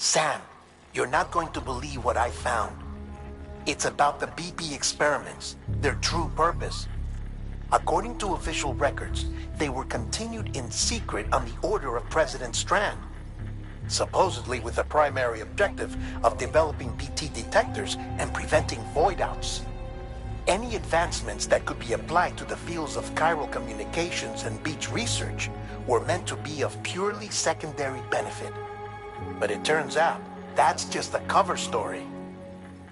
Sam, you're not going to believe what I found. It's about the BP experiments, their true purpose. According to official records, they were continued in secret on the order of President Strand, supposedly with the primary objective of developing BT detectors and preventing void-outs. Any advancements that could be applied to the fields of chiral communications and beach research were meant to be of purely secondary benefit. But it turns out, that's just a cover story.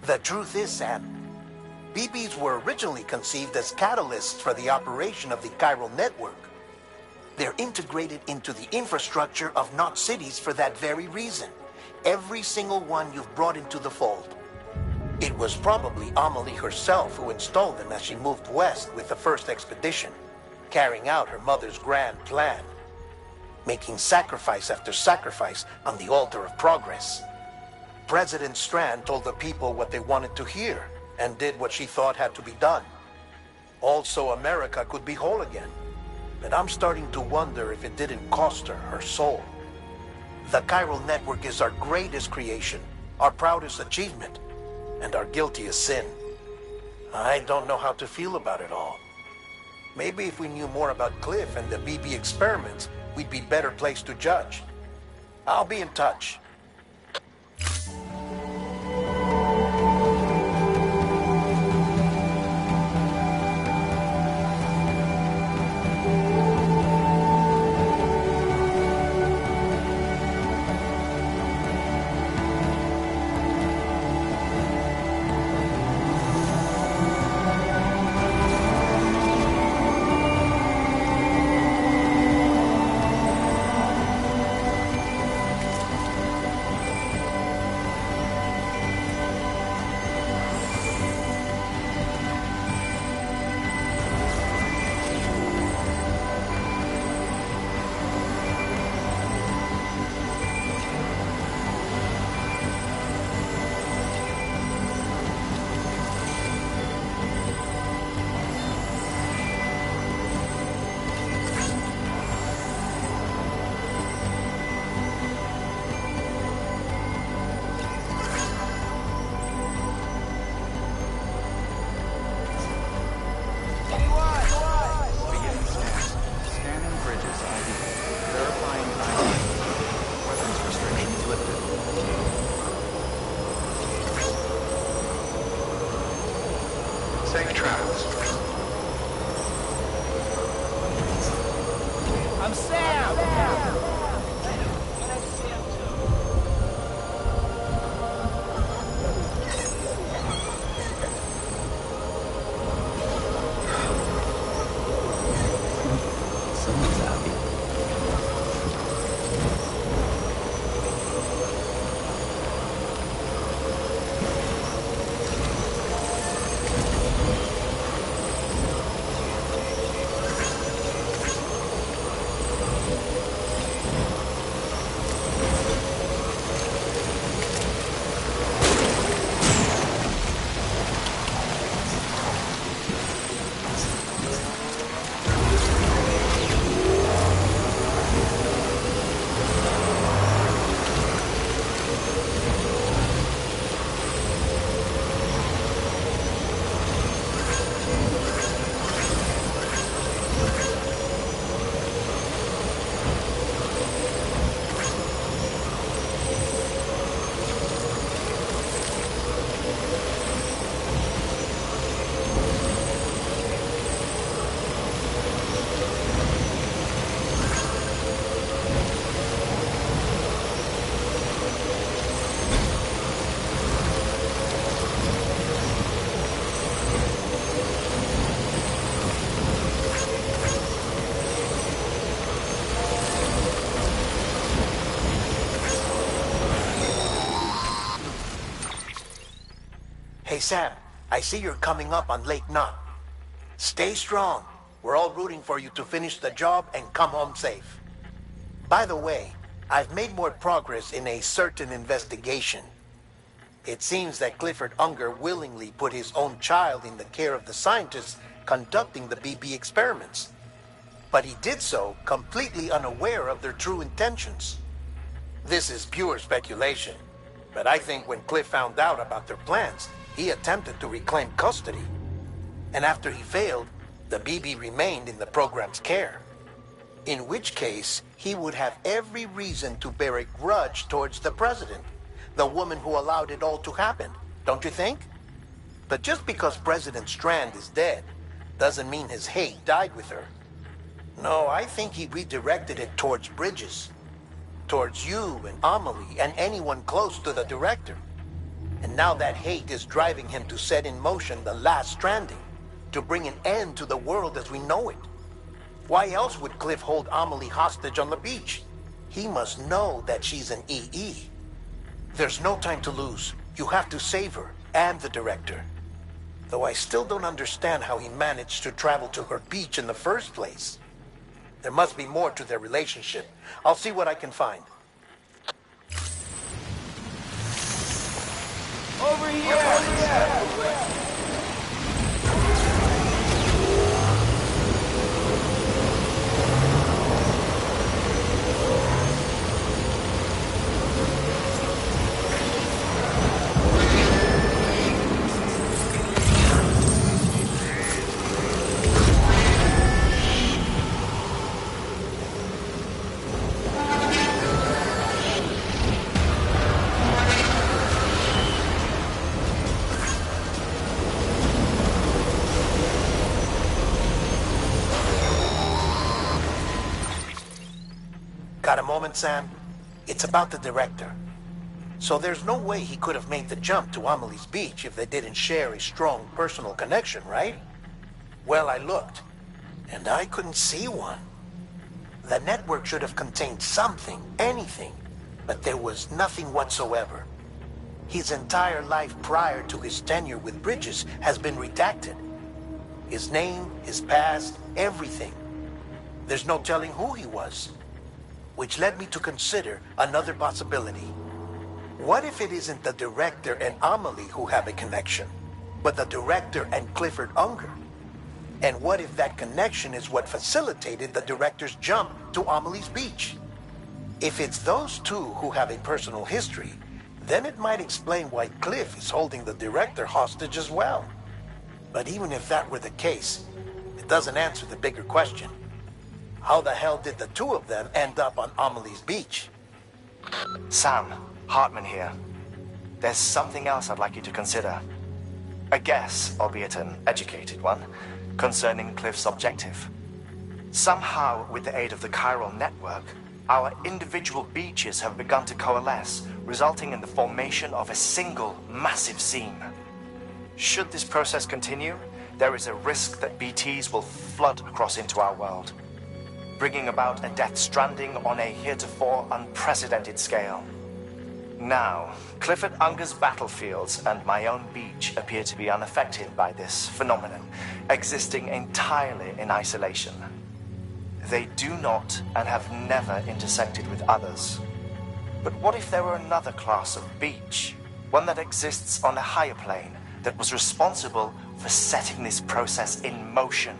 The truth is, Sam, BBs were originally conceived as catalysts for the operation of the chiral network. They're integrated into the infrastructure of knot cities for that very reason. Every single one you've brought into the fold. It was probably Amelie herself who installed them as she moved west with the first expedition, carrying out her mother's grand plan, making sacrifice after sacrifice on the altar of progress. President Strand told the people what they wanted to hear and did what she thought had to be done. Also, America could be whole again. But I'm starting to wonder if it didn't cost her her soul. The chiral network is our greatest creation, our proudest achievement, and our guiltiest sin. I don't know how to feel about it all. Maybe if we knew more about Cliff and the BB experiments, we'd be better placed to judge. I'll be in touch. Safe travels. I'm Sam! Someone's happy. Hey Sam, I see you're coming up on Lake Knot. Stay strong. We're all rooting for you to finish the job and come home safe. By the way, I've made more progress in a certain investigation. It seems that Clifford Unger willingly put his own child in the care of the scientists conducting the BB experiments. But he did so completely unaware of their true intentions. This is pure speculation, but I think when Cliff found out about their plans, he attempted to reclaim custody. And after he failed, the BB remained in the program's care. In which case, he would have every reason to bear a grudge towards the president, the woman who allowed it all to happen, don't you think? But just because President Strand is dead, doesn't mean his hate died with her. No, I think he redirected it towards Bridges. Towards you and Amelie and anyone close to the director. And now that hate is driving him to set in motion the last stranding, to bring an end to the world as we know it. Why else would Cliff hold Amelie hostage on the beach? He must know that she's an EE. There's no time to lose. You have to save her and the director. Though I still don't understand how he managed to travel to her beach in the first place. There must be more to their relationship. I'll see what I can find. Over here! Got a moment, Sam? It's about the director. So there's no way he could have made the jump to Amelie's beach if they didn't share a strong personal connection, right? Well, I looked, and I couldn't see one. The network should have contained something, anything, but there was nothing whatsoever. His entire life prior to his tenure with Bridges has been redacted. His name, his past, everything. There's no telling who he was. Which led me to consider another possibility. What if it isn't the director and Amelie who have a connection, but the director and Clifford Unger? And what if that connection is what facilitated the director's jump to Amelie's beach? If it's those two who have a personal history, then it might explain why Cliff is holding the director hostage as well. But even if that were the case, it doesn't answer the bigger question. How the hell did the two of them end up on Amelie's beach? Sam, Hartman here. There's something else I'd like you to consider. A guess, albeit an educated one, concerning Cliff's objective. Somehow, with the aid of the chiral network, our individual beaches have begun to coalesce, resulting in the formation of a single massive seam. Should this process continue, there is a risk that BTs will flood across into our world, bringing about a death stranding on a heretofore unprecedented scale. Now, Clifford Unger's battlefields and my own beach appear to be unaffected by this phenomenon, existing entirely in isolation. They do not and have never intersected with others. But what if there were another class of beach, one that exists on a higher plane, that was responsible for setting this process in motion?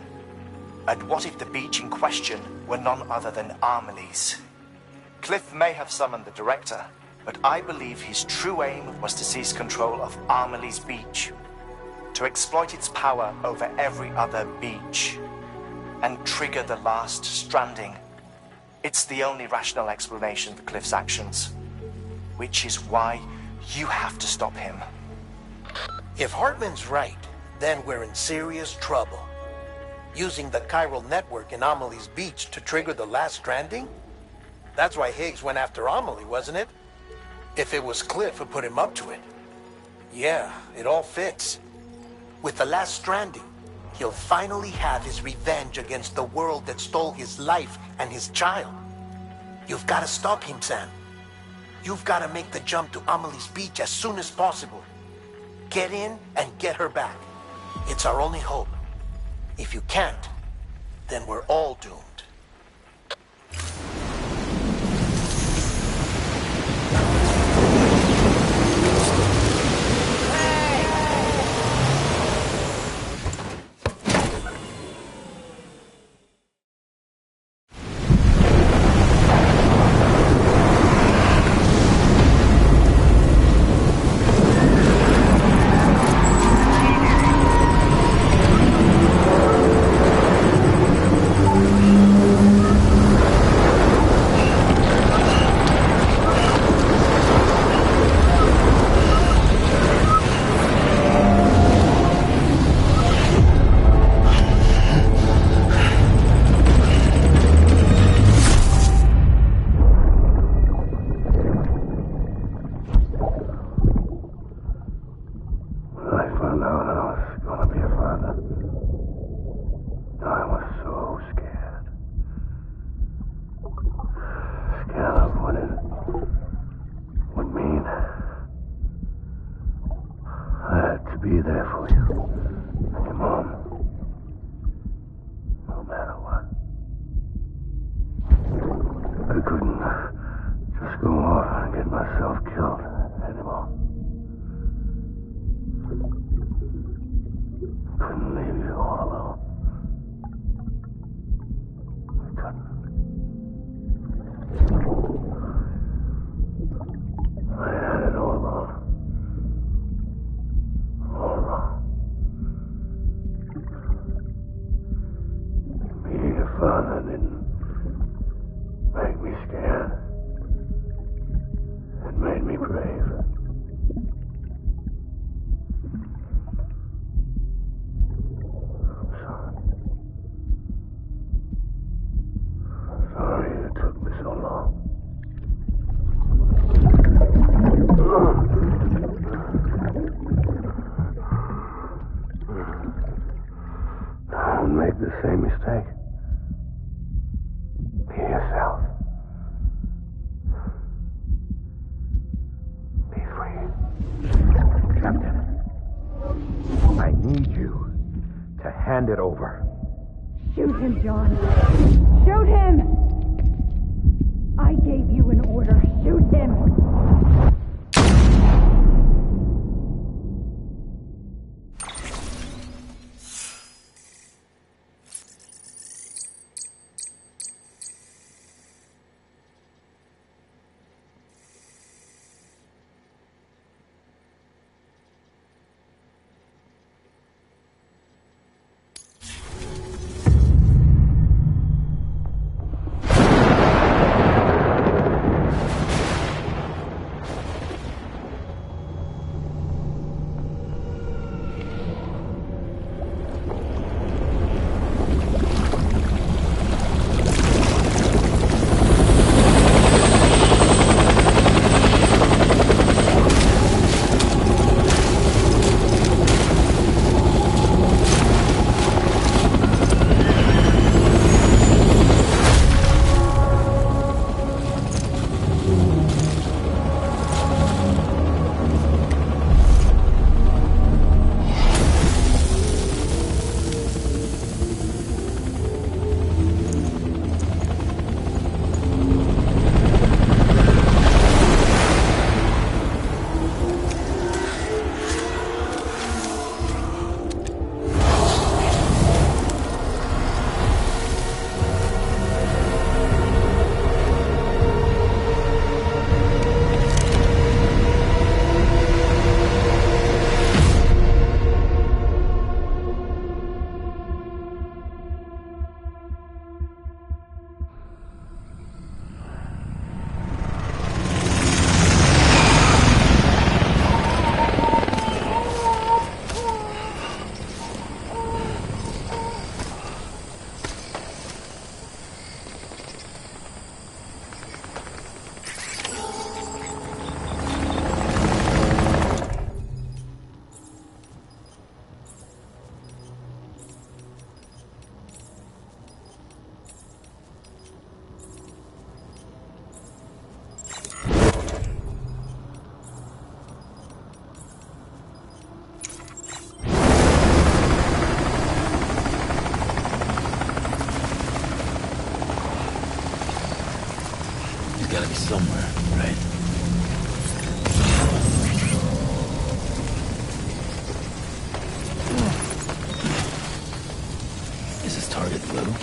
And what if the beach in question were none other than Amelie's? Cliff may have summoned the director, but I believe his true aim was to seize control of Amelie's beach, to exploit its power over every other beach, and trigger the last stranding. It's the only rational explanation for Cliff's actions, which is why you have to stop him. If Hartman's right, then we're in serious trouble. Using the chiral network in Amelie's beach to trigger the last stranding? That's why Higgs went after Amelie, wasn't it? If it was Cliff who put him up to it. Yeah, it all fits. With the last stranding, he'll finally have his revenge against the world that stole his life and his child. You've got to stop him, Sam. You've got to make the jump to Amelie's beach as soon as possible. Get in and get her back. It's our only hope. If you can't, then we're all doomed. there for you. And your mom. No matter what. I couldn't just go off and get myself killed anymore. Couldn't leave you all alone. I couldn't. I had it all wrong. All wrong. Being a father didn't make me scared. It made me brave. I'm sorry. I'm sorry it took me so long. Don't make the same mistake. Be yourself. Be free. Captain, I need you to hand it over. Shoot him, John. Shoot him! I gave you an order. Shoot him! Gotta be somewhere, right? Is this target blue?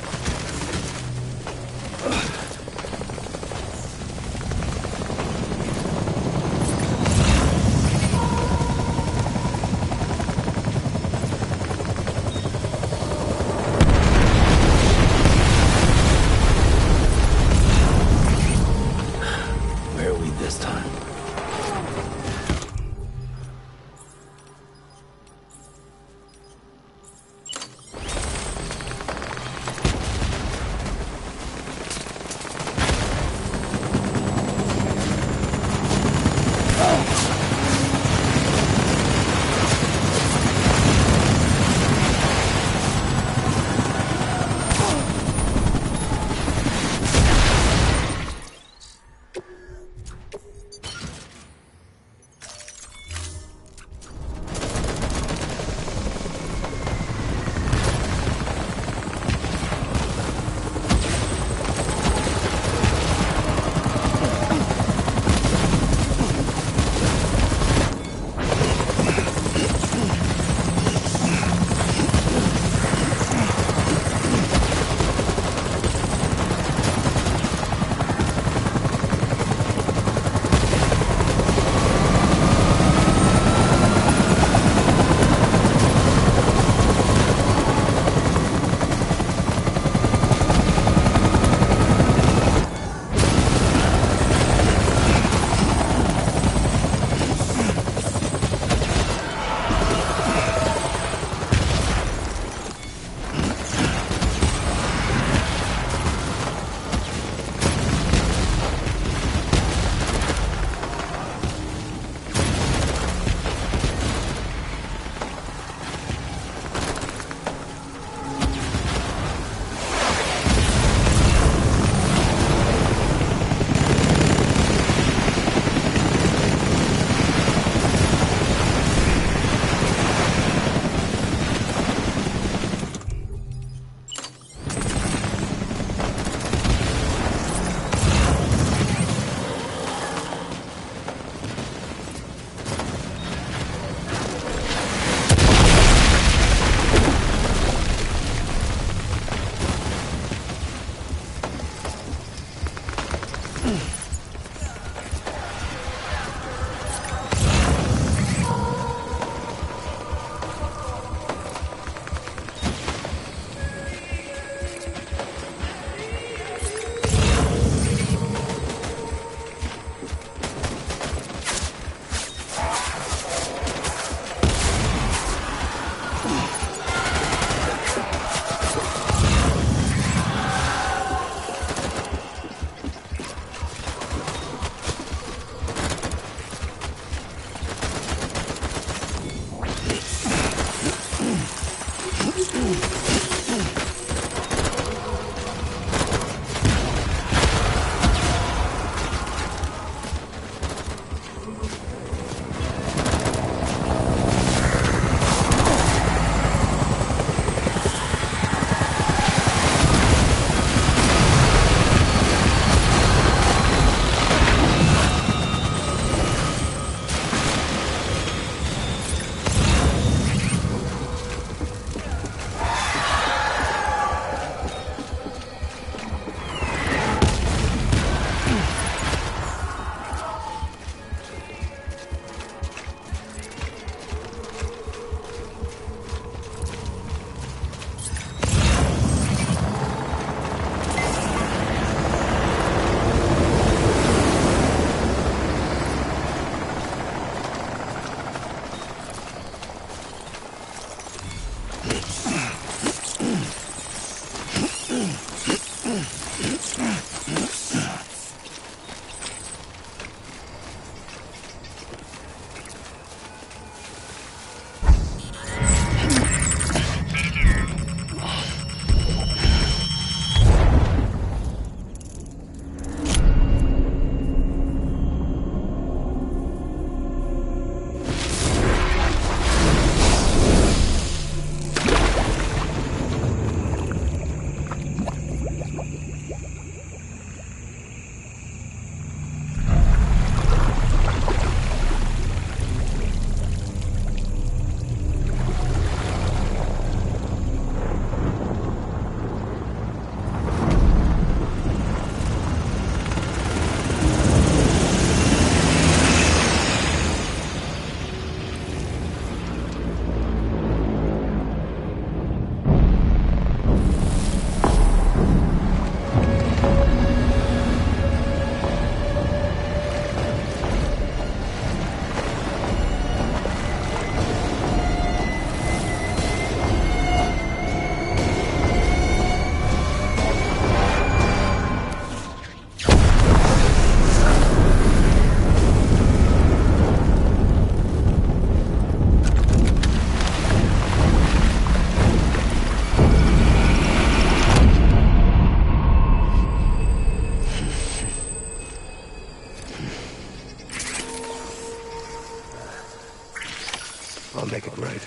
I'll make it right.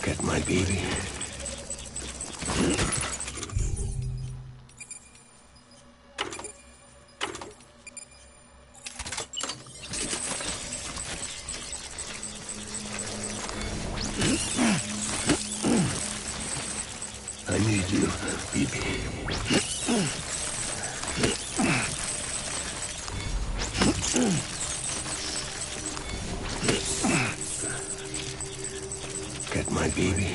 Get my baby. I need you, baby. Get my baby.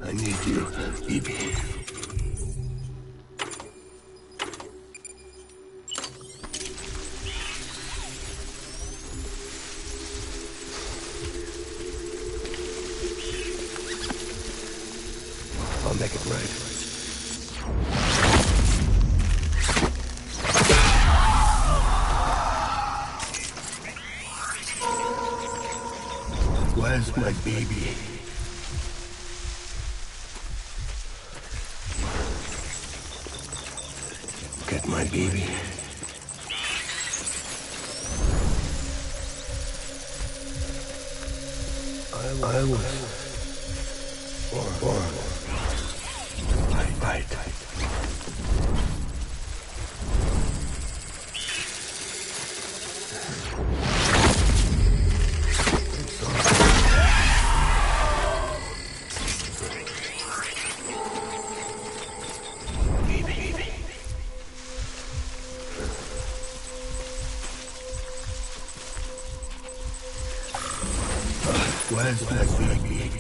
I need you, baby. I'll make it right. Where's my baby? Get my baby. I was born. Right. Baby. Where's my baby?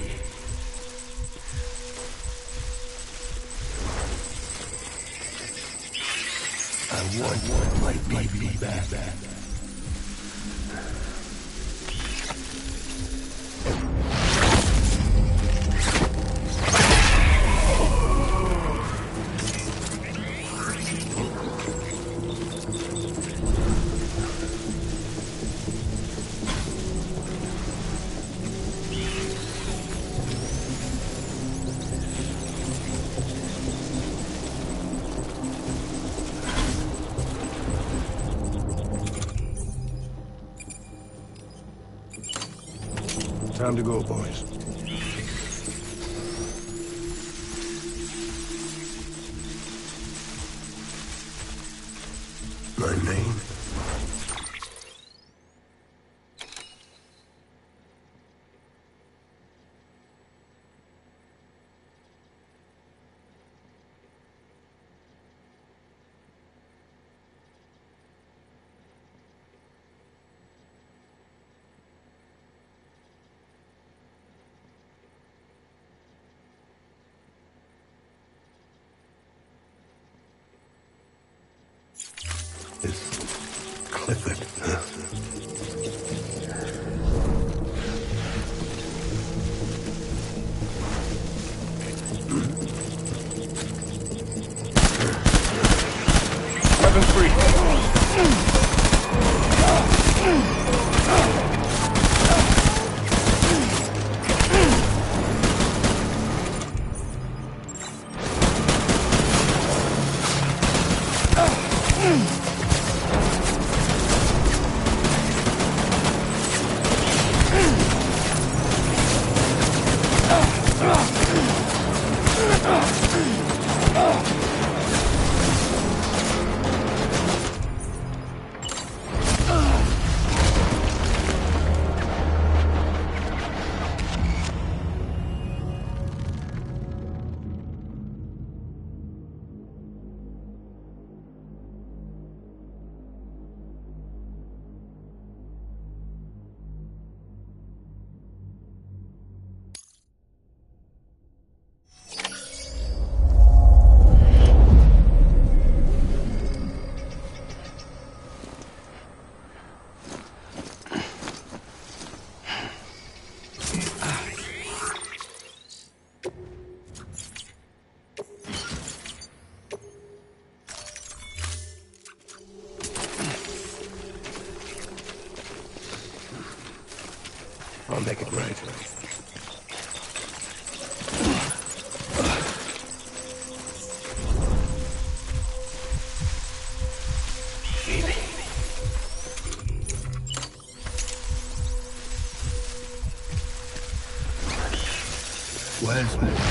I want my baby back. Time to go, boys. My name? Is Clifford, huh? Weapons free. make it right. Where's my...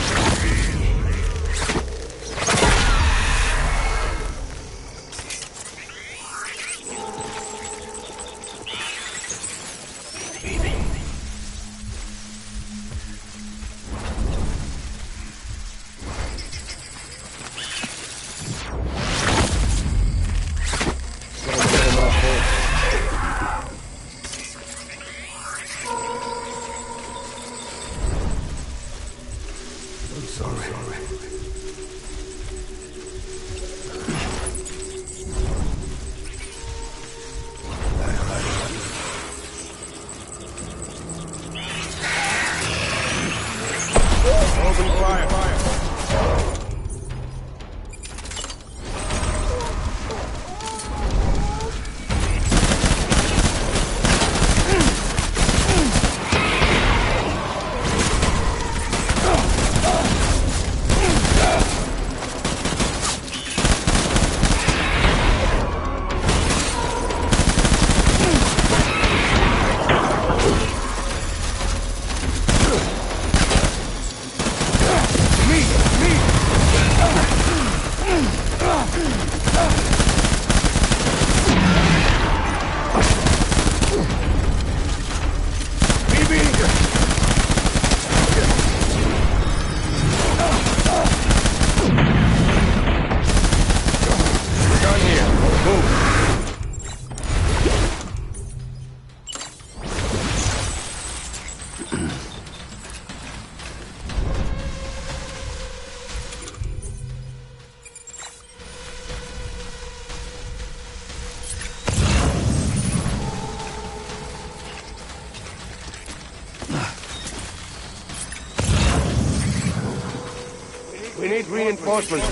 We need reinforcements.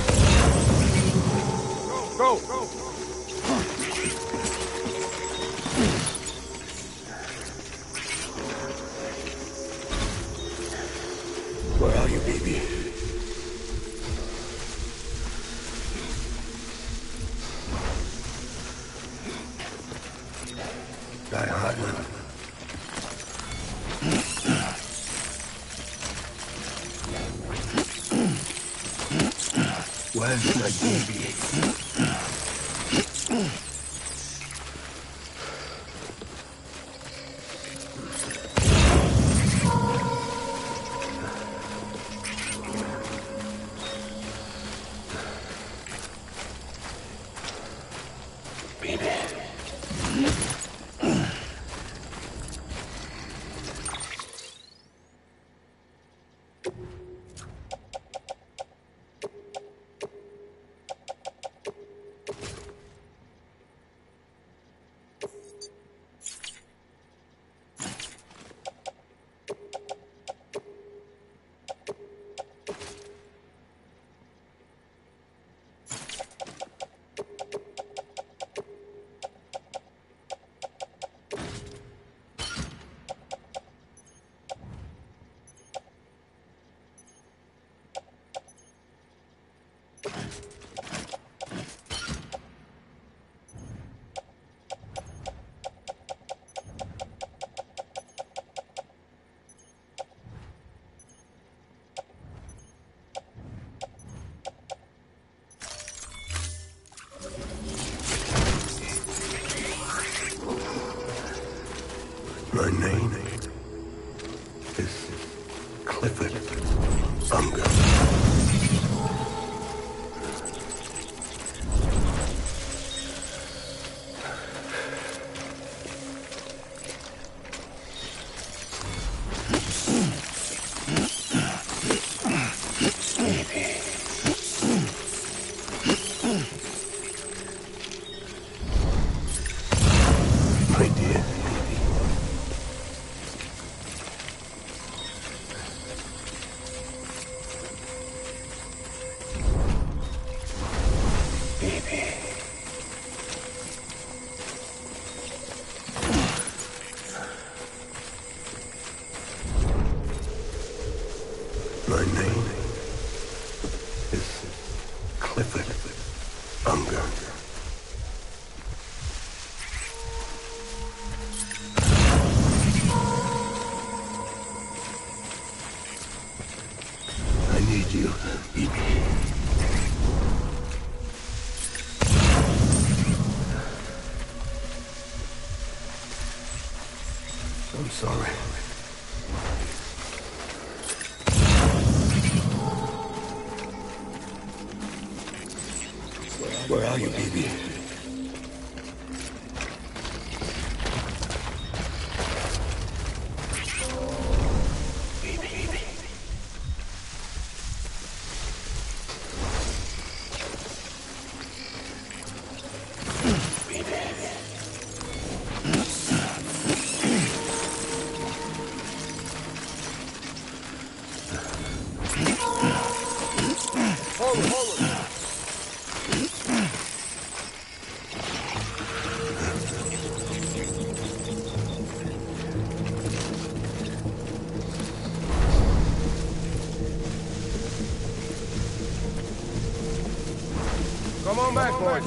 Go! Where are you, baby? Die Hartman. Where's my baby? My name is Clifford Unger. My dear baby. Hunger. I need you, Evie. I'm sorry. Where are you, baby? Come on back, boys.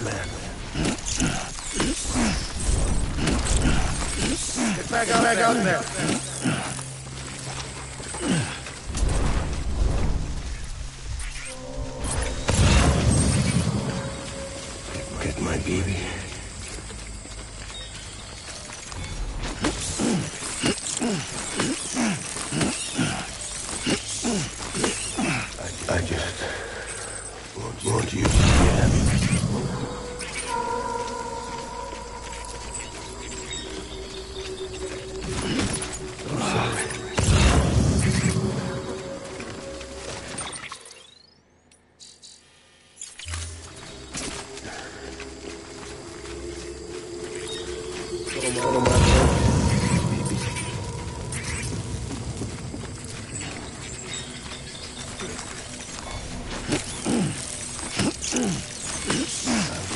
Man. Get back out there. Get my baby. I just want you to be happy. I'm sorry.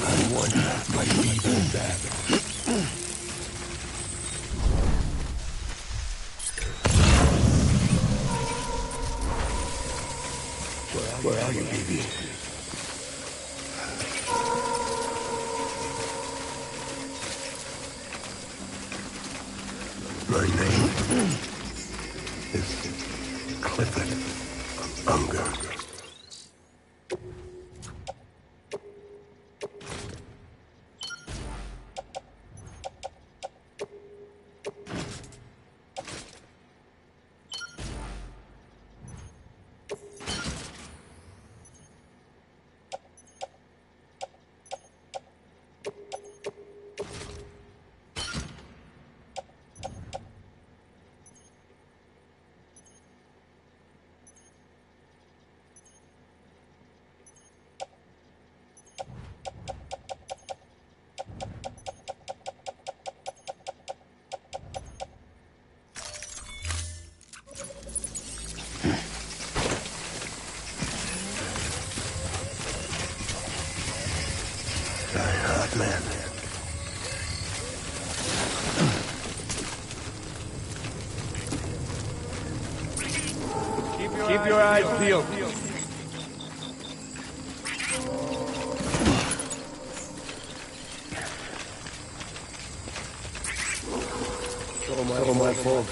I want my baby back. Where are you, baby? My name is Clifford Unger. Man. Keep your eyes peeled. Oh, my fault.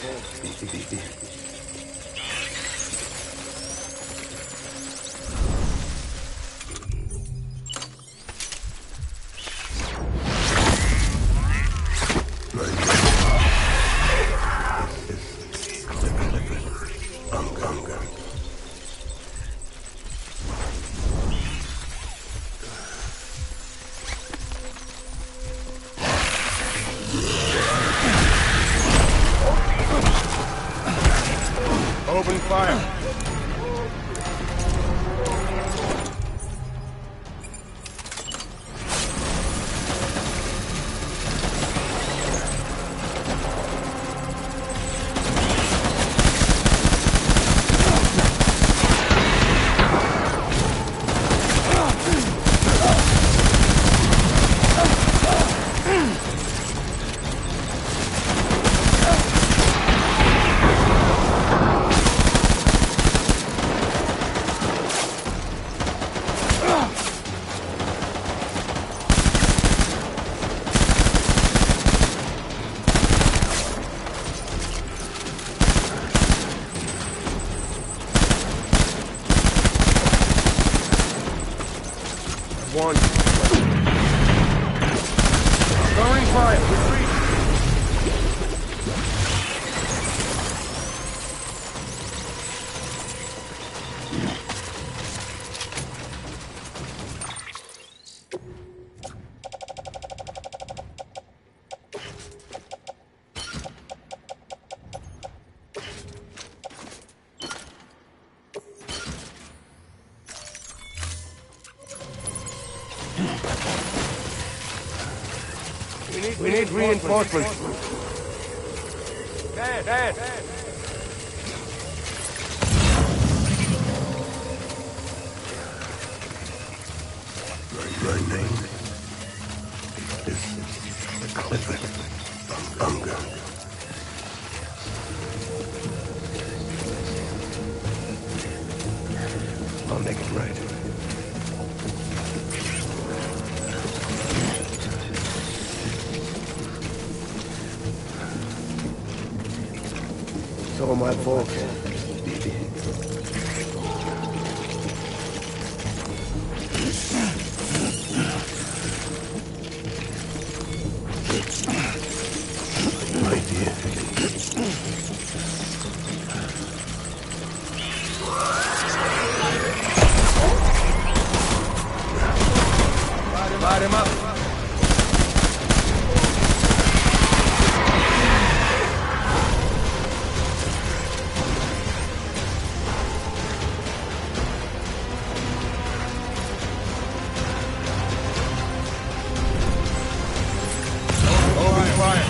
Open fire. We need reinforcements. Dad! My name is Clifford Unger. I'll make it right. So my fault, BB. My dear. Light him up. Open fire.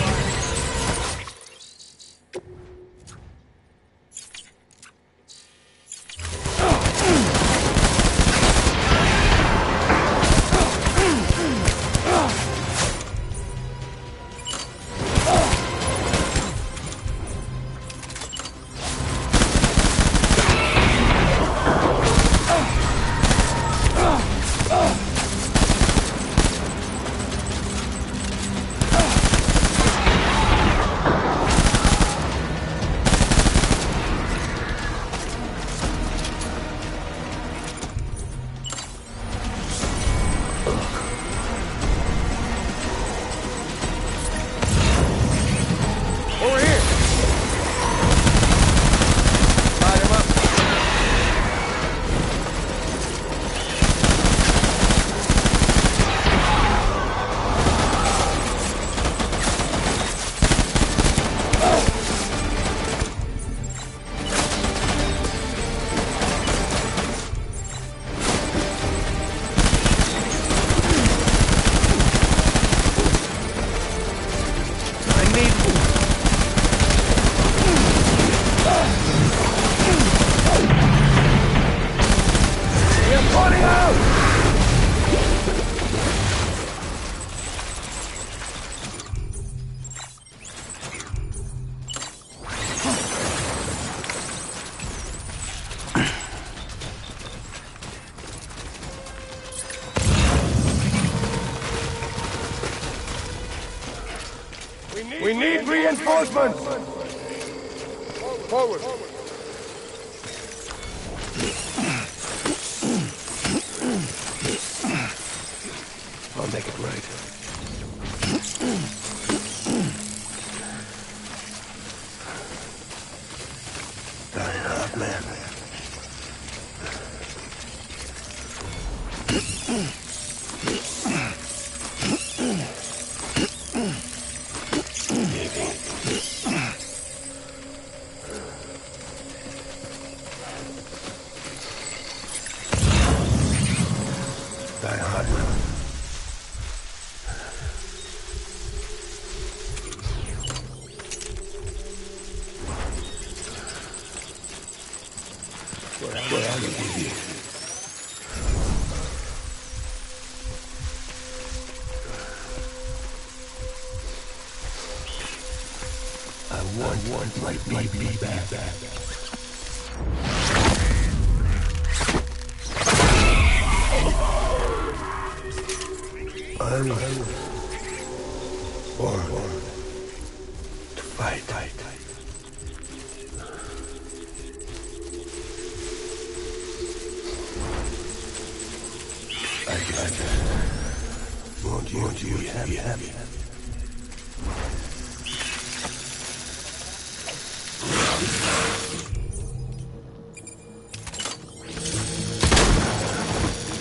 Over here! Light him up. I need... We're falling out! We need reinforcements! Forward! I'll make it right. Die hard, man. Die hard, man. Where are you, baby? I want my baby back. I'm born to fight. I want you to be happy.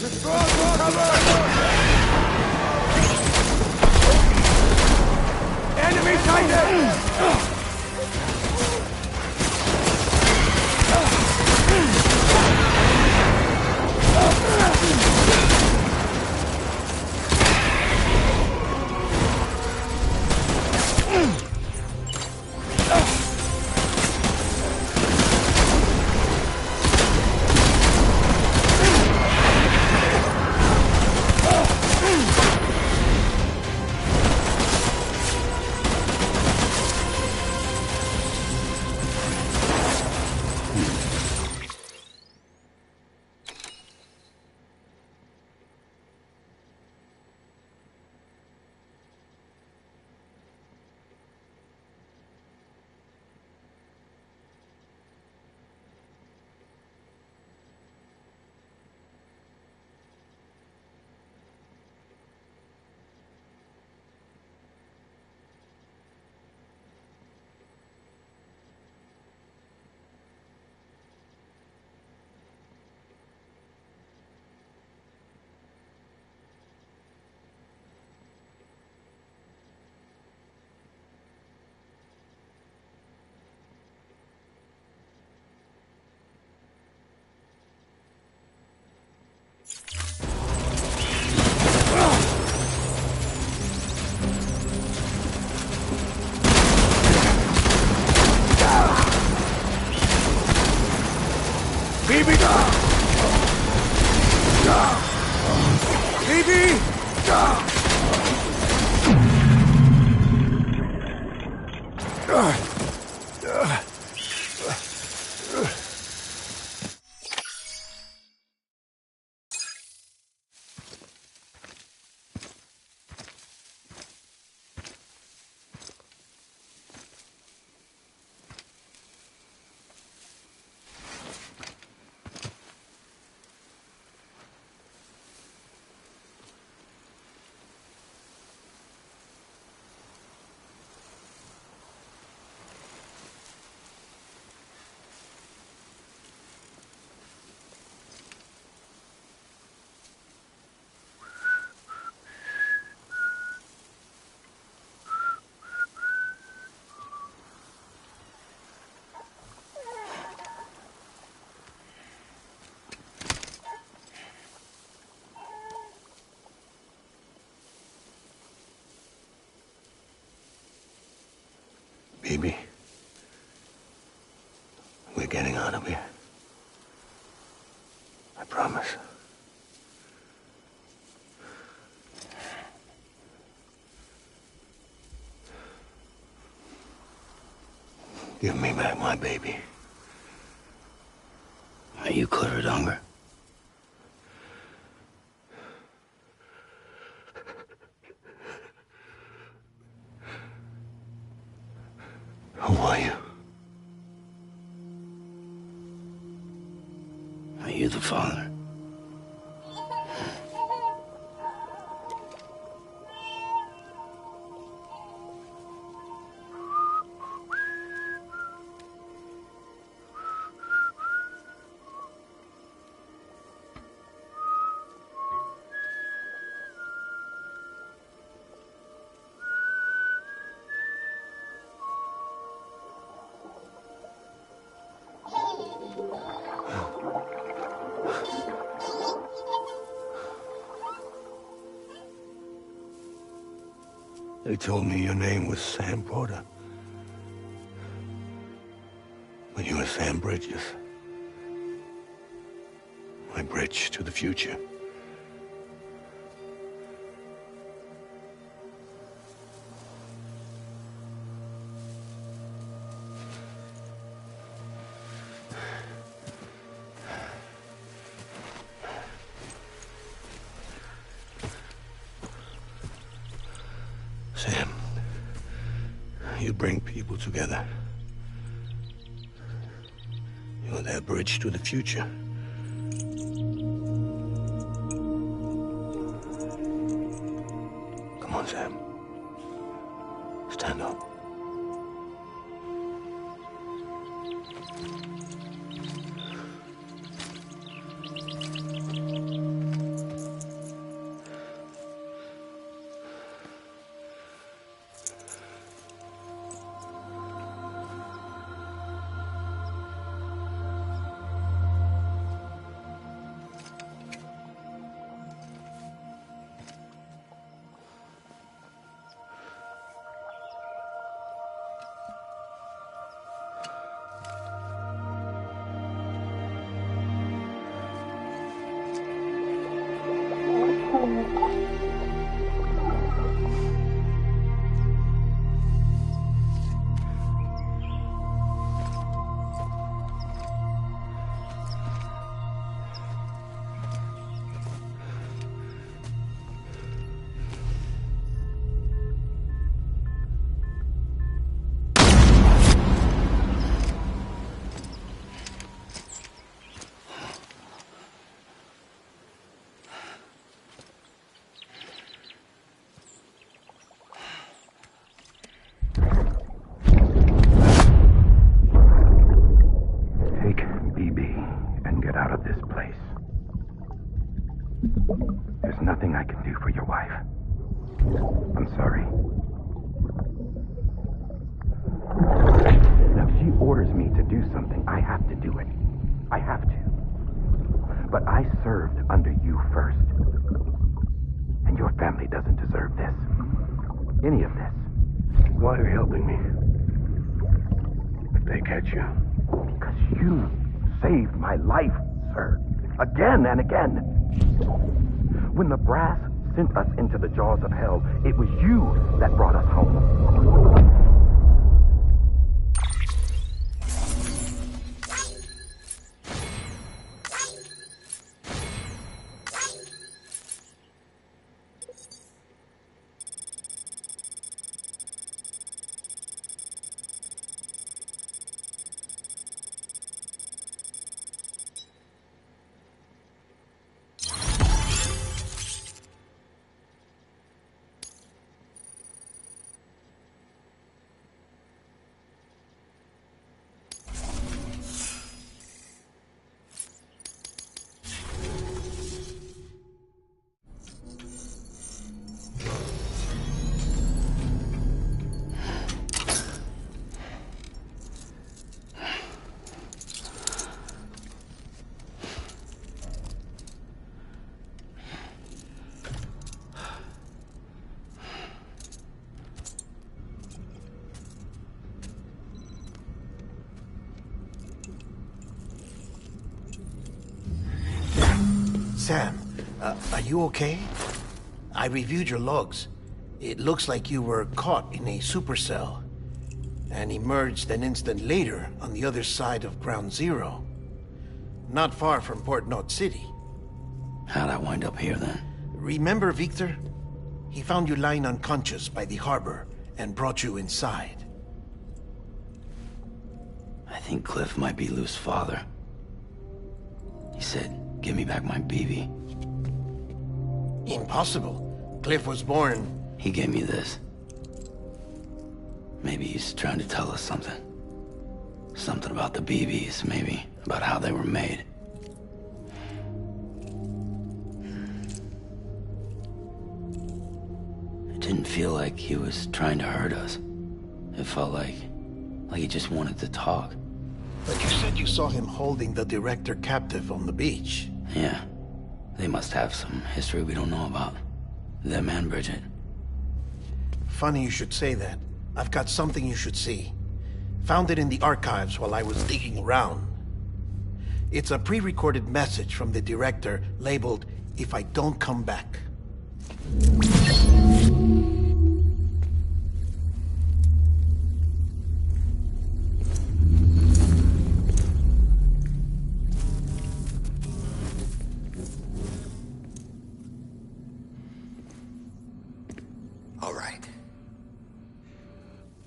Let's go! Cover! Enemy Titan! Baby, we're getting out of here. I promise. Give me back my baby. Are you clear of hunger? Who are you? Are you the father? They told me your name was Sam Porter. But you were Sam Bridges. My bridge to the future. Sam, you bring people together. You're their bridge to the future. Come on, Sam. Stand up. There's nothing I can do for your wife. I'm sorry. Now, if she orders me to do something, I have to do it. I have to. But I served under you first. And your family doesn't deserve this. Any of this. Why are you helping me? If they catch you. Because you saved my life, sir. Again and again. When the brass sent us into the jaws of hell, it was you that brought us home. Sam, are you okay? I reviewed your logs. It looks like you were caught in a supercell and emerged an instant later on the other side of Ground Zero. Not far from Port Knot City. How'd I wind up here then? Remember Victor? He found you lying unconscious by the harbor and brought you inside. I think Cliff might be Lou's father. He said, give me back my BB. Impossible. Cliff was born... He gave me this. Maybe he's trying to tell us something. Something about the BBs, maybe. About how they were made. It didn't feel like he was trying to hurt us. It felt like he just wanted to talk. But you said you saw him holding the director captive on the beach. Yeah. They must have some history we don't know about. Them and Bridget. Funny you should say that. I've got something you should see. Found it in the archives while I was digging around. It's a pre-recorded message from the director labeled, "If I don't come back." All right.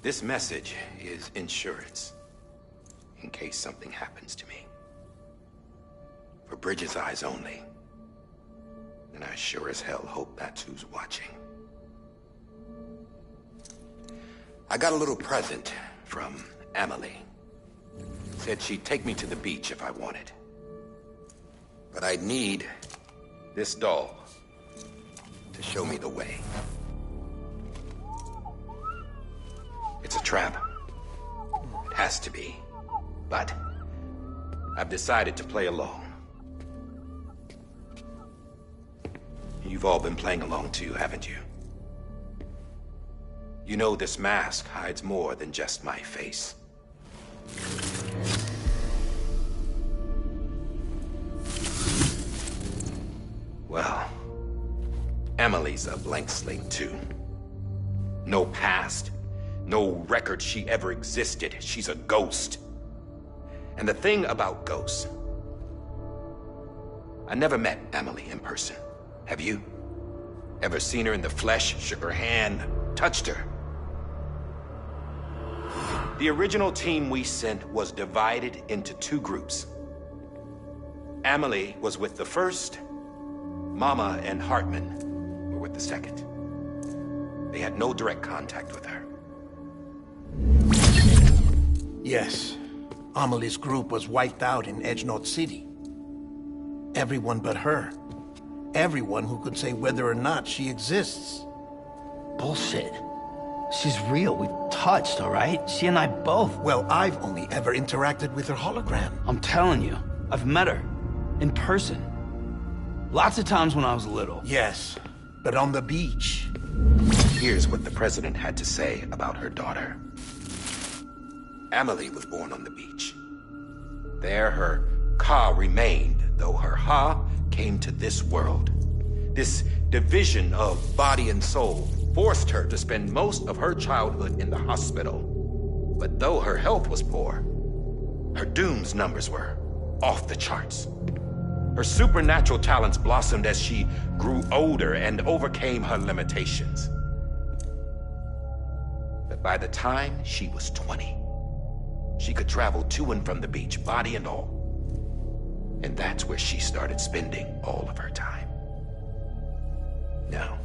This message is insurance, in case something happens to me. For Bridget's eyes only. And I sure as hell hope that's who's watching. I got a little present from Emily. Said she'd take me to the beach if I wanted. But I'd need this doll to show me the way. It's a trap. It has to be. But I've decided to play along. You've all been playing along too, haven't you? You know this mask hides more than just my face. Well, Emily's a blank slate too. No past. No record she ever existed. She's a ghost. And the thing about ghosts... I never met Emily in person. Have you? Ever seen her in the flesh, shook her hand, touched her? The original team we sent was divided into two groups. Emily was with the first. Mama and Hartman were with the second. They had no direct contact with her. Yes. Amelie's group was wiped out in Edge Knot City. Everyone but her. Everyone who could say whether or not she exists. Bullshit. She's real. We've touched, all right? She and I both. Well, I've only ever interacted with her hologram. I'm telling you, I've met her. In person. Lots of times when I was little. Yes, but on the beach. Here's what the president had to say about her daughter. Emily was born on the beach. There, her car remained though, her Ha came to this world. This division of body and soul forced her to spend most of her childhood in the hospital. But though her health was poor, her Doom's numbers were off the charts. Her supernatural talents blossomed as she grew older and overcame her limitations. But by the time she was 20, she could travel to and from the beach, body and all. And that's where she started spending all of her time. Now,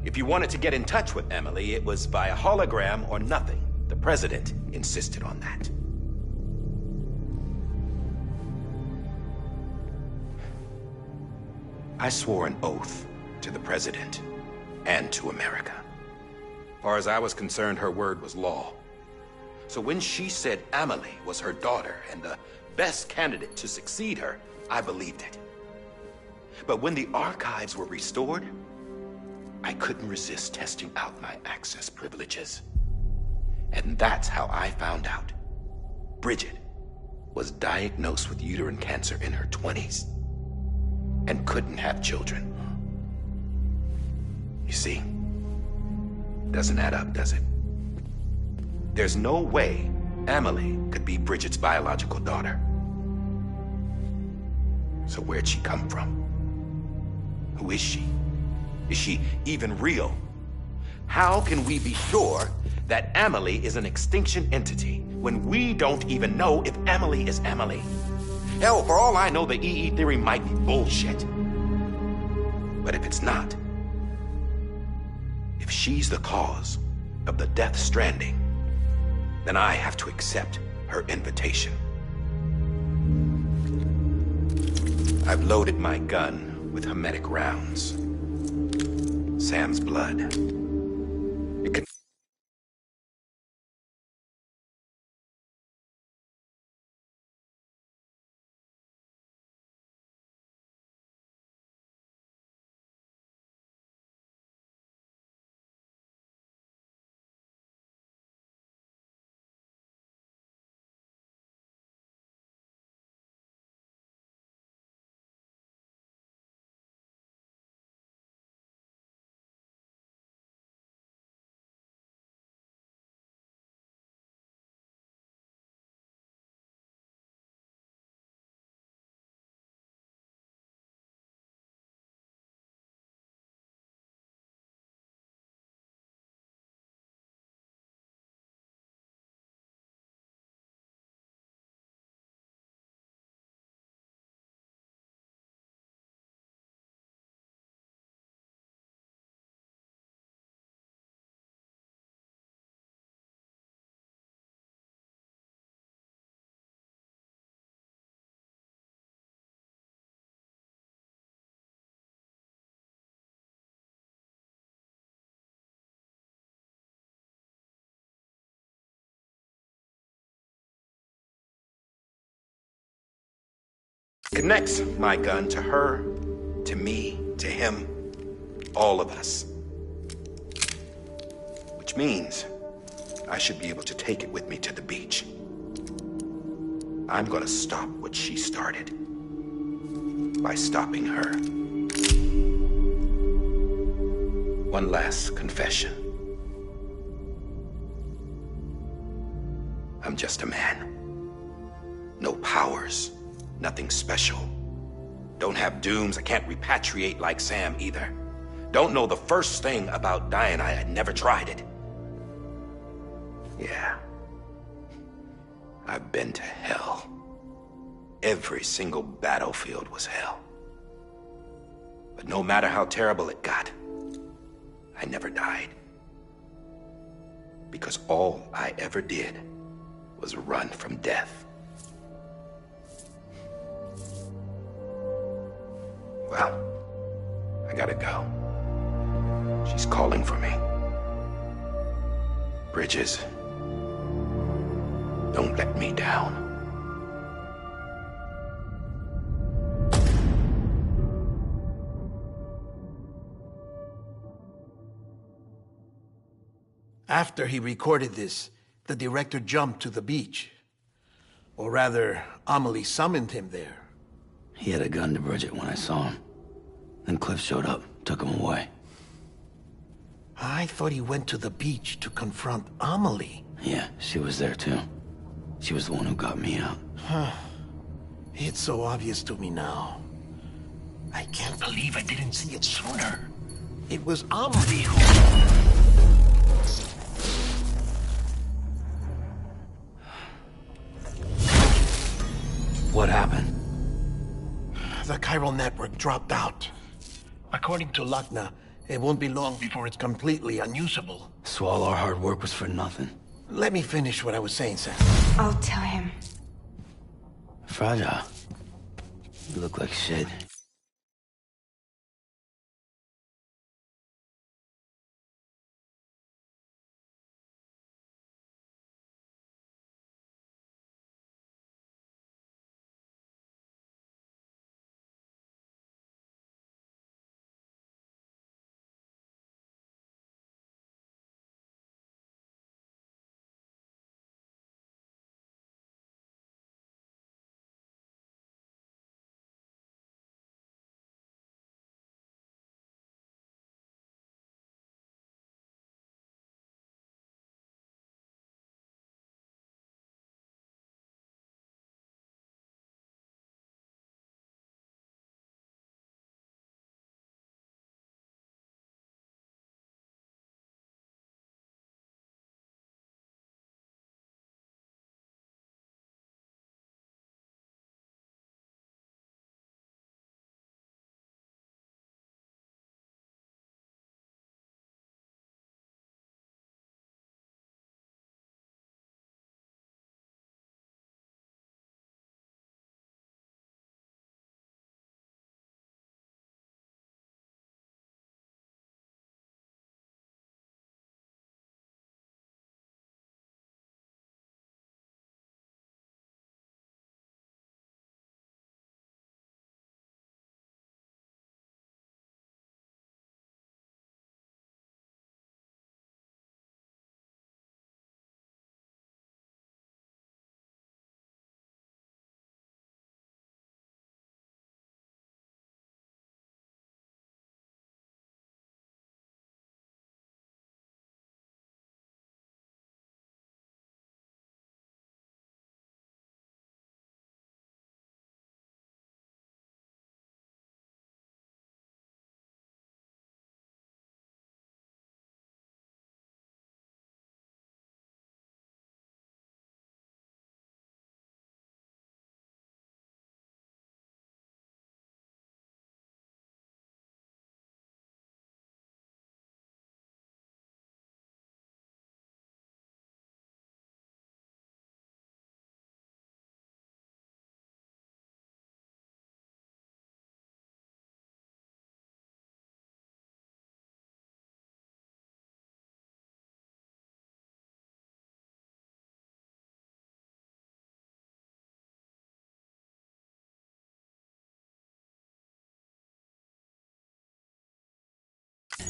if you wanted to get in touch with Emily, it was via hologram or nothing. The president insisted on that. I swore an oath to the president and to America. As far as I was concerned, her word was law. So when she said Emily was her daughter and the best candidate to succeed her, I believed it. But when the archives were restored, I couldn't resist testing out my access privileges. And that's how I found out Bridget was diagnosed with uterine cancer in her 20s and couldn't have children. You see, doesn't add up, does it? There's no way Emily could be Bridget's biological daughter. So where'd she come from? Who is she? Is she even real? How can we be sure that Emily is an extinction entity when we don't even know if Emily is Emily? Hell, for all I know, the EE theory might be bullshit. But if it's not, if she's the cause of the death stranding, then I have to accept her invitation. I've loaded my gun with hermetic rounds. Sam's blood. It can... connects my gun to her, to me, to him, all of us. Which means I should be able to take it with me to the beach. I'm gonna stop what she started by stopping her. One last confession. I'm just a man. No powers. Nothing special. Don't have dooms. I can't repatriate like Sam either. Don't know the first thing about dying. I had never tried it. Yeah. I've been to hell. Every single battlefield was hell. But no matter how terrible it got, I never died. Because all I ever did was run from death. Well, I gotta go. She's calling for me. Bridges, don't let me down. After he recorded this, the director jumped to the beach. Or rather, Amelie summoned him there. He had a gun to Bridget when I saw him. Then Cliff showed up, took him away. I thought he went to the beach to confront Amelie. Yeah, she was there too. She was the one who got me out. It's so obvious to me now. I can't believe I didn't see it sooner. It was Amelie who... What happened? The chiral network dropped out. According to Lachna, it won't be long before it's completely unusable. So all our hard work was for nothing. Let me finish what I was saying, Sam. I'll tell him. Fragile. You look like shit.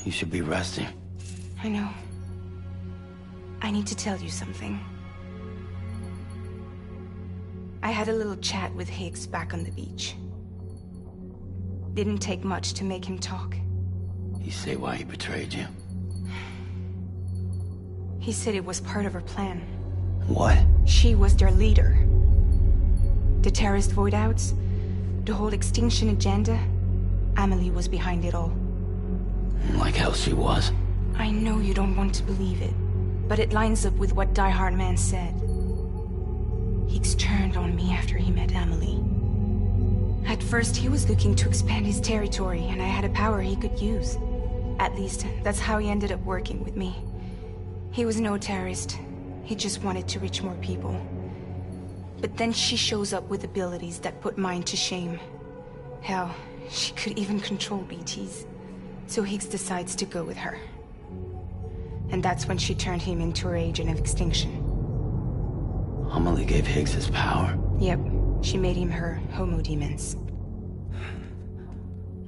You should be resting. I know. I need to tell you something. I had a little chat with Higgs back on the beach. Didn't take much to make him talk. You say why he betrayed you? He said it was part of her plan. What? She was their leader. The terrorist void-outs, the whole extinction agenda, Amelie was behind it all. Like hell she was. I know you don't want to believe it, but it lines up with what Die Hard Man said. Higgs turned on me after he met Amelie. At first, he was looking to expand his territory, and I had a power he could use. At least, that's how he ended up working with me. He was no terrorist. He just wanted to reach more people. But then she shows up with abilities that put mine to shame. Hell, she could even control BTs. So Higgs decides to go with her. And that's when she turned him into her agent of extinction. Amelie gave Higgs his power? Yep. She made him her homo demons.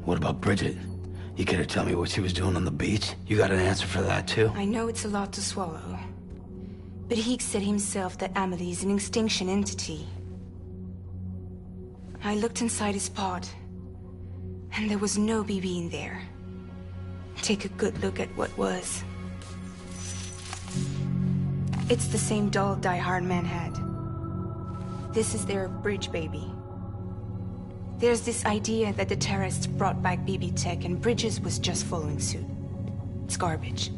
What about Bridget? You care to tell me what she was doing on the beach? You got an answer for that too? I know it's a lot to swallow. But Higgs said himself that Amelie is an extinction entity. I looked inside his pod, and there was no BB in there. Take a good look at what was. It's the same doll Die Hard Man had. This is their bridge baby. There's this idea that the terrorists brought back BB tech and Bridges was just following suit. It's garbage.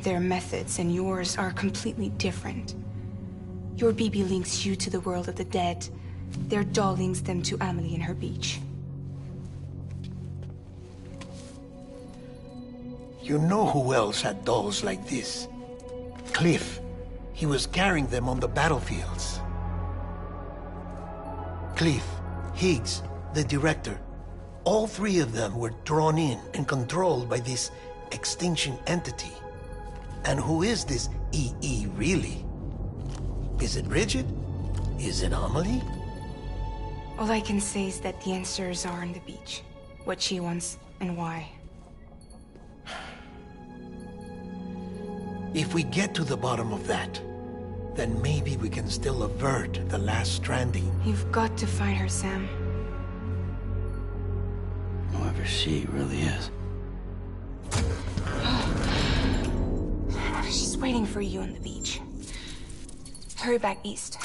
Their methods and yours are completely different. Your BB links you to the world of the dead. Their doll links them to Amelie and her beach. You know who else had dolls like this? Cliff. He was carrying them on the battlefields. Cliff, Higgs, the director. All three of them were drawn in and controlled by this extinction entity. And who is this EE really? Is it Bridget? Is it Amelie? All I can say is that the answers are on the beach. What she wants and why. If we get to the bottom of that, then maybe we can still avert the last stranding. You've got to find her, Sam. Whoever she really is. She's waiting for you on the beach. Hurry back east.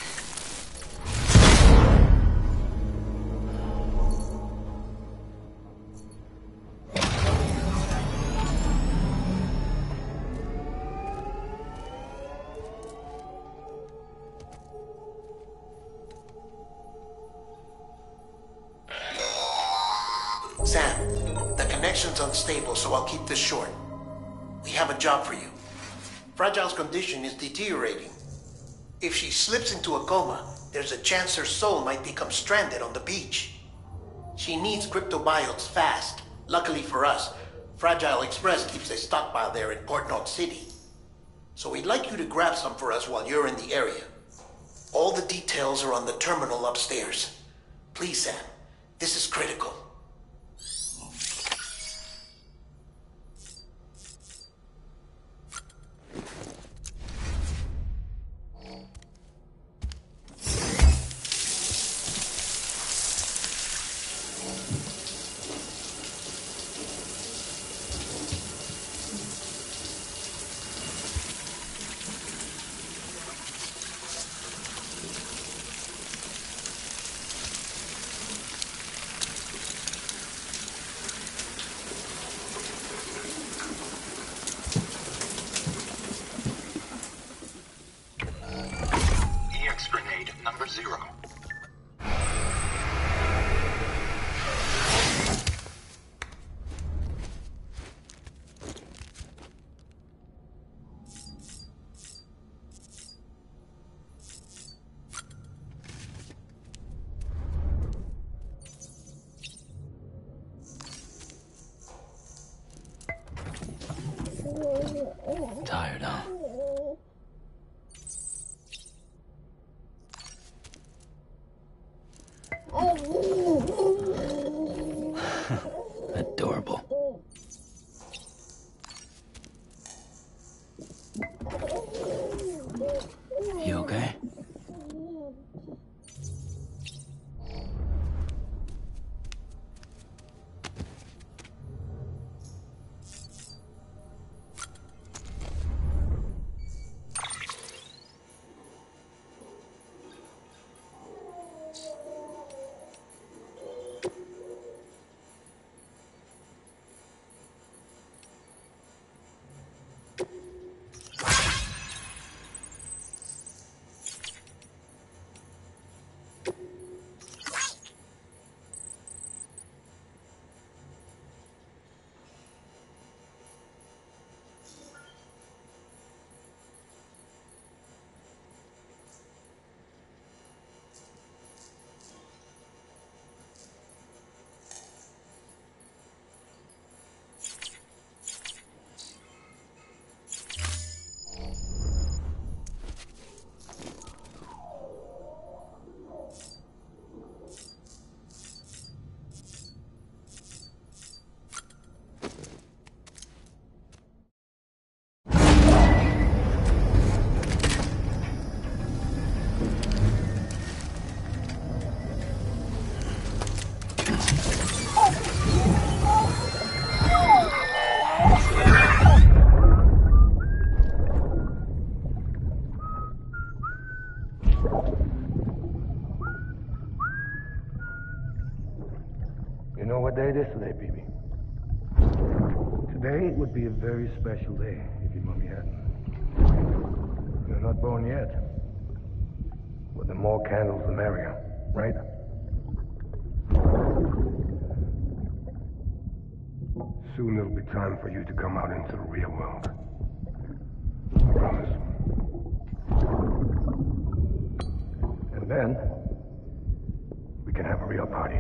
Sam, the connection's unstable, so I'll keep this short. We have a job for you. Fragile's condition is deteriorating. If she slips into a coma, there's a chance her soul might become stranded on the beach. She needs cryptobiotes fast. Luckily for us, Fragile Express keeps a stockpile there in Port North City. So we'd like you to grab some for us while you're in the area. All the details are on the terminal upstairs. Please, Sam, this is critical. Number 0. Tired, huh? Adorable. You okay? know what day it is today, BB? Today would be a very special day if your mommy hadn't. You're not born yet. But the more candles, the merrier, right? Soon it'll be time for you to come out into the real world. I promise. And then, we can have a real party.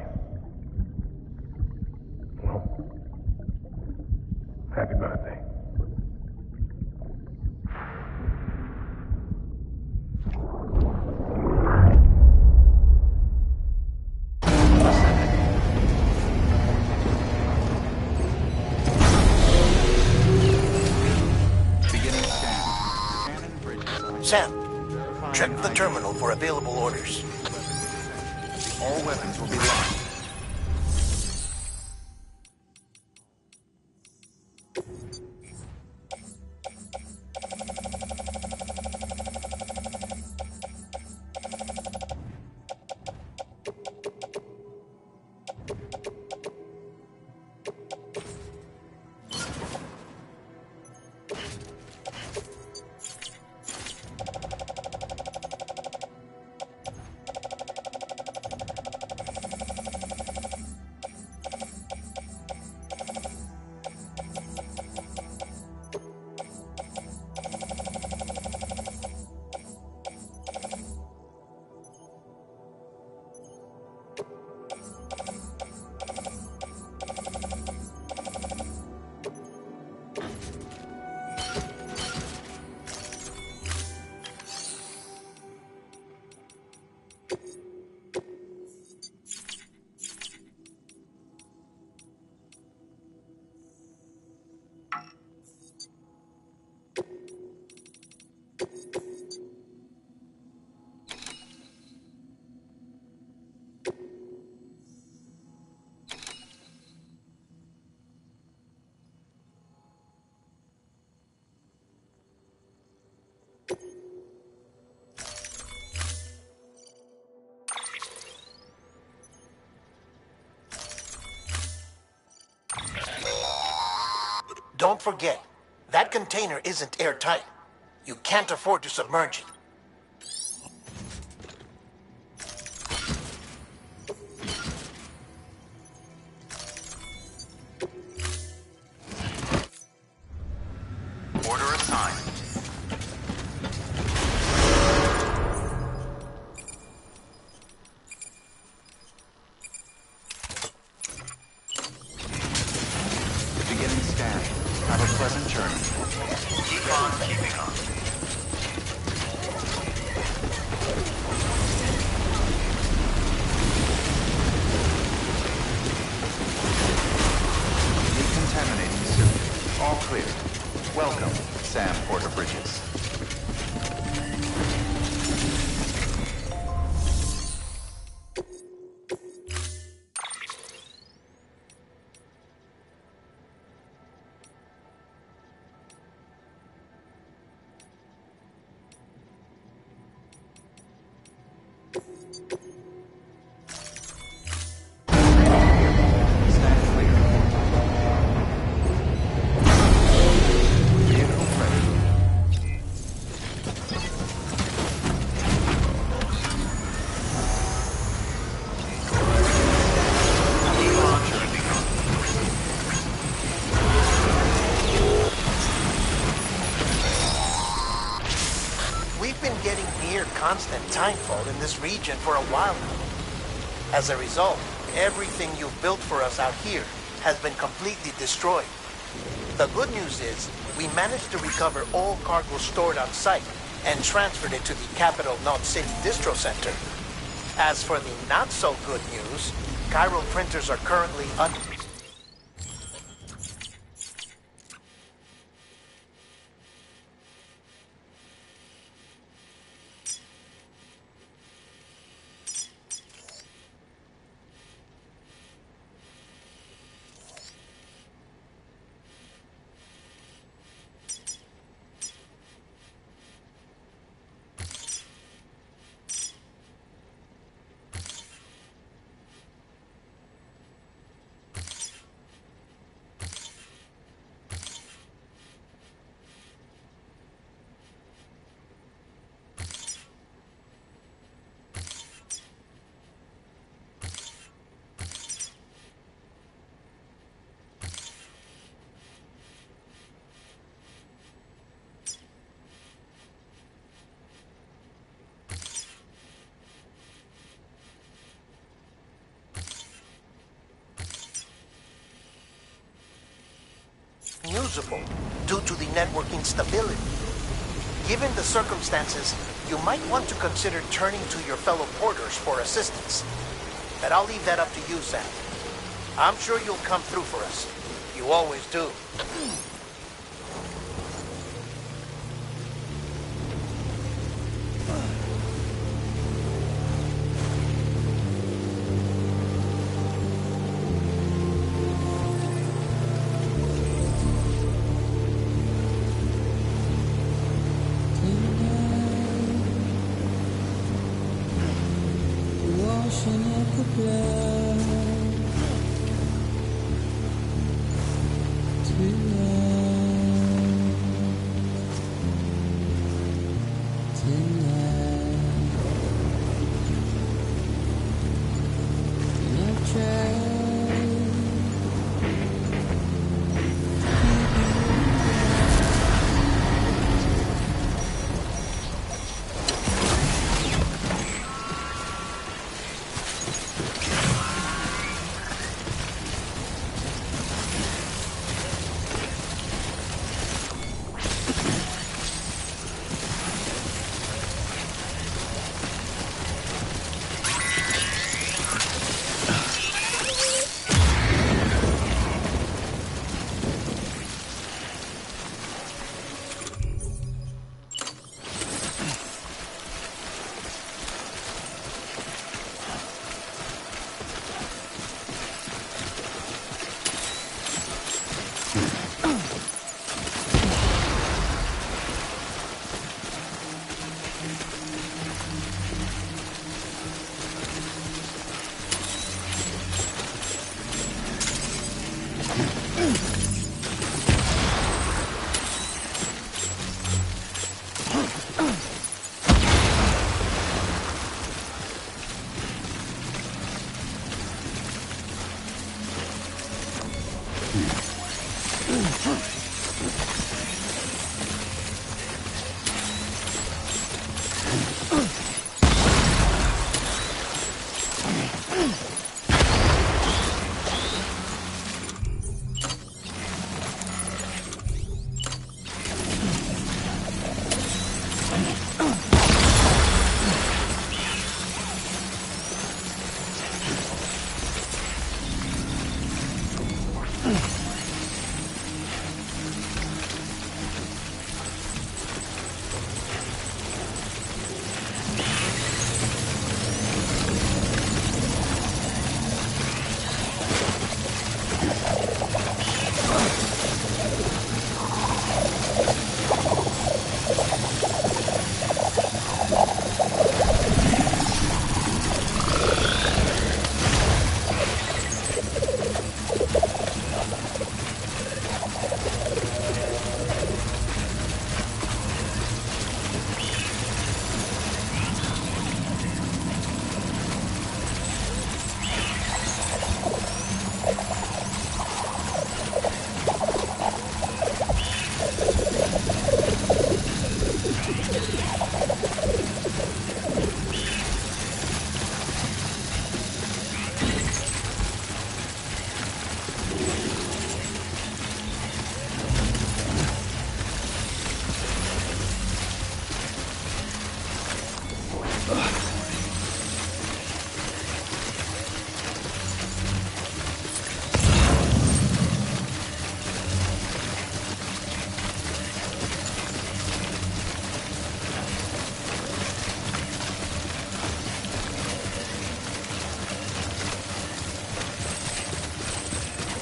Well, happy birthday. Sam, check the terminal for available orders. All weapons will be locked. Don't forget, that container isn't airtight. You can't afford to submerge it. Order assigned. Beginning scan. Have a pleasant journey. Keep on keeping on. Decontaminating suit. All clear. Welcome, Sam Porter Bridges. Stand clear. Vehicle ready. We've been getting near constant timefall in this region for a while now. As a result, everything you've built for us out here has been completely destroyed. The good news is, we managed to recover all cargo stored on site and transferred it to the Capital Knot City Distro Center. As for the not-so-good news, chiral printers are currently unusable due to the network instability. Given the circumstances, you might want to consider turning to your fellow porters for assistance. But I'll leave that up to you, Sam. I'm sure you'll come through for us. You always do.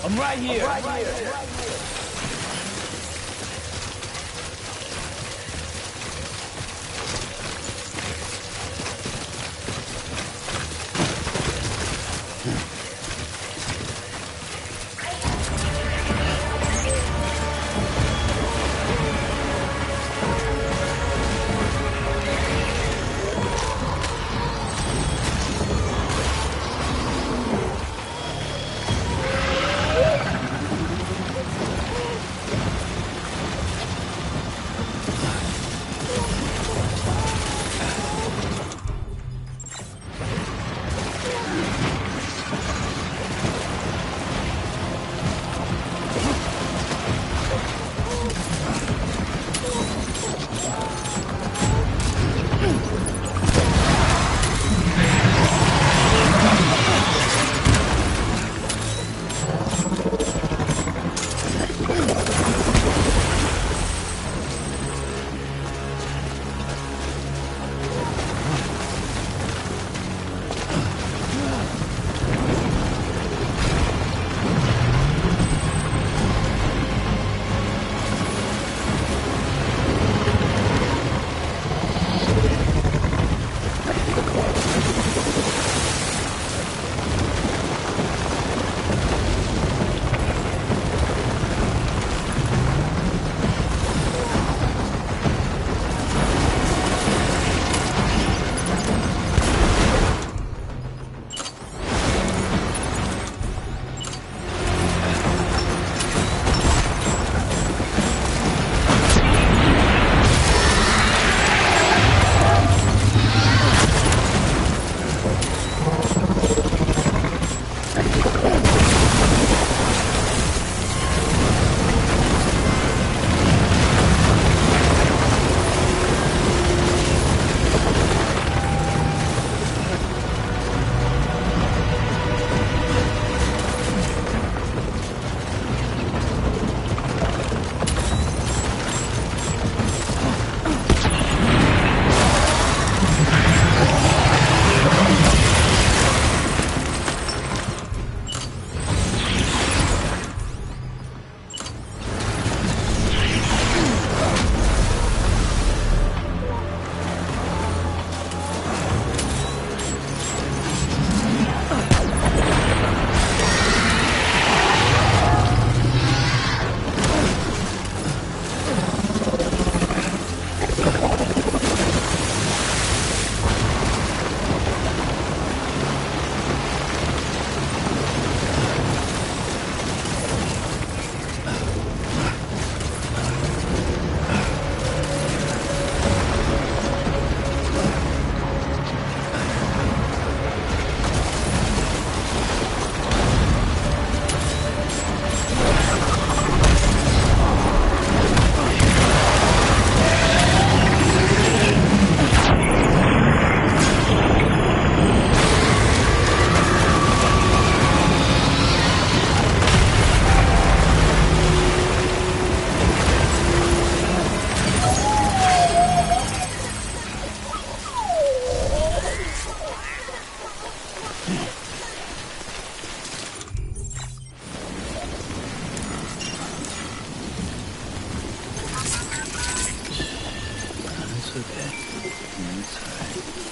I'm right here. It's okay. It's alright.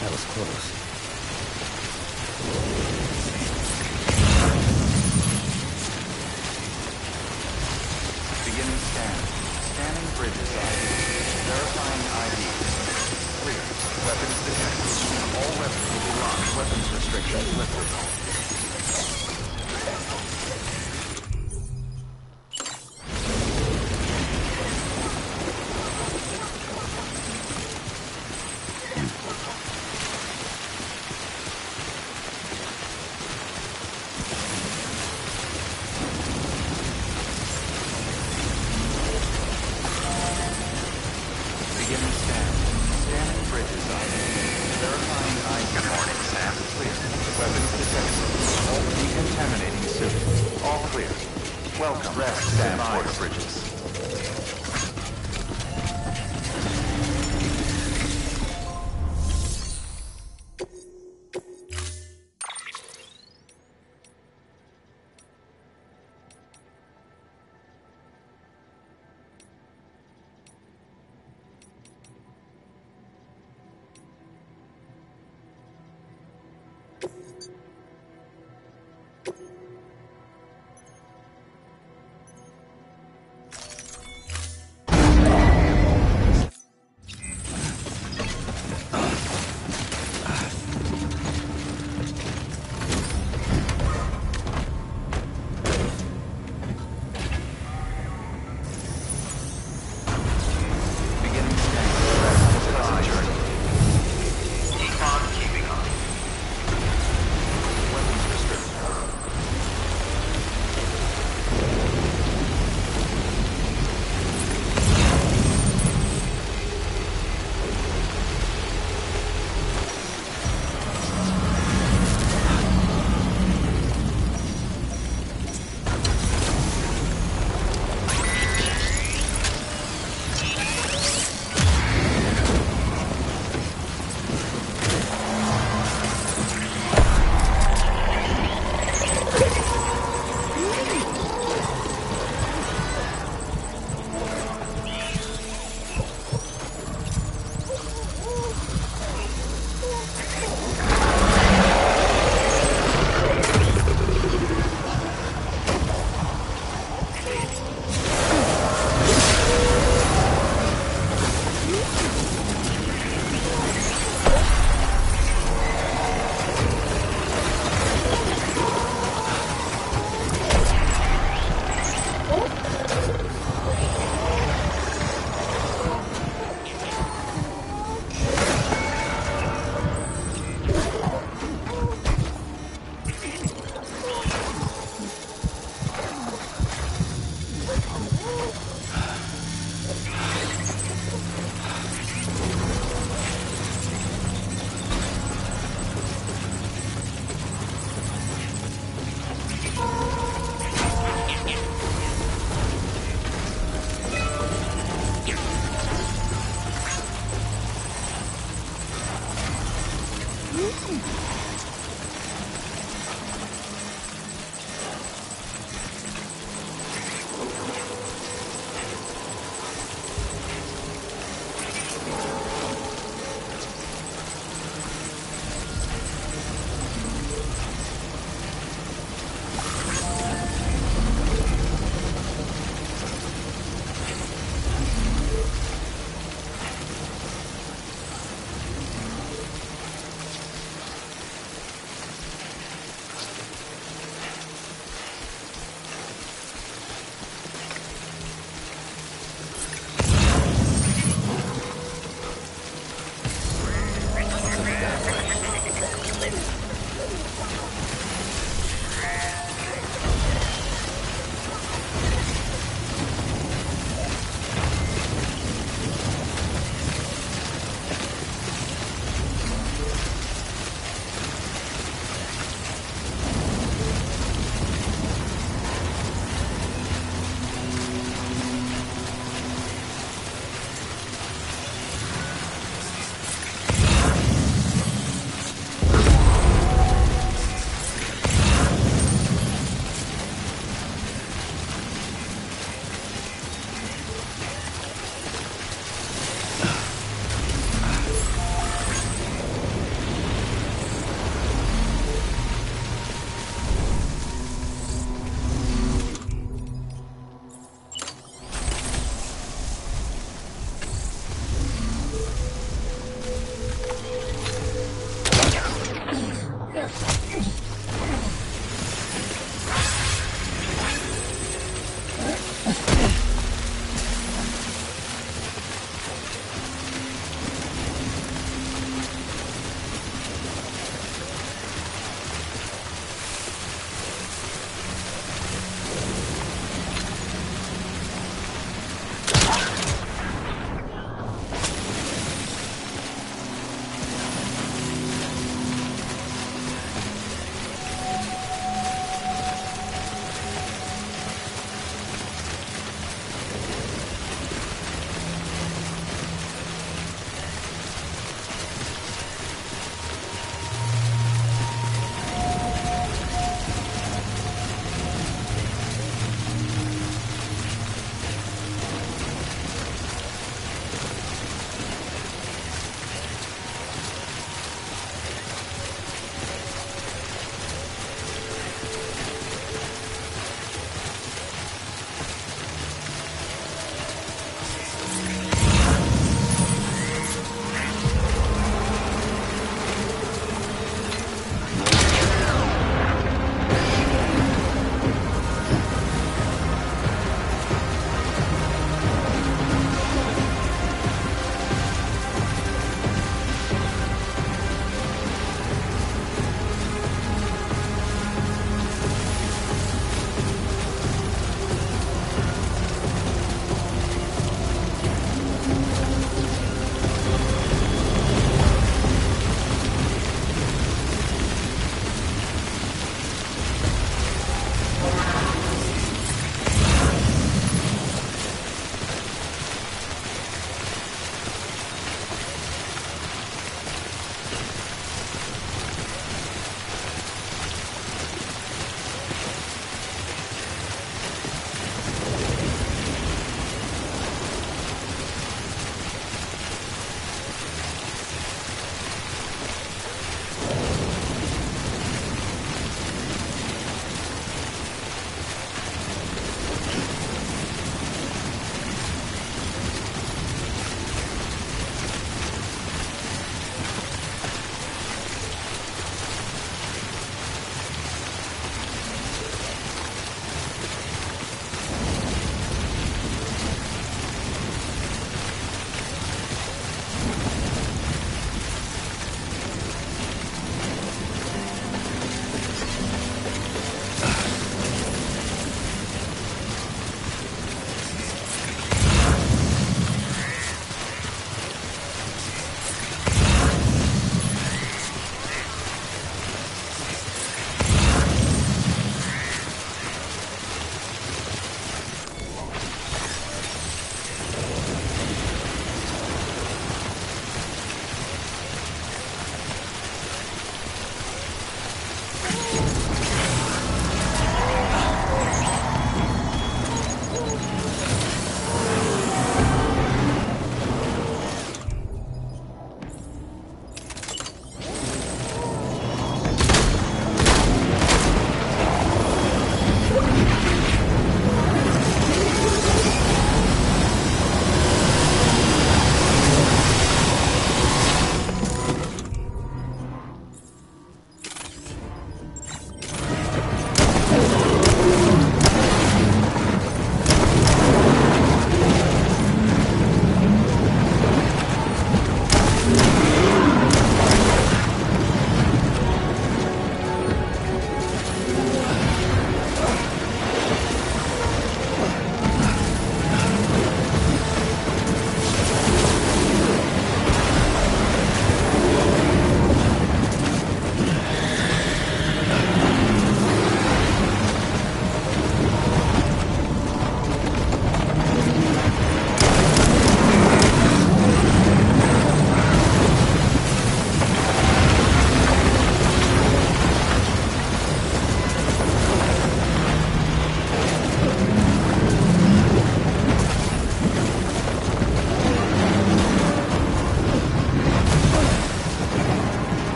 That was close. Beginning scan. Scanning bridges ID. Verifying ID. Clear. Weapons detected. All weapons will be locked. Weapons restrictions lifted. Beginning scan. Scanning bridges ID. Verifying ID. Good morning, Sam. Clear. Weapons detected. All decontaminating suit. All clear. Welcome. Rest stand for bridges.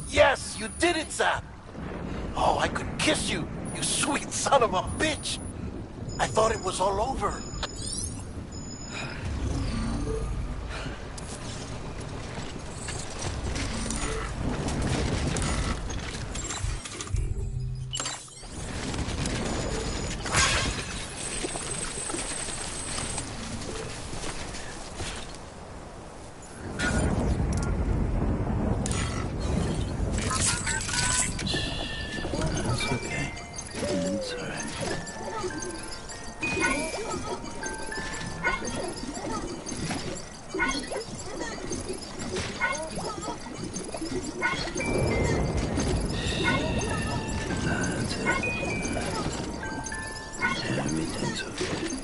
Yes, you did it, Sam! Oh, I could kiss you, you sweet son of a bitch! I thought it was all over. It's okay. It's all right. That's it. Everything's okay.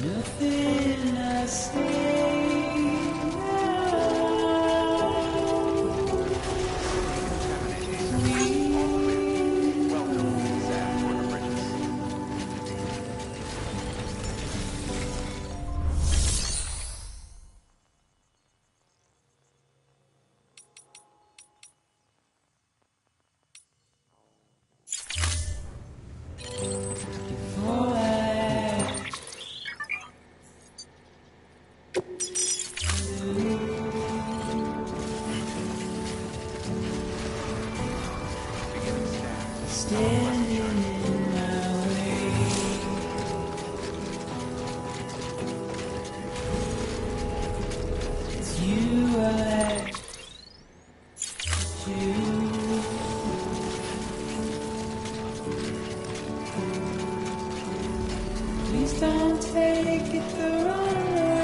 Nothing I say standing in my way. It's you I like to. Please don't take it the wrong way.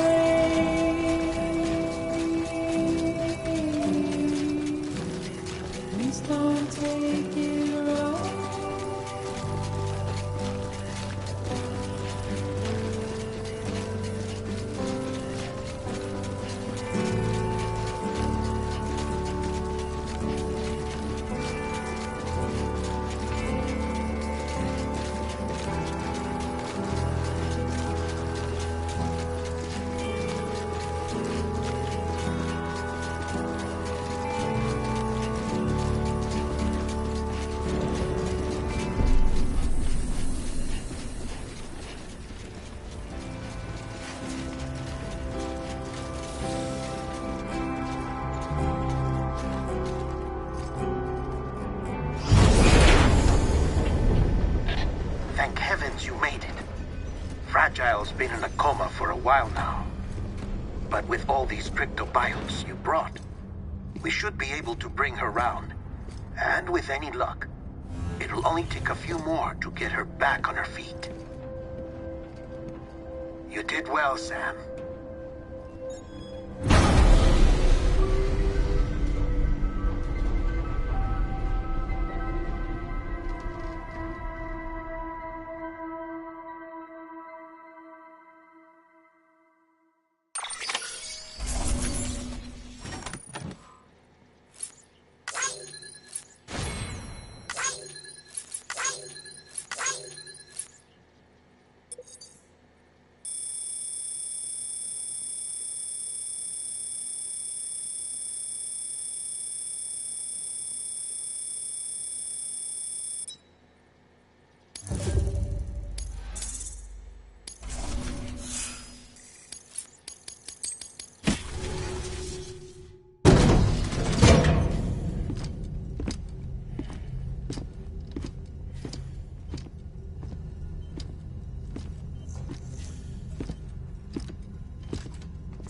Please don't take it wrong. Thank heavens you made it. Fragile's been in a coma for a while now. But with all these cryptobiotes you brought, we should be able to bring her round. And with any luck, it'll only take a few more to get her back on her feet. You did well, Sam.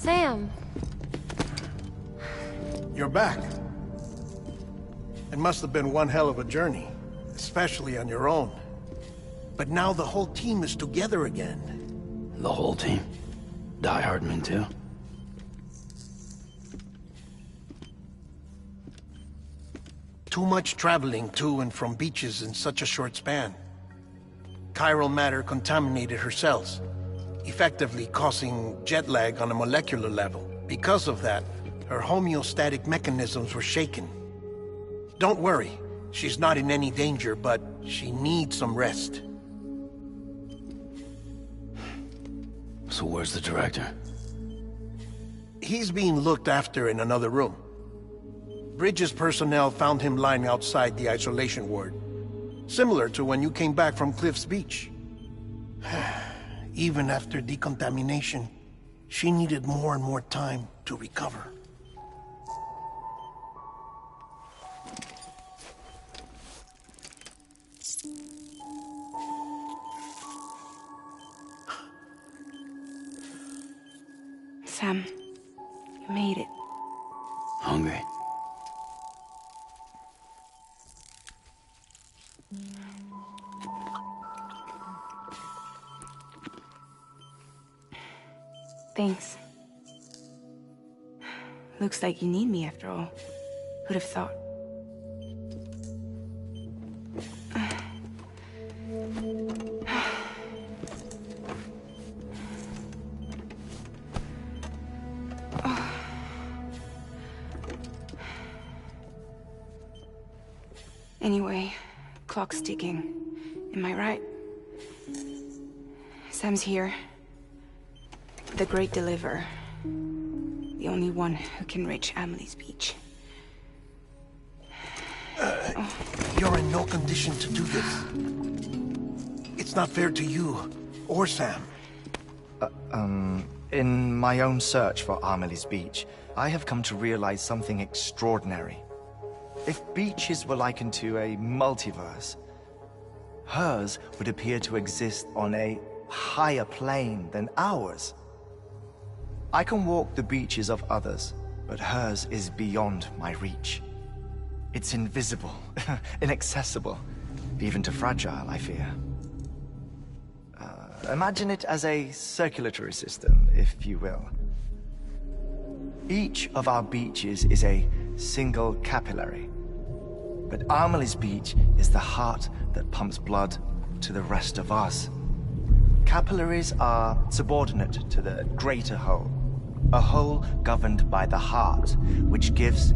Sam. You're back. It must have been one hell of a journey, especially on your own. But now the whole team is together again. The whole team? Die Hardman too? Too much traveling to and from beaches in such a short span. Chiral matter contaminated her cells, effectively causing jet lag on a molecular level. Because of that, her homeostatic mechanisms were shaken. Don't worry, she's not in any danger, but she needs some rest. So where's the director? He's being looked after in another room. Bridges personnel found him lying outside the isolation ward. Similar to when you came back from Cliff's Beach. Even after decontamination, she needed more and more time to recover. Sam, you made it. Hungry? Thanks. Looks like you need me after all. Who'd have thought? Anyway, clock's ticking. Am I right? Sam's here. The Great Deliverer. The only one who can reach Amelie's Beach. You're in no condition to do this. It's not fair to you, or Sam. In my own search for Amelie's Beach, I have come to realize something extraordinary. If beaches were likened to a multiverse, hers would appear to exist on a higher plane than ours. I can walk the beaches of others, but hers is beyond my reach. It's invisible, inaccessible, even to fragile, I fear. Imagine it as a circulatory system, if you will. Each of our beaches is a single capillary. But Amelie's Beach is the heart that pumps blood to the rest of us. Capillaries are subordinate to the greater whole. A whole governed by the heart, which gives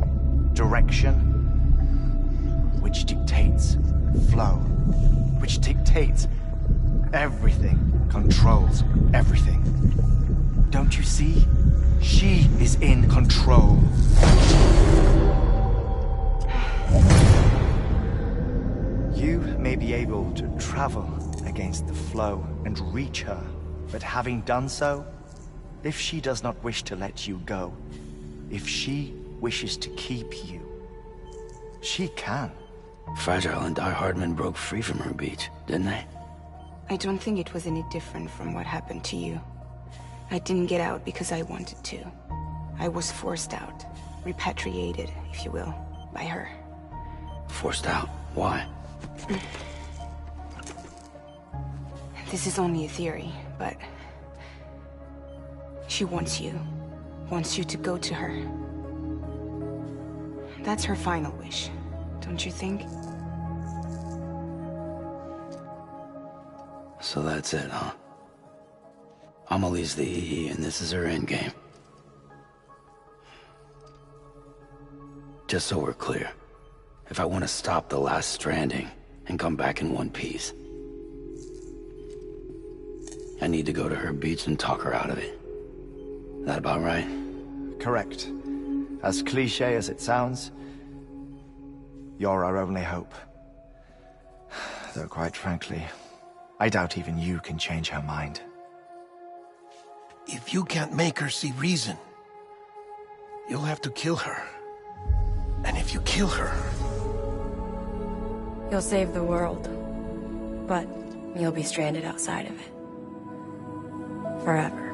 direction, which dictates flow, which dictates everything, controls everything. Don't you see? She is in control. You may be able to travel against the flow and reach her, but having done so, if she does not wish to let you go, if she wishes to keep you, she can. Fragile and Die Hardman broke free from her beach, didn't they? I don't think it was any different from what happened to you. I didn't get out because I wanted to. I was forced out. Repatriated, if you will, by her. Forced out? Why? This is only a theory, but... she wants you. Wants you to go to her. That's her final wish, don't you think? So that's it, huh? Amelie's the EE, and this is her endgame. Just so we're clear, if I want to stop the last stranding and come back in one piece, I need to go to her beach and talk her out of it. That about right? Correct. As cliché as it sounds, you're our only hope. Though quite frankly, I doubt even you can change her mind. If you can't make her see reason, you'll have to kill her. And if you kill her... You'll save the world, but you'll be stranded outside of it. Forever.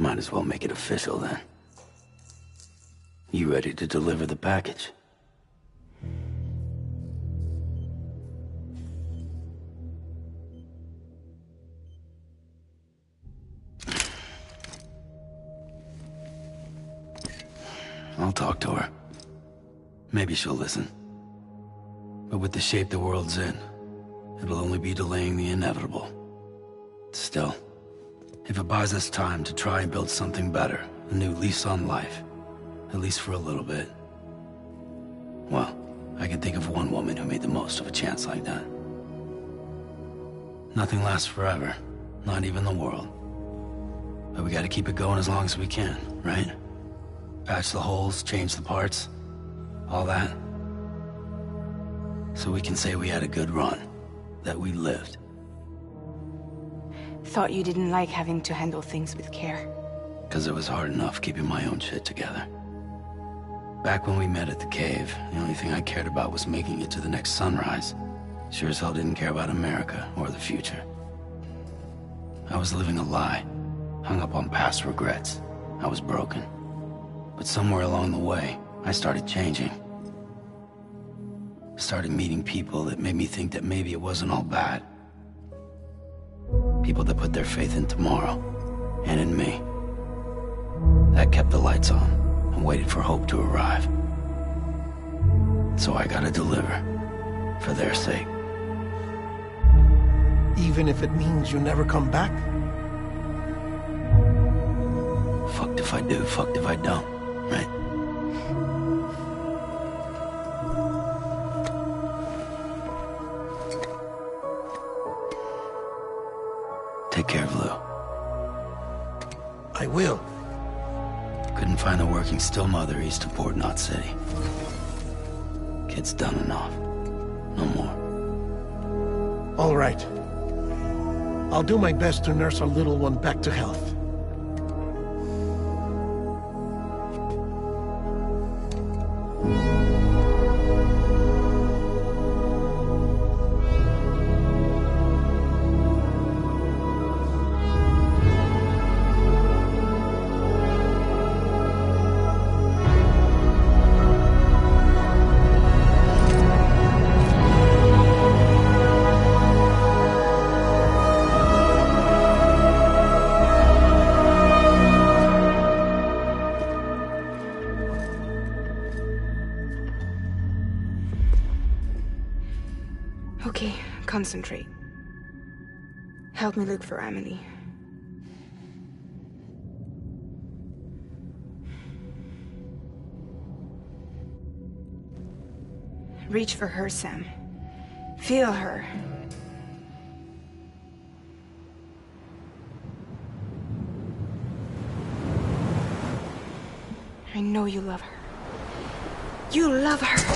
Might as well make it official then. You ready to deliver the package? I'll talk to her. Maybe she'll listen. But with the shape the world's in, it'll only be delaying the inevitable. Still, if it buys us time to try and build something better, a new lease on life, at least for a little bit, well, I can think of one woman who made the most of a chance like that. Nothing lasts forever, not even the world. But we gotta keep it going as long as we can, right? Patch the holes, change the parts, all that. So we can say we had a good run, that we lived. Thought you didn't like having to handle things with care. 'Cause it was hard enough keeping my own shit together. Back when we met at the cave, the only thing I cared about was making it to the next sunrise. Sure as hell didn't care about America or the future. I was living a lie, hung up on past regrets. I was broken. But somewhere along the way, I started changing. Started meeting people that made me think that maybe it wasn't all bad. People that put their faith in tomorrow, and in me. That kept the lights on, and waited for hope to arrive. So I gotta deliver, for their sake. Even if it means you never come back? Fucked if I do, fucked if I don't, right? Take care of Lou. I will. Couldn't find a working still mother east of Port Knot City. Kid's done enough. No more. All right. I'll do my best to nurse our little one back to health. Okay, concentrate. Help me look for Emily. Reach for her, Sam. Feel her. I know you love her. You love her!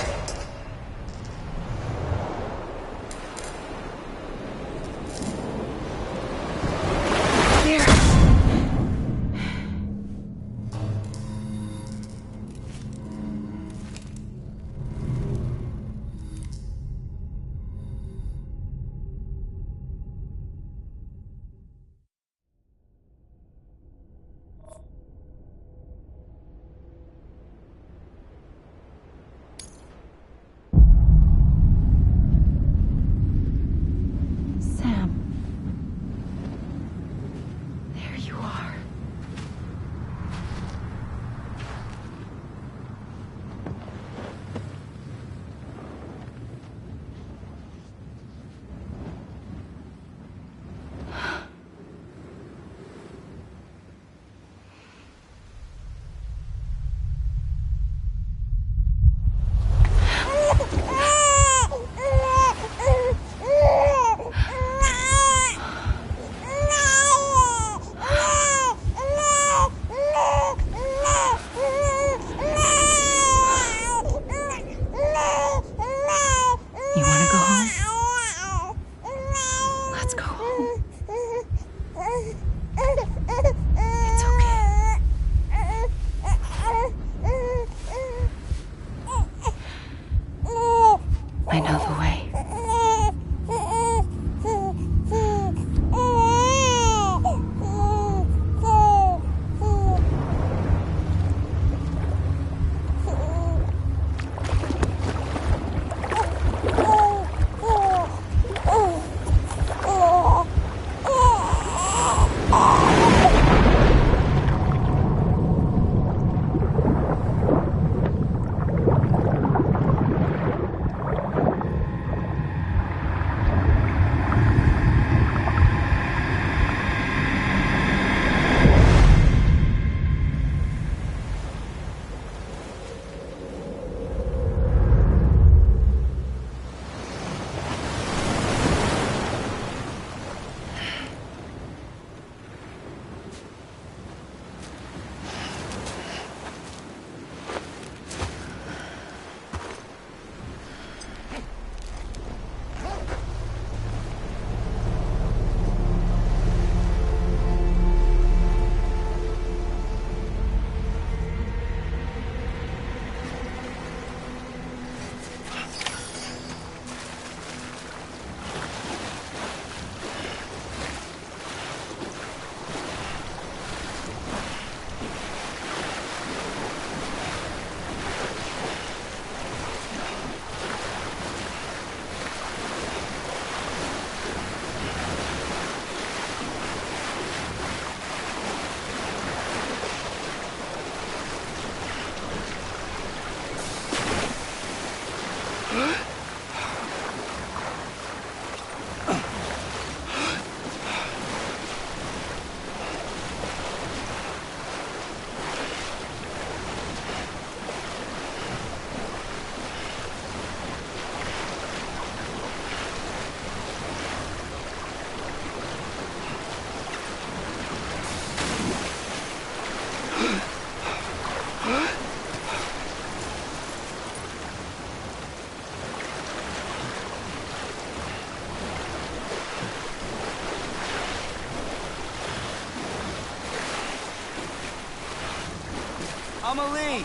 Amelie!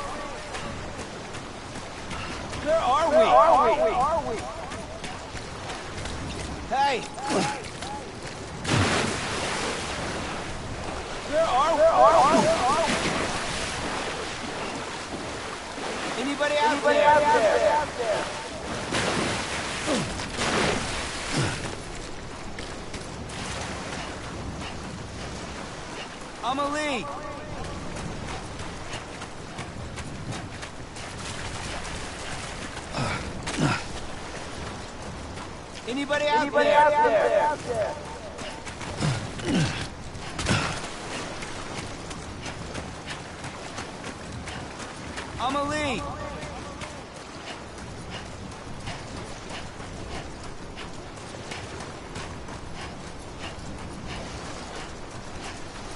Where are we? Hey! Where are we? Anybody out there? Amelie! Anybody out there? Amelie!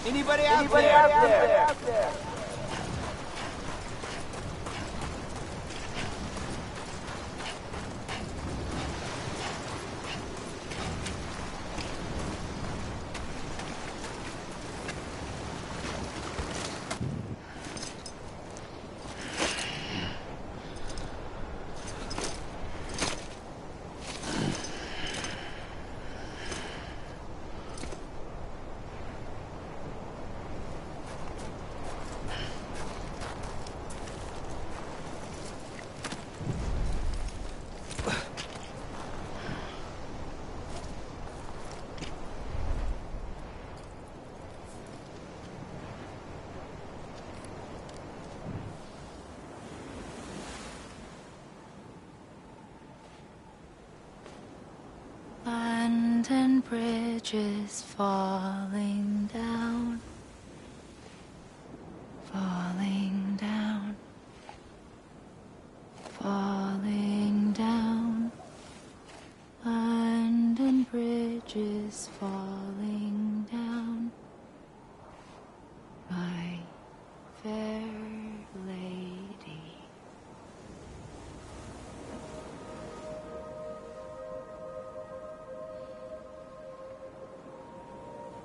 Anybody out there? London Bridge is falling down, falling down, falling down. London Bridge is falling down, my fair lady.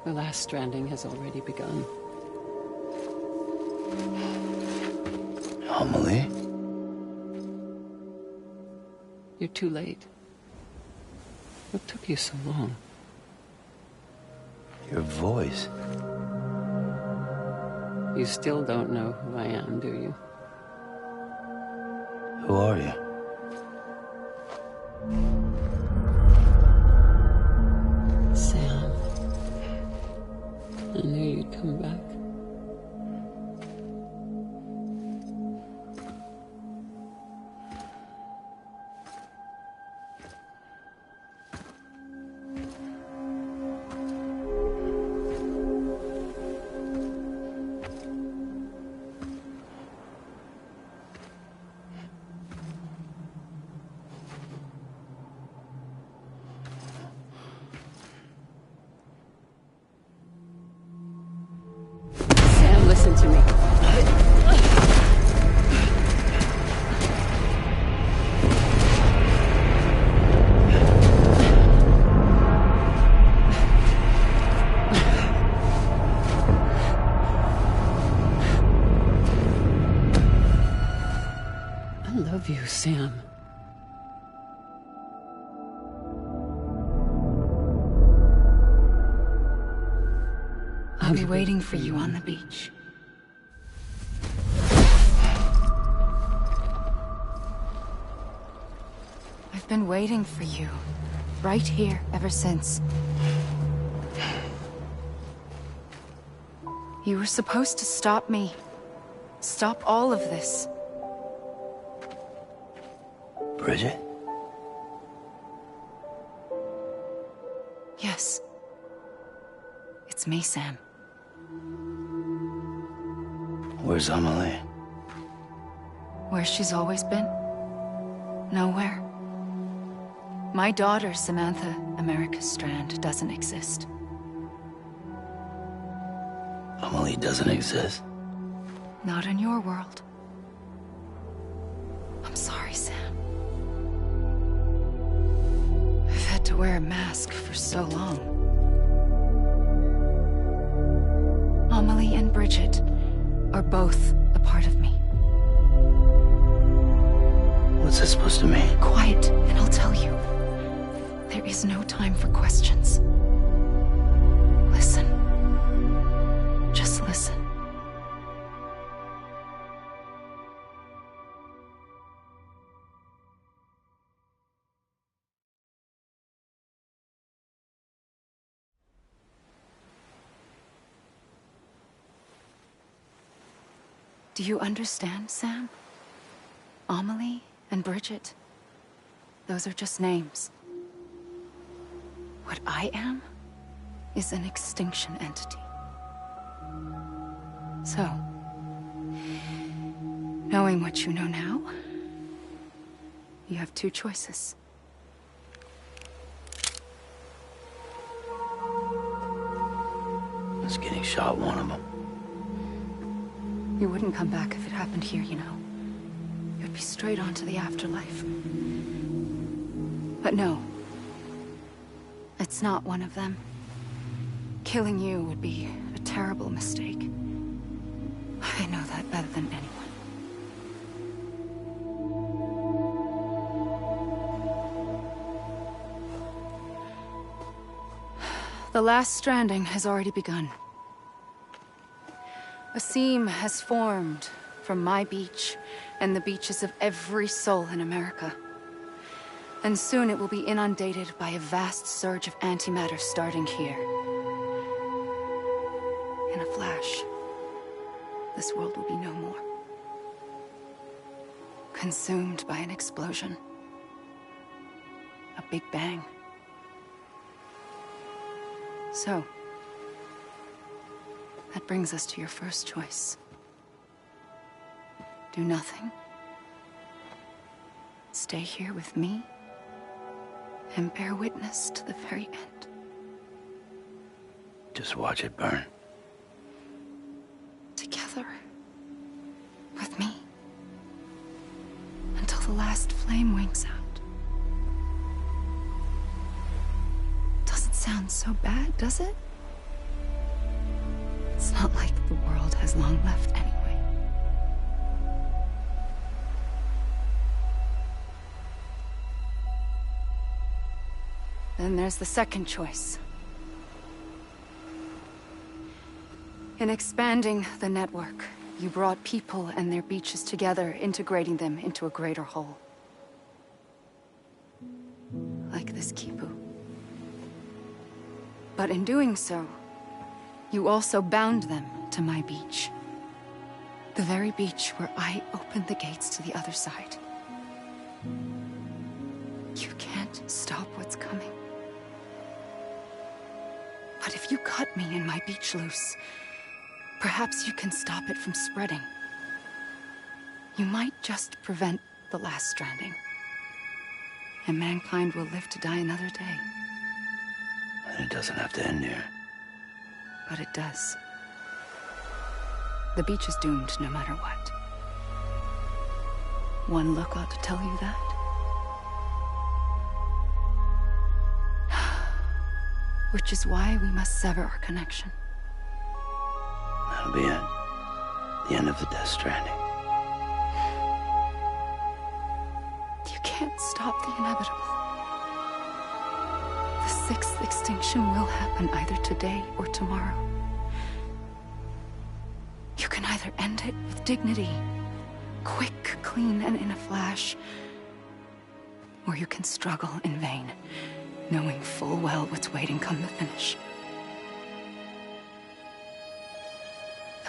The last stranding has already begun. Amelie? You're too late. What took you so long? Your voice. You still don't know who I am, do you? Who are you? Sam. I knew you'd come back. Listen to me. I love you, Sam. I'll be waiting for you on the beach. I've been waiting for you, right here, ever since. You were supposed to stop me. Stop all of this. Bridget? Yes. It's me, Sam. Where's Amelie? Where she's always been. Nowhere. My daughter, Samantha America Strand, doesn't exist. Amelie doesn't exist? Not in your world. I'm sorry, Sam. I've had to wear a mask for so long. Amelie and Bridget are both a part of me. What's this supposed to mean? Quiet, and I'll tell you. There is no time for questions. Listen. Just listen. Do you understand, Sam? Amelie and Bridget. Those are just names. What I am is an extinction entity. So, knowing what you know now, you have two choices. Is getting shot one of them? You wouldn't come back if it happened here, you know. You'd be straight on to the afterlife. But no. It's not one of them. Killing you would be a terrible mistake. I know that better than anyone. The last stranding has already begun. A seam has formed from my beach and the beaches of every soul in America. And soon it will be inundated by a vast surge of antimatter starting here. In a flash, this world will be no more. Consumed by an explosion. A big bang. So, that brings us to your first choice. Do nothing. Stay here with me. And bear witness to the very end. Just watch it burn. Together. With me. Until the last flame winks out. Doesn't sound so bad, does it? It's not like the world has long left anyway. Then there's the second choice. In expanding the network, you brought people and their beaches together, integrating them into a greater whole. Like this Kipu. But in doing so, you also bound them to my beach. The very beach where I opened the gates to the other side. You can't stop what's coming. But if you cut me and my beach loose, perhaps you can stop it from spreading. You might just prevent the last stranding. And mankind will live to die another day. And it doesn't have to end here. But it does. The beach is doomed no matter what. One look ought to tell you that. Which is why we must sever our connection. That'll be it. The end of the Death Stranding. You can't stop the inevitable. The sixth extinction will happen either today or tomorrow. You can either end it with dignity, quick, clean, and in a flash, or you can struggle in vain, knowing full well what's waiting come the finish.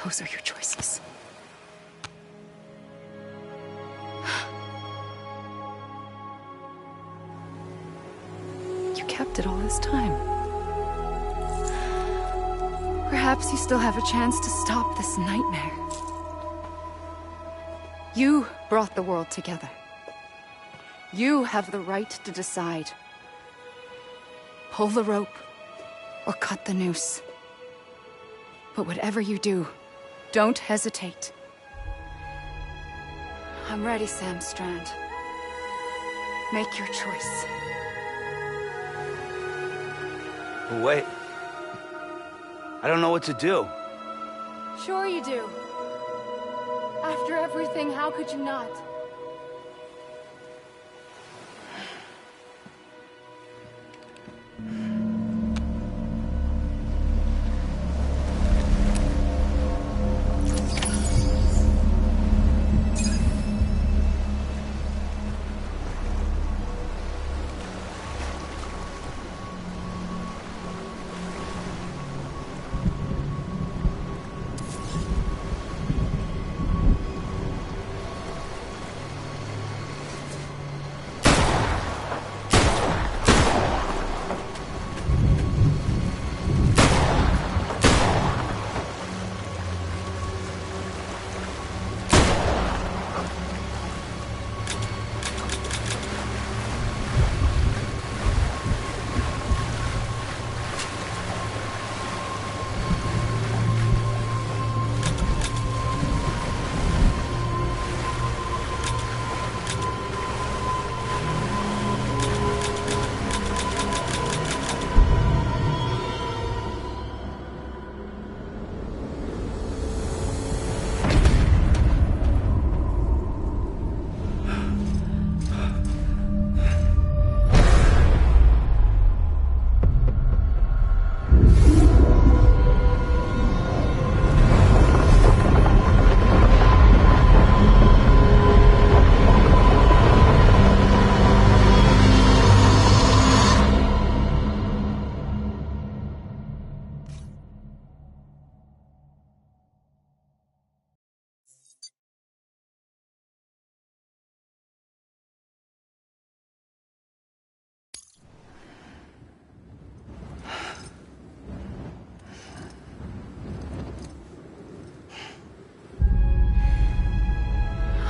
Those are your choices. You kept it all this time. Perhaps you still have a chance to stop this nightmare. You brought the world together. You have the right to decide. Pull the rope or cut the noose. But whatever you do, don't hesitate. I'm ready, Sam Strand. Make your choice. Wait. I don't know what to do. Sure you do. After everything, how could you not?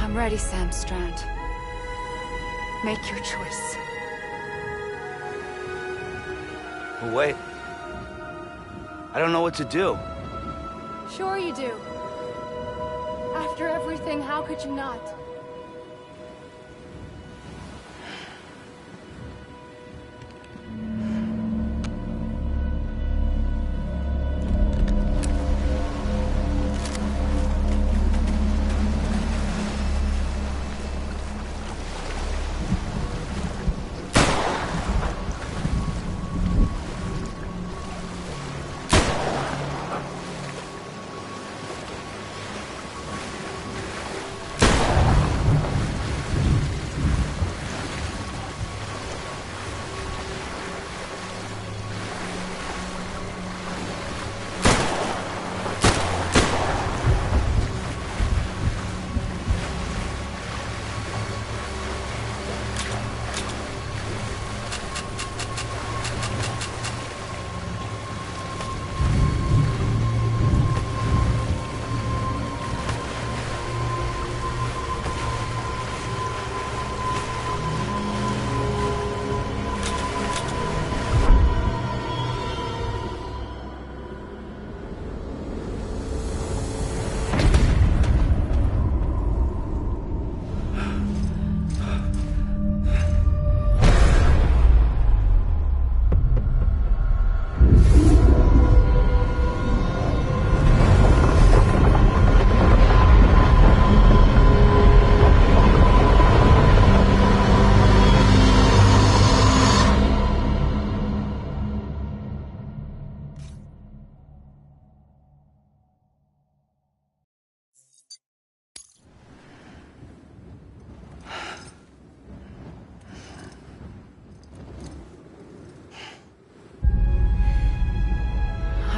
I'm ready, Sam Strand. Make your choice. But wait. I don't know what to do. Sure you do. After everything, how could you not?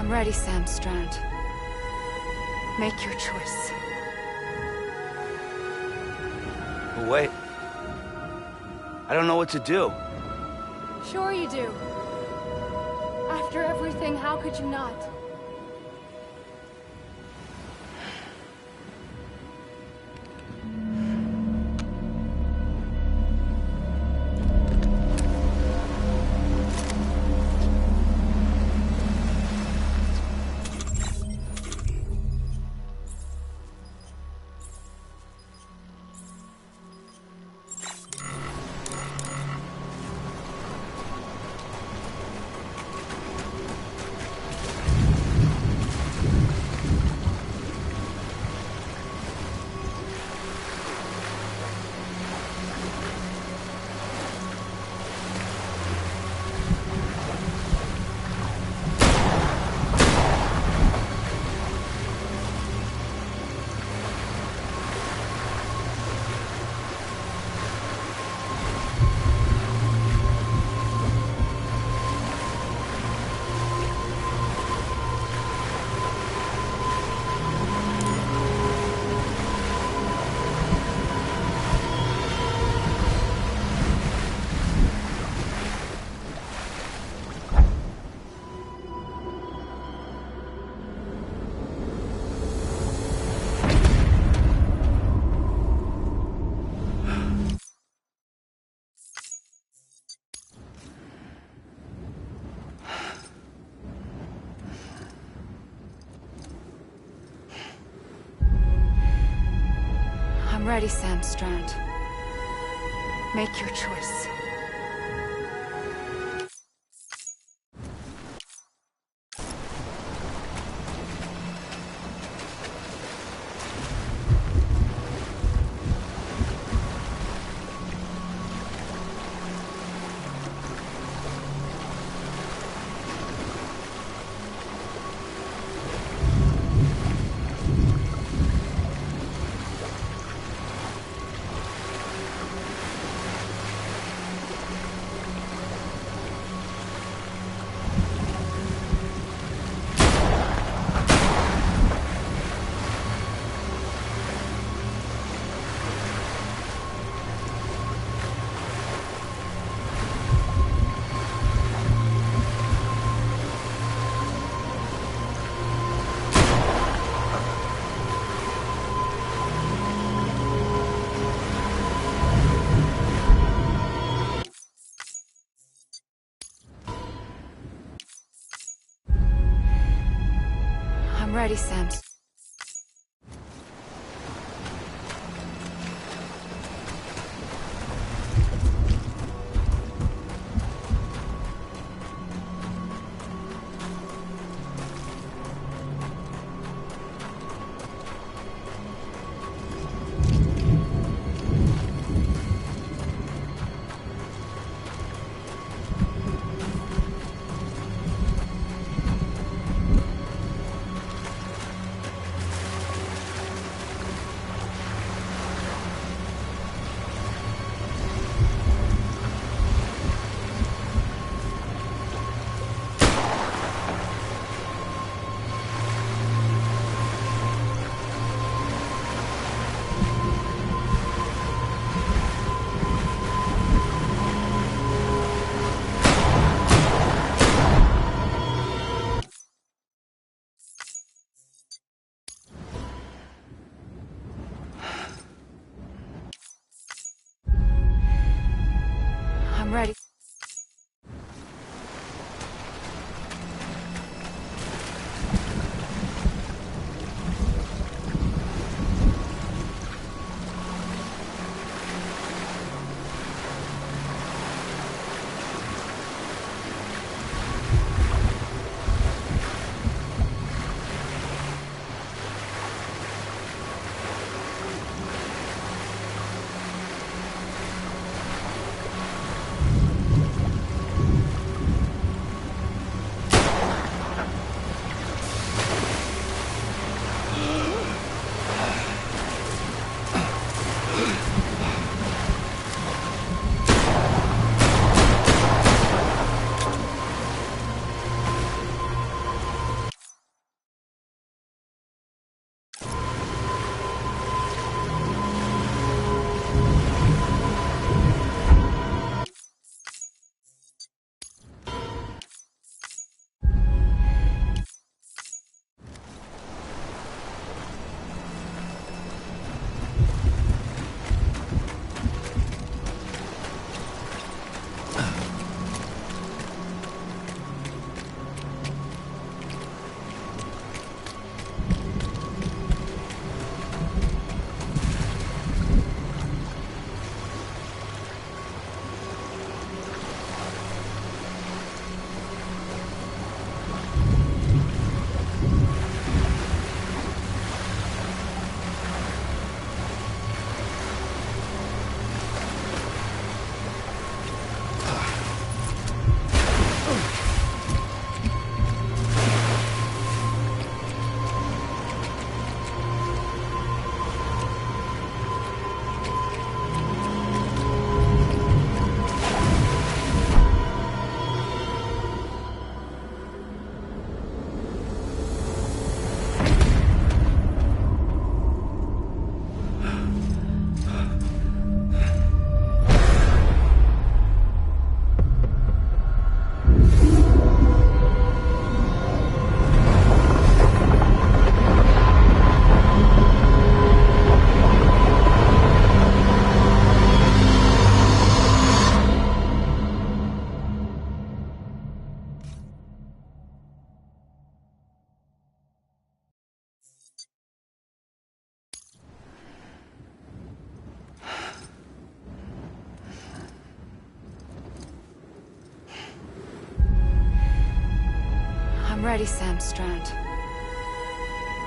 I'm ready, Sam Strand. Make your choice. But wait. I don't know what to do. Sure you do. After everything, how could you not? I'm ready, Sam Strand. Make your choice. ready, Sam. I'm ready. I'm ready, Sam Strand.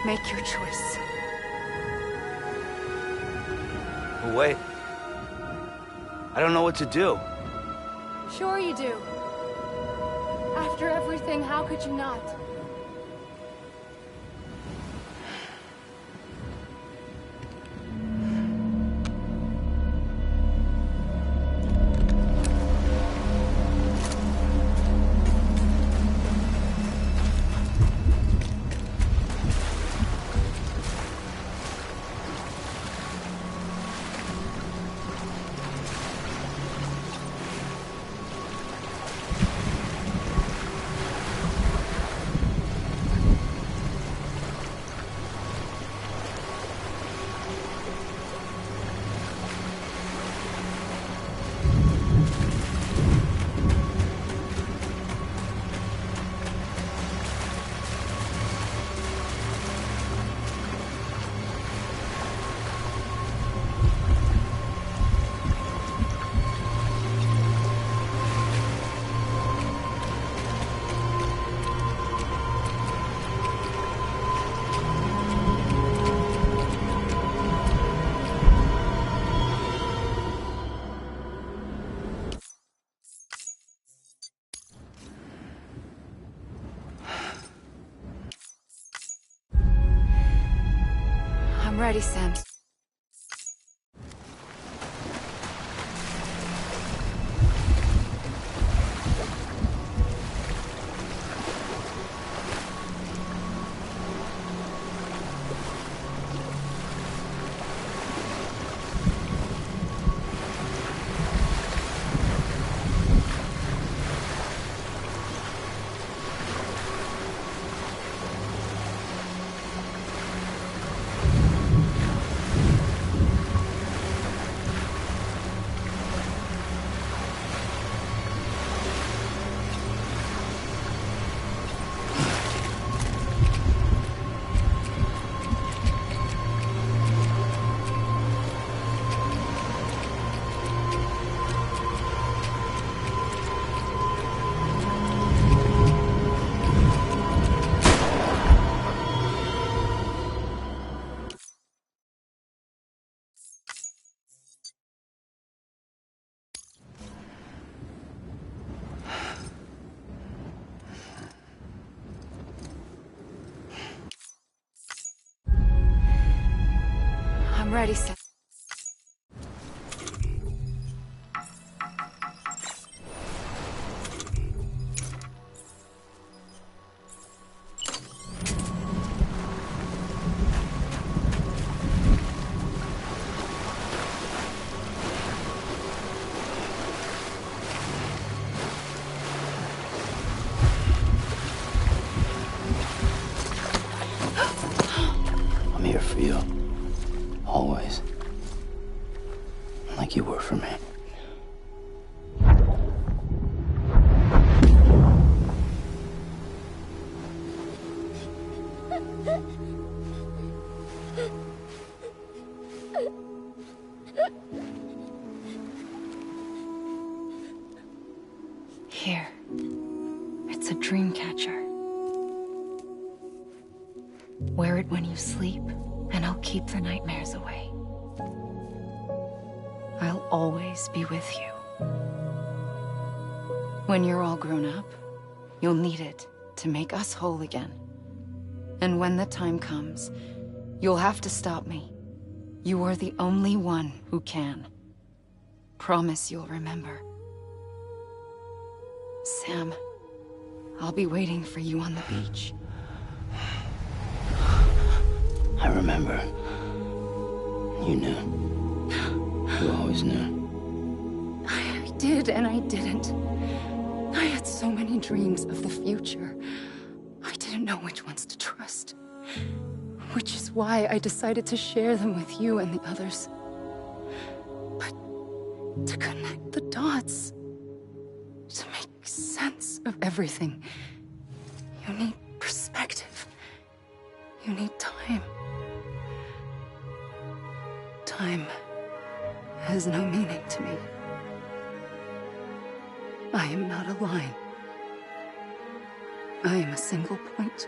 Make your choice. But wait. I don't know what to do. Sure you do. After everything, how could you not? ready, Sam. I'm ready, Sam. I'm here for you. Always. Like you were for me. Here. It's a dream catcher. Wear it when you sleep, and I'll keep the nightmares away. I'll always be with you. When you're all grown up, you'll need it to make us whole again. And when the time comes, you'll have to stop me. You are the only one who can. Promise you'll remember. Sam, I'll be waiting for you on the beach. I remember. You knew. You always knew. I did and I didn't. I had so many dreams of the future. I didn't know which ones to trust. Which is why I decided to share them with you and the others. But to connect the dots, to make sense of everything, you need perspective. You need time. Time has no meaning to me. I am not a line. I am a single point.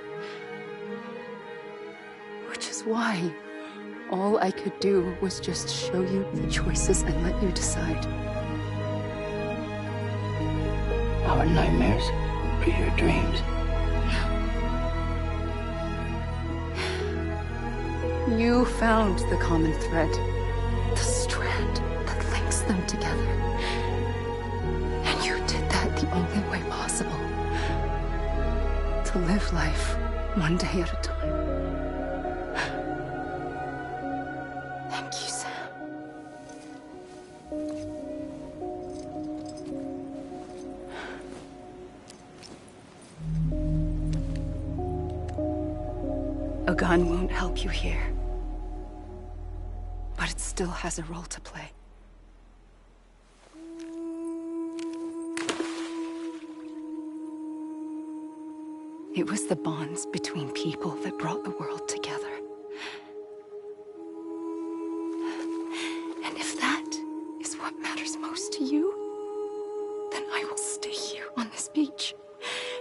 Which is why all I could do was just show you the choices and let you decide. Our nightmares are your dreams. You found the common thread, the strand that links them together. And you did that the only way possible. To live life one day at a time. Thank you, Sam. A gun won't help you here. But it still has a role to play. It was the bonds between people that brought the world together. And if that is what matters most to you, then I will stay here on this beach.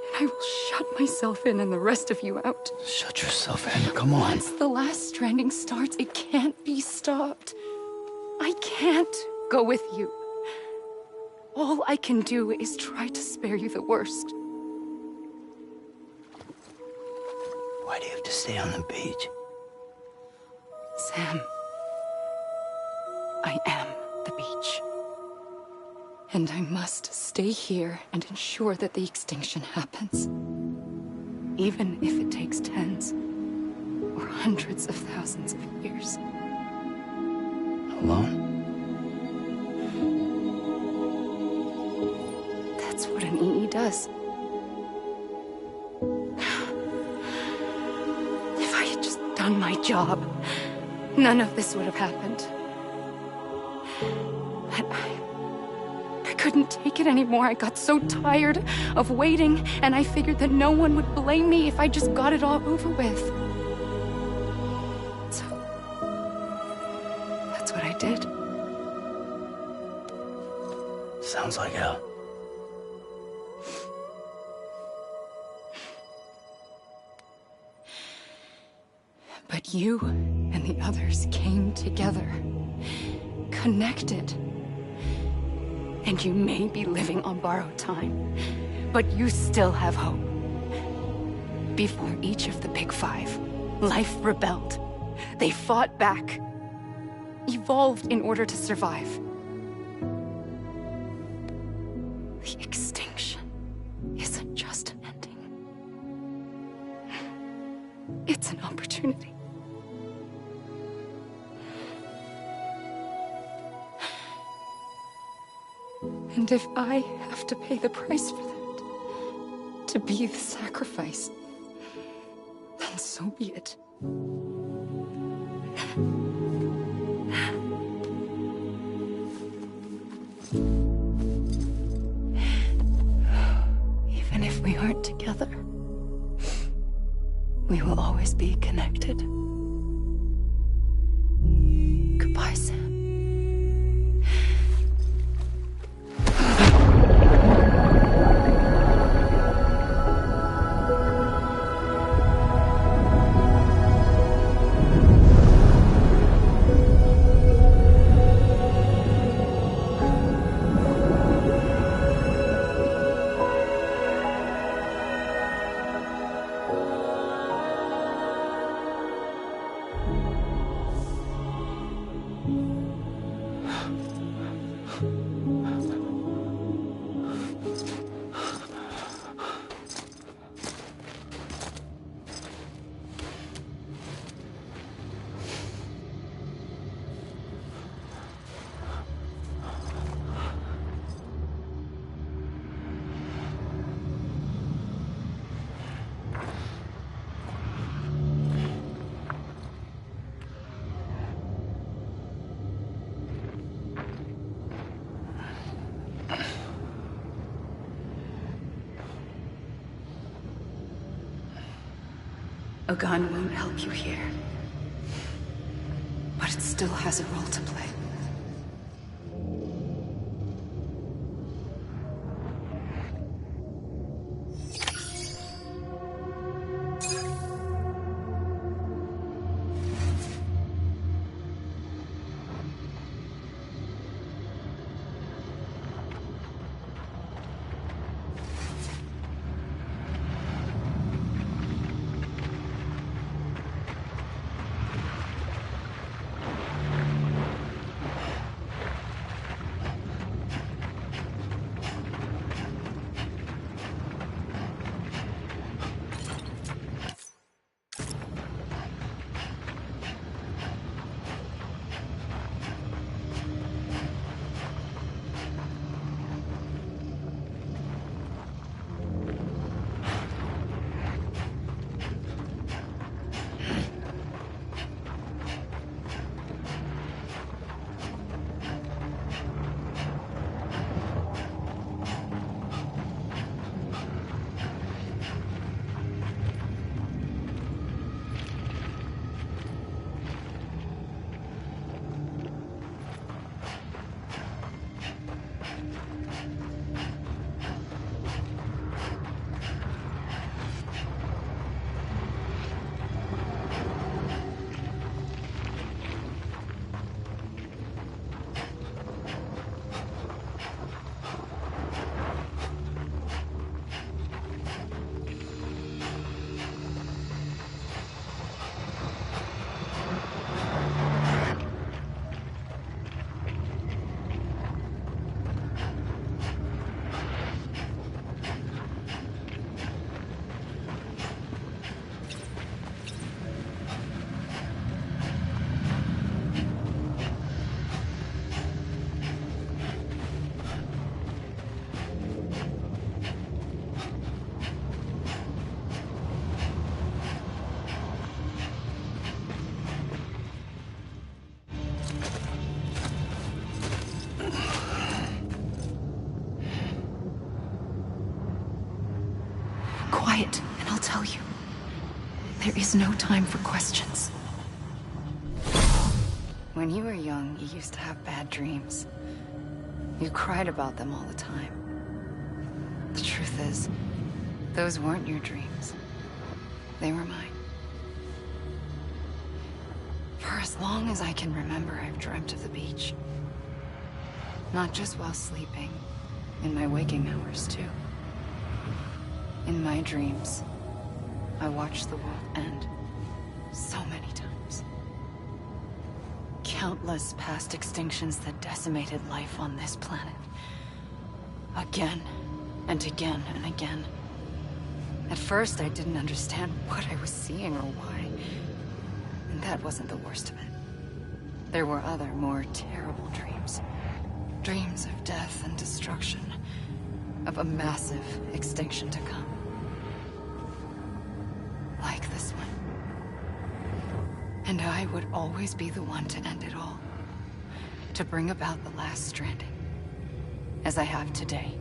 And I will shut myself in and the rest of you out. Shut yourself in, come on. Once the last stranding starts, it can't be stopped. I can't go with you. All I can do is try to spare you the worst. Why do you have to stay on the beach? Sam, I am the beach. And I must stay here and ensure that the extinction happens. Even if it takes tens or hundreds of thousands of years. Alone? That's what an EE does. If I had just done my job, none of this would have happened. But I couldn't take it anymore. I got so tired of waiting, and I figured that no one would blame me if I just got it all over with. So, that's what I did. Sounds like hell. But you and the others came together, connected. And you may be living on borrowed time, but you still have hope. Before each of the Big Five, life rebelled. They fought back, evolved in order to survive. The extinction isn't just an ending. It's an opportunity. And if I have to pay the price for that, to be the sacrifice, then so be it. Even if we aren't together, we will always be connected. Goodbye, Sam. A gun won't help you here, but it still has a role to play. quiet, and I'll tell you. There is no time for questions. When you were young, you used to have bad dreams. You cried about them all the time. The truth is, those weren't your dreams. They were mine. For as long as I can remember, I've dreamt of the beach. Not just while sleeping, in my waking hours too. In my dreams, I watched the world end so many times. Countless past extinctions that decimated life on this planet. Again, and again, and again. At first, I didn't understand what I was seeing or why. And that wasn't the worst of it. There were other, more terrible dreams. Dreams of death and destruction. Of a massive extinction to come. Like this one. And I would always be the one to end it all. To bring about the last stranding. As I have today.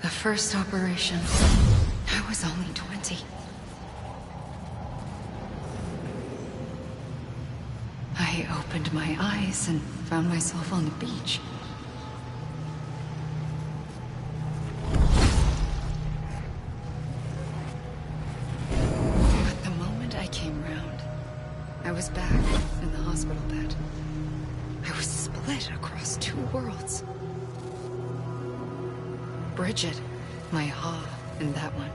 The first operation, I was only 20. I opened my eyes and found myself on the beach. But the moment I came round, I was back in the hospital bed. I was split across two worlds. Bridget, my Ha in that one.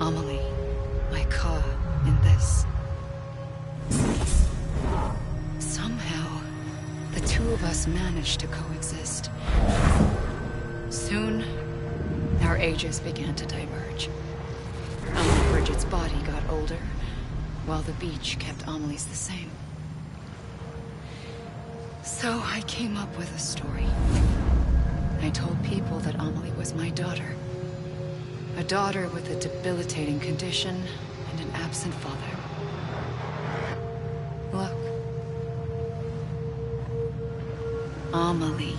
Amelie, my Ka in this. Somehow, the two of us managed to coexist. Soon, our ages began to diverge. Bridget's body got older, while the beach kept Amelie's the same. So I came up with a story. I told people that Amelie was my daughter. A daughter with a debilitating condition and an absent father. Look. Amelie.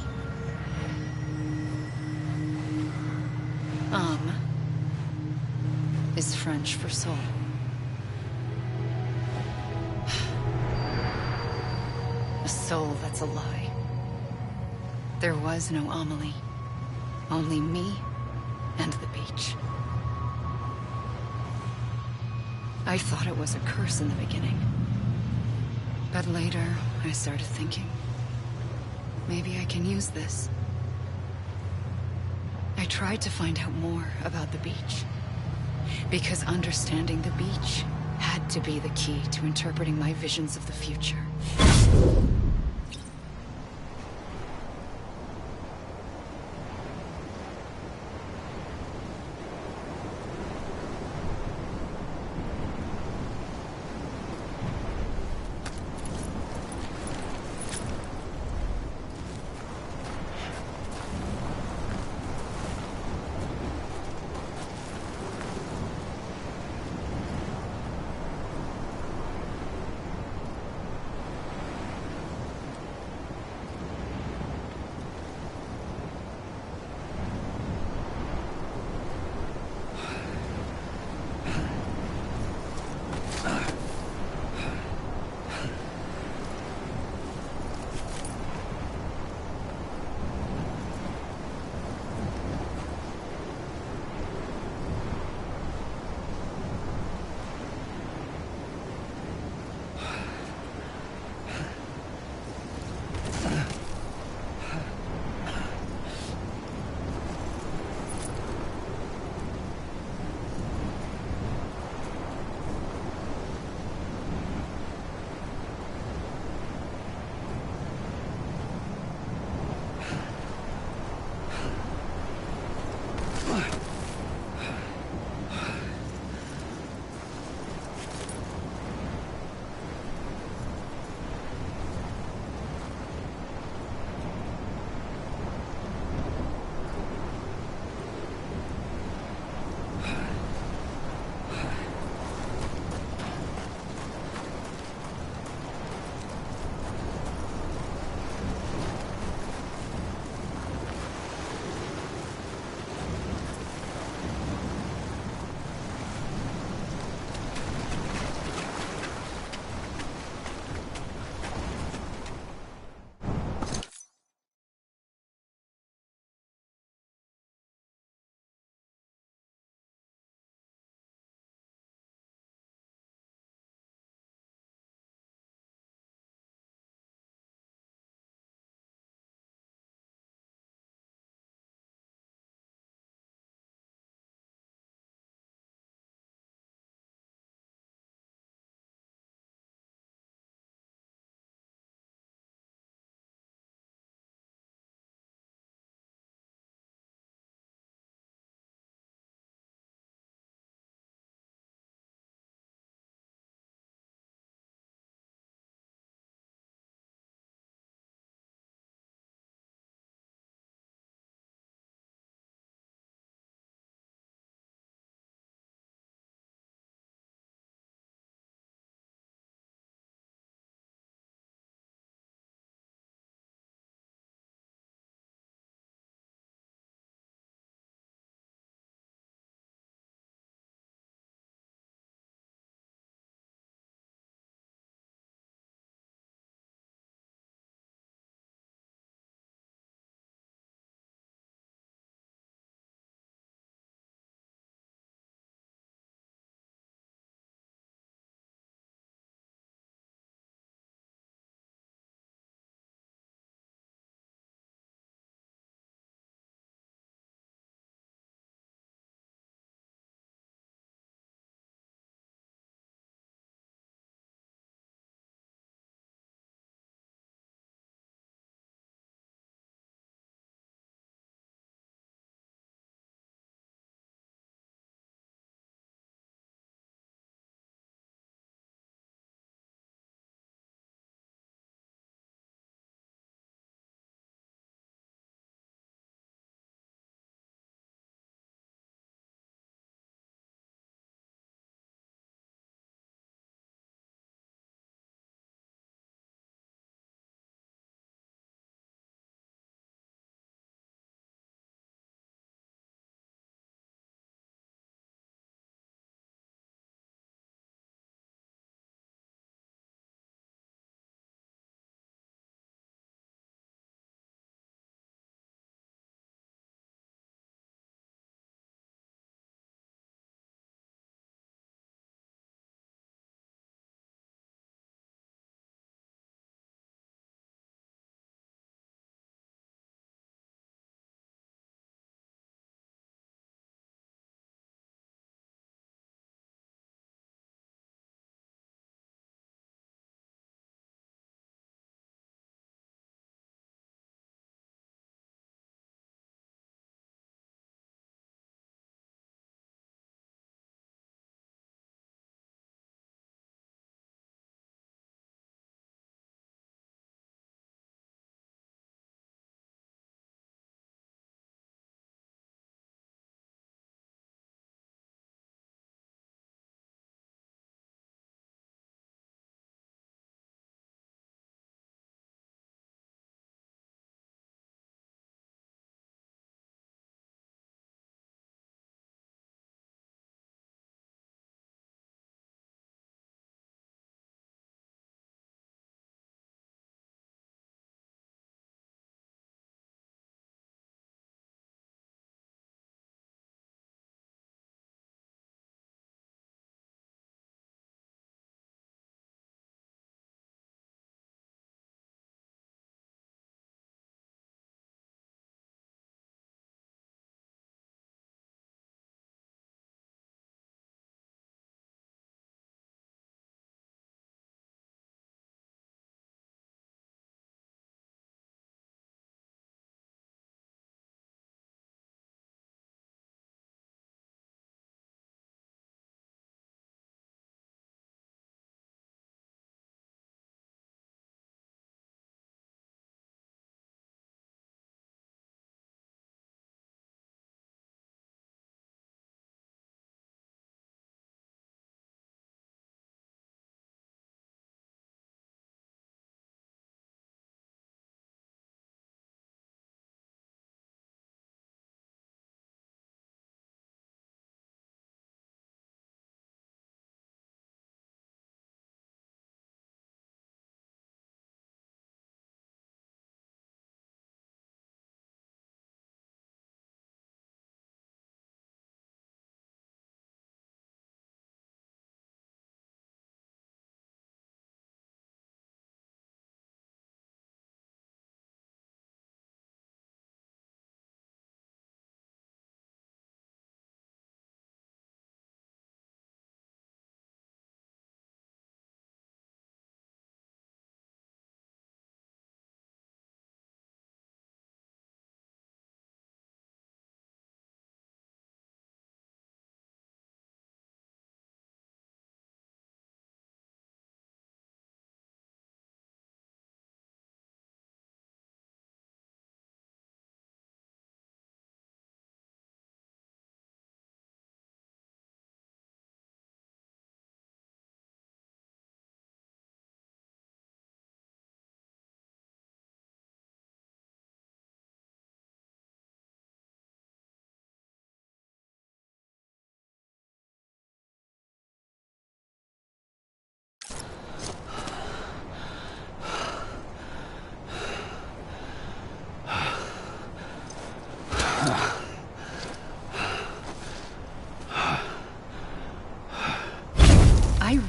Is French for soul. A soul that's a lie. There was no Amelie. Only me and the beach. I thought it was a curse in the beginning. But later, I started thinking, maybe I can use this. I tried to find out more about the beach. Because understanding the beach had to be the key to interpreting my visions of the future.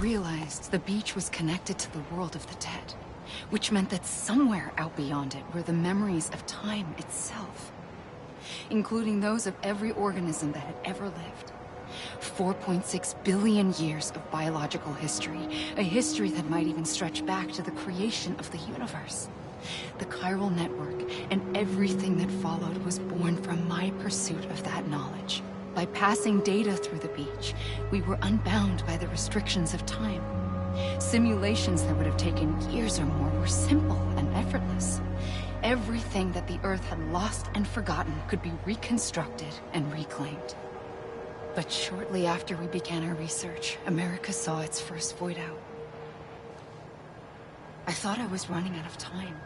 realized the beach was connected to the world of the dead, which meant that somewhere out beyond it were the memories of time itself, including those of every organism that had ever lived. 4.6 billion years of biological history, a history that might even stretch back to the creation of the universe. The chiral network and everything that followed was born from my pursuit of that knowledge. By passing data through the beach, we were unbound by the restrictions of time. Simulations that would have taken years or more were simple and effortless. Everything that the Earth had lost and forgotten could be reconstructed and reclaimed. But shortly after we began our research, America saw its first void out. I thought I was running out of time,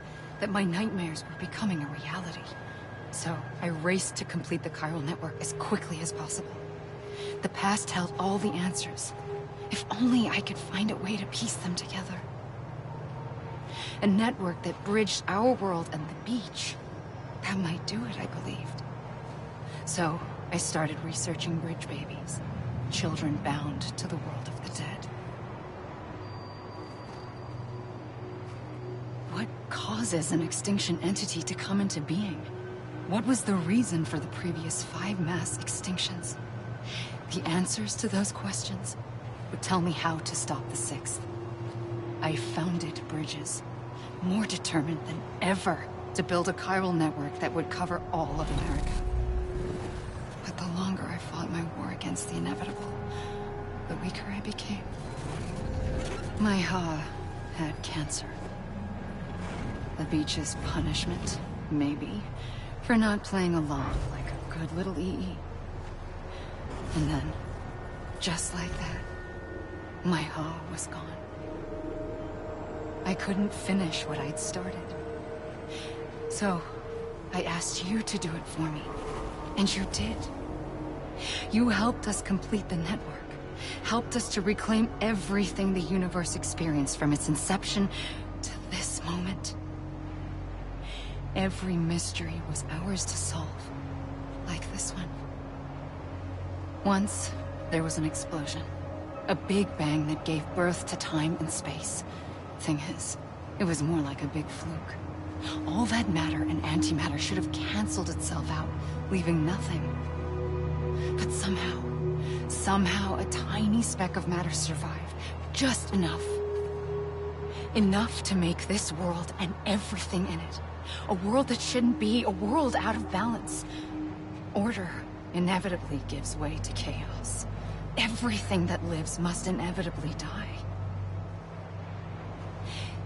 that my nightmares were becoming a reality. So I raced to complete the chiral network as quickly as possible. The past held all the answers. If only I could find a way to piece them together. A network that bridged our world and the beach. That might do it, I believed. So I started researching bridge babies, children bound to the world of the dead. What causes an extinction entity to come into being? What was the reason for the previous 5 mass extinctions? The answers to those questions would tell me how to stop the 6th. I founded bridges, more determined than ever to build a chiral network that would cover all of America. But the longer I fought my war against the inevitable, the weaker I became. My Ha had cancer. The beach's punishment, maybe, for not playing along like a good little EE. And then, just like that, my Ha was gone. I couldn't finish what I'd started. So, I asked you to do it for me. And you did. You helped us complete the network. Helped us to reclaim everything the universe experienced from its inception to this moment. Every mystery was ours to solve. Like this one. Once, there was an explosion. A big bang that gave birth to time and space. Thing is, it was more like a big fluke. All that matter and antimatter should have canceled itself out, leaving nothing. But somehow a tiny speck of matter survived. Just enough. Enough to make this world and everything in it. A world that shouldn't be, a world out of balance. Order inevitably gives way to chaos. Everything that lives must inevitably die.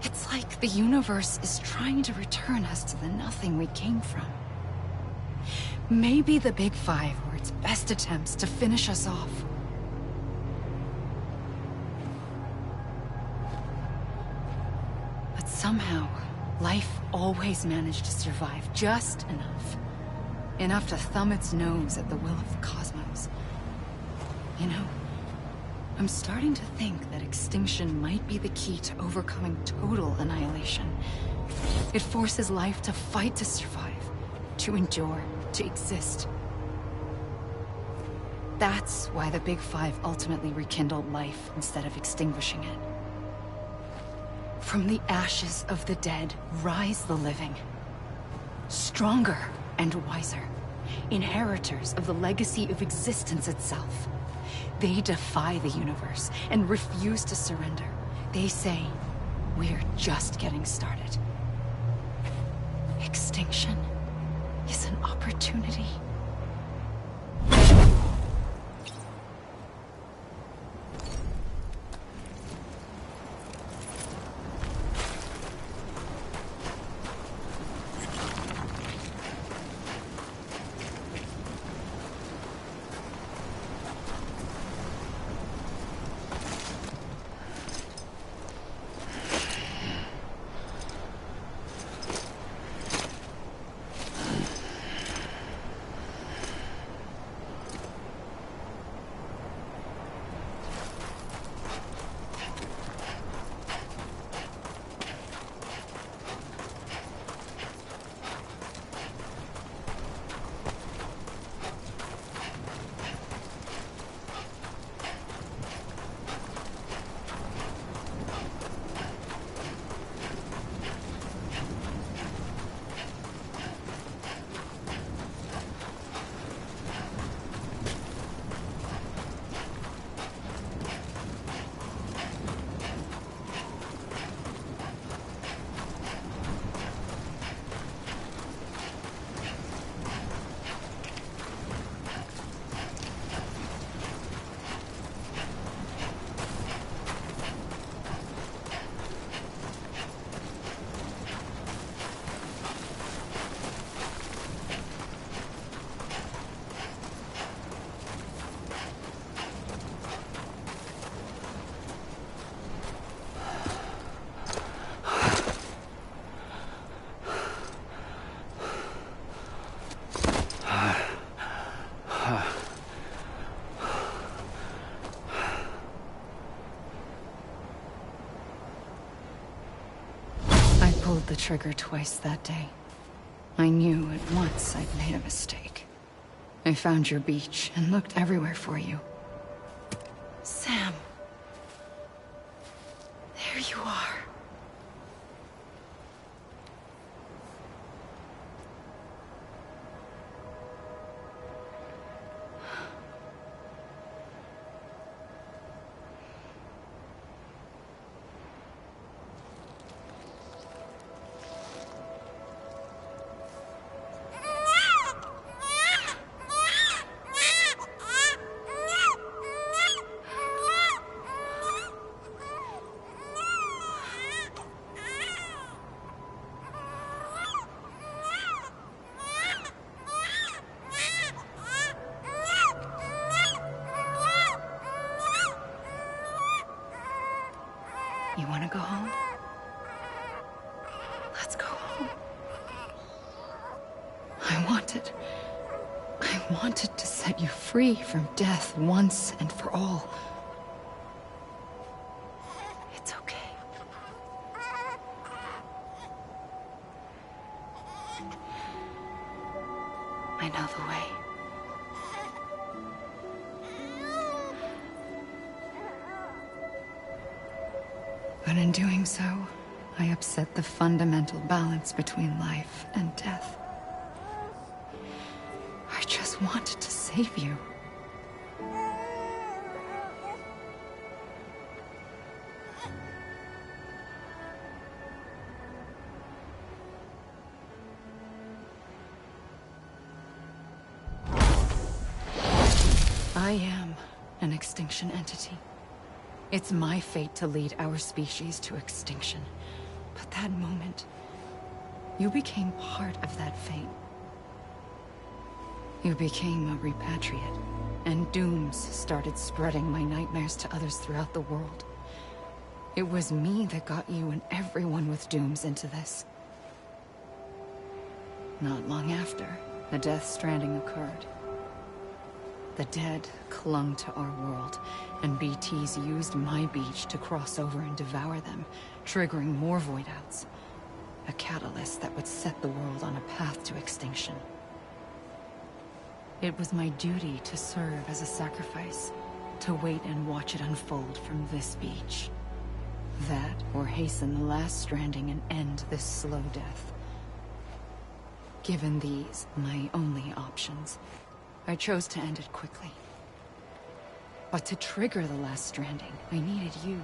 It's like the universe is trying to return us to the nothing we came from. Maybe the Big Five were its best attempts to finish us off. But somehow, life always managed to survive just enough. Enough to thumb its nose at the will of the cosmos. You know, I'm starting to think that extinction might be the key to overcoming total annihilation. It forces life to fight to survive, to endure, to exist. That's why the Big Five ultimately rekindled life instead of extinguishing it. From the ashes of the dead rise the living. Stronger and wiser. Inheritors of the legacy of existence itself. They defy the universe and refuse to surrender. They say, we're just getting started. Extinction is an opportunity. pulled the trigger twice that day. I knew at once I'd made a mistake. I found your beach and looked everywhere for you. Sam. There you are. You want to go home? Let's go home. I wanted to set you free from death once and for all. It's okay. I know the way. But in doing so, I upset the fundamental balance between life and death. I just wanted to save you. I am an extinction entity. It's my fate to lead our species to extinction. But that moment, you became part of that fate. You became a repatriate, and dooms started spreading my nightmares to others throughout the world. It was me that got you and everyone with dooms into this. Not long after, the Death Stranding occurred. The dead clung to our world, and BTs used my beach to cross over and devour them, triggering more void-outs. A catalyst that would set the world on a path to extinction. It was my duty to serve as a sacrifice, to wait and watch it unfold from this beach. That, or hasten the last stranding and end this slow death. Given these, my only options, I chose to end it quickly. But to trigger the last stranding, I needed you,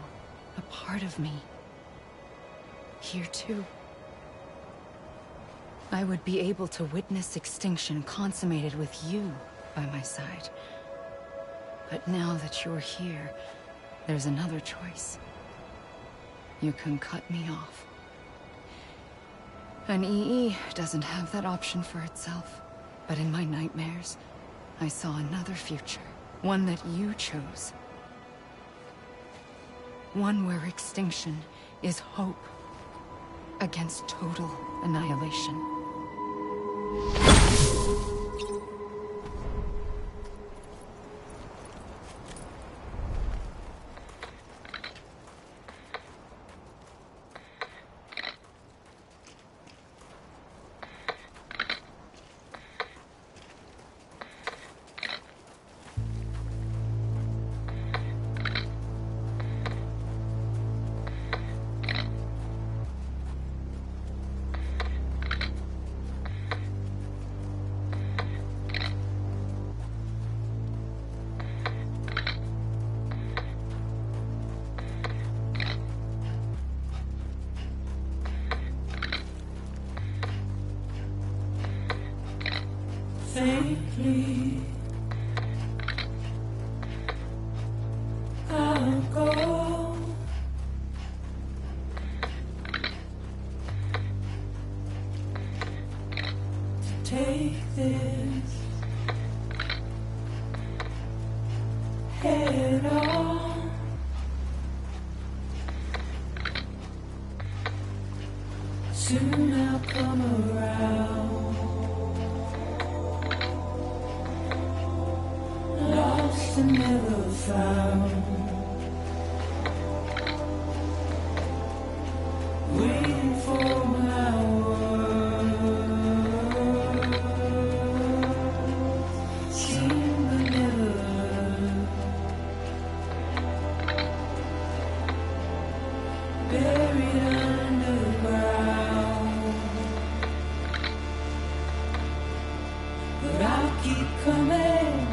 a part of me. Here too. I would be able to witness extinction consummated with you by my side. But now that you're here, there's another choice. You can cut me off. An EE doesn't have that option for itself. But in my nightmares, I saw another future. One that you chose. One where extinction is hope against total annihilation. Safely, I'll go. To take this head on. Soon I'll come around. Lost and never found. Waiting for my buried underground. But I'll keep coming.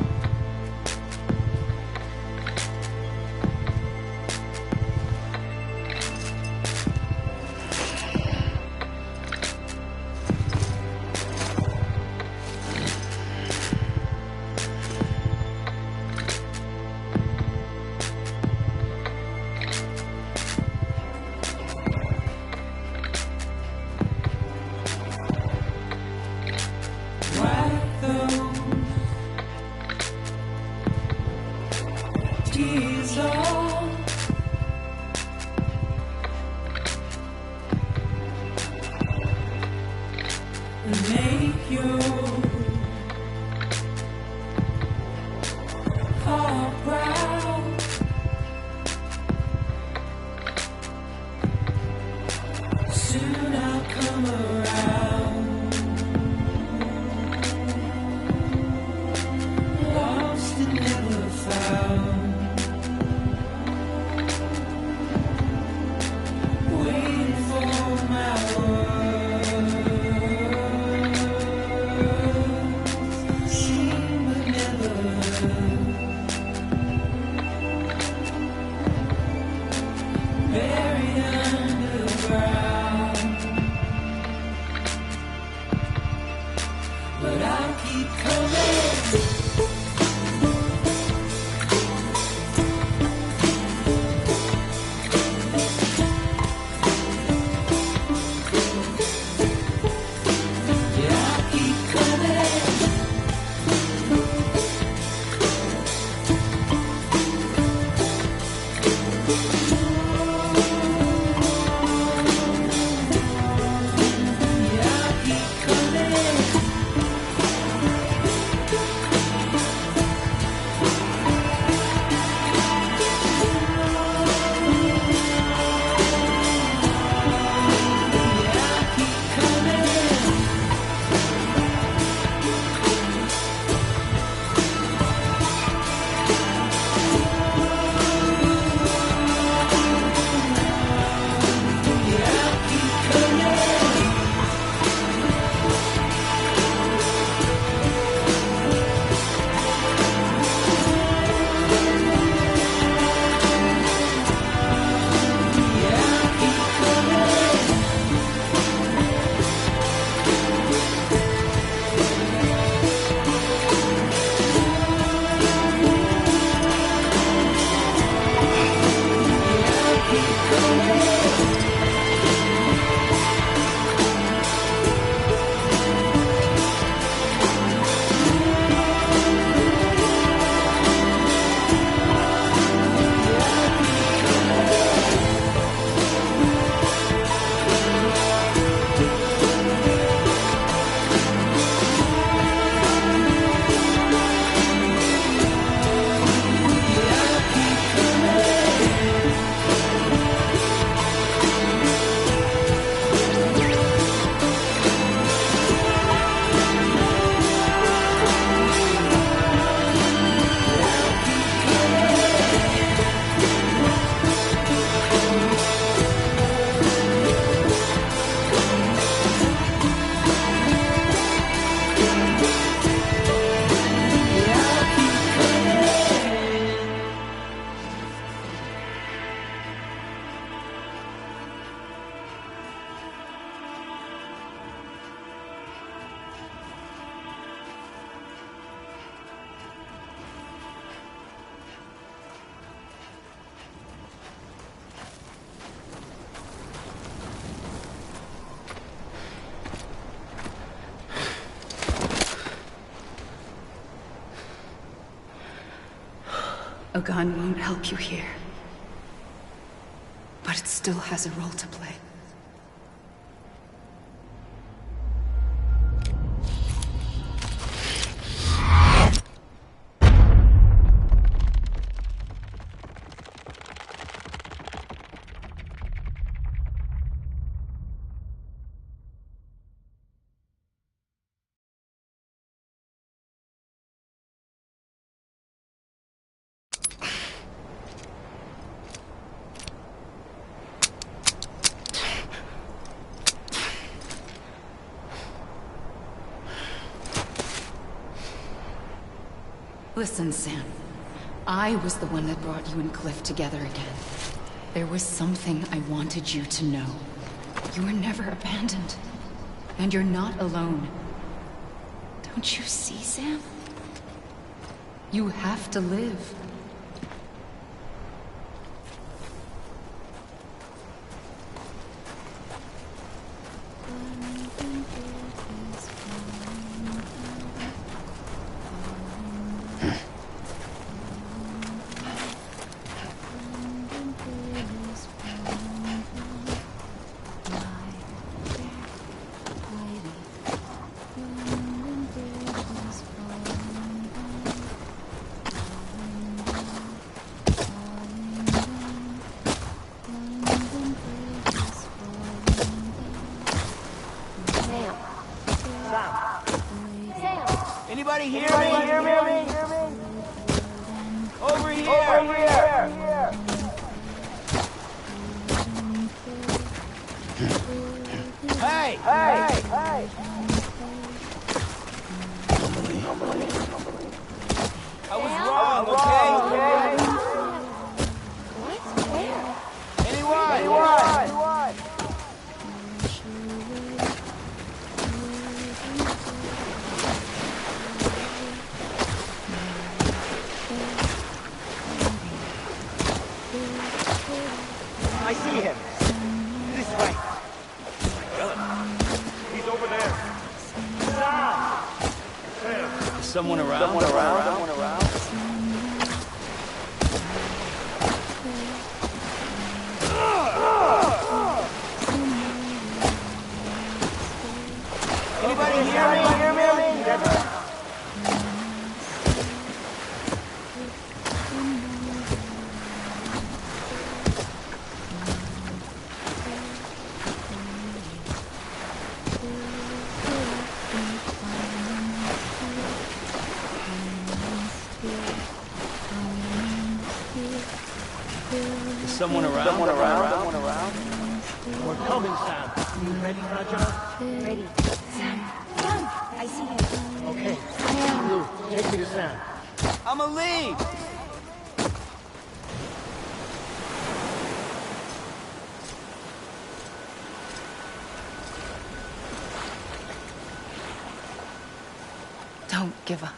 A gun won't help you here. But it still has a role to play. Listen, Sam. I was the one that brought you and Cliff together again. There was something I wanted you to know. You were never abandoned. And you're not alone. Don't you see, Sam? You have to live. Anybody hear me? Over here! Hey! I was wrong, okay? Where? Anyone? I see him. This way. He's over there. Is someone around? Anybody hear me? Is someone around? We're coming, Sam. You ready, Raja? Ready. Sam, I see him. Okay. Lou, take me to Sam. I'm a lead! Don't give up.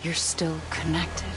You're still connected.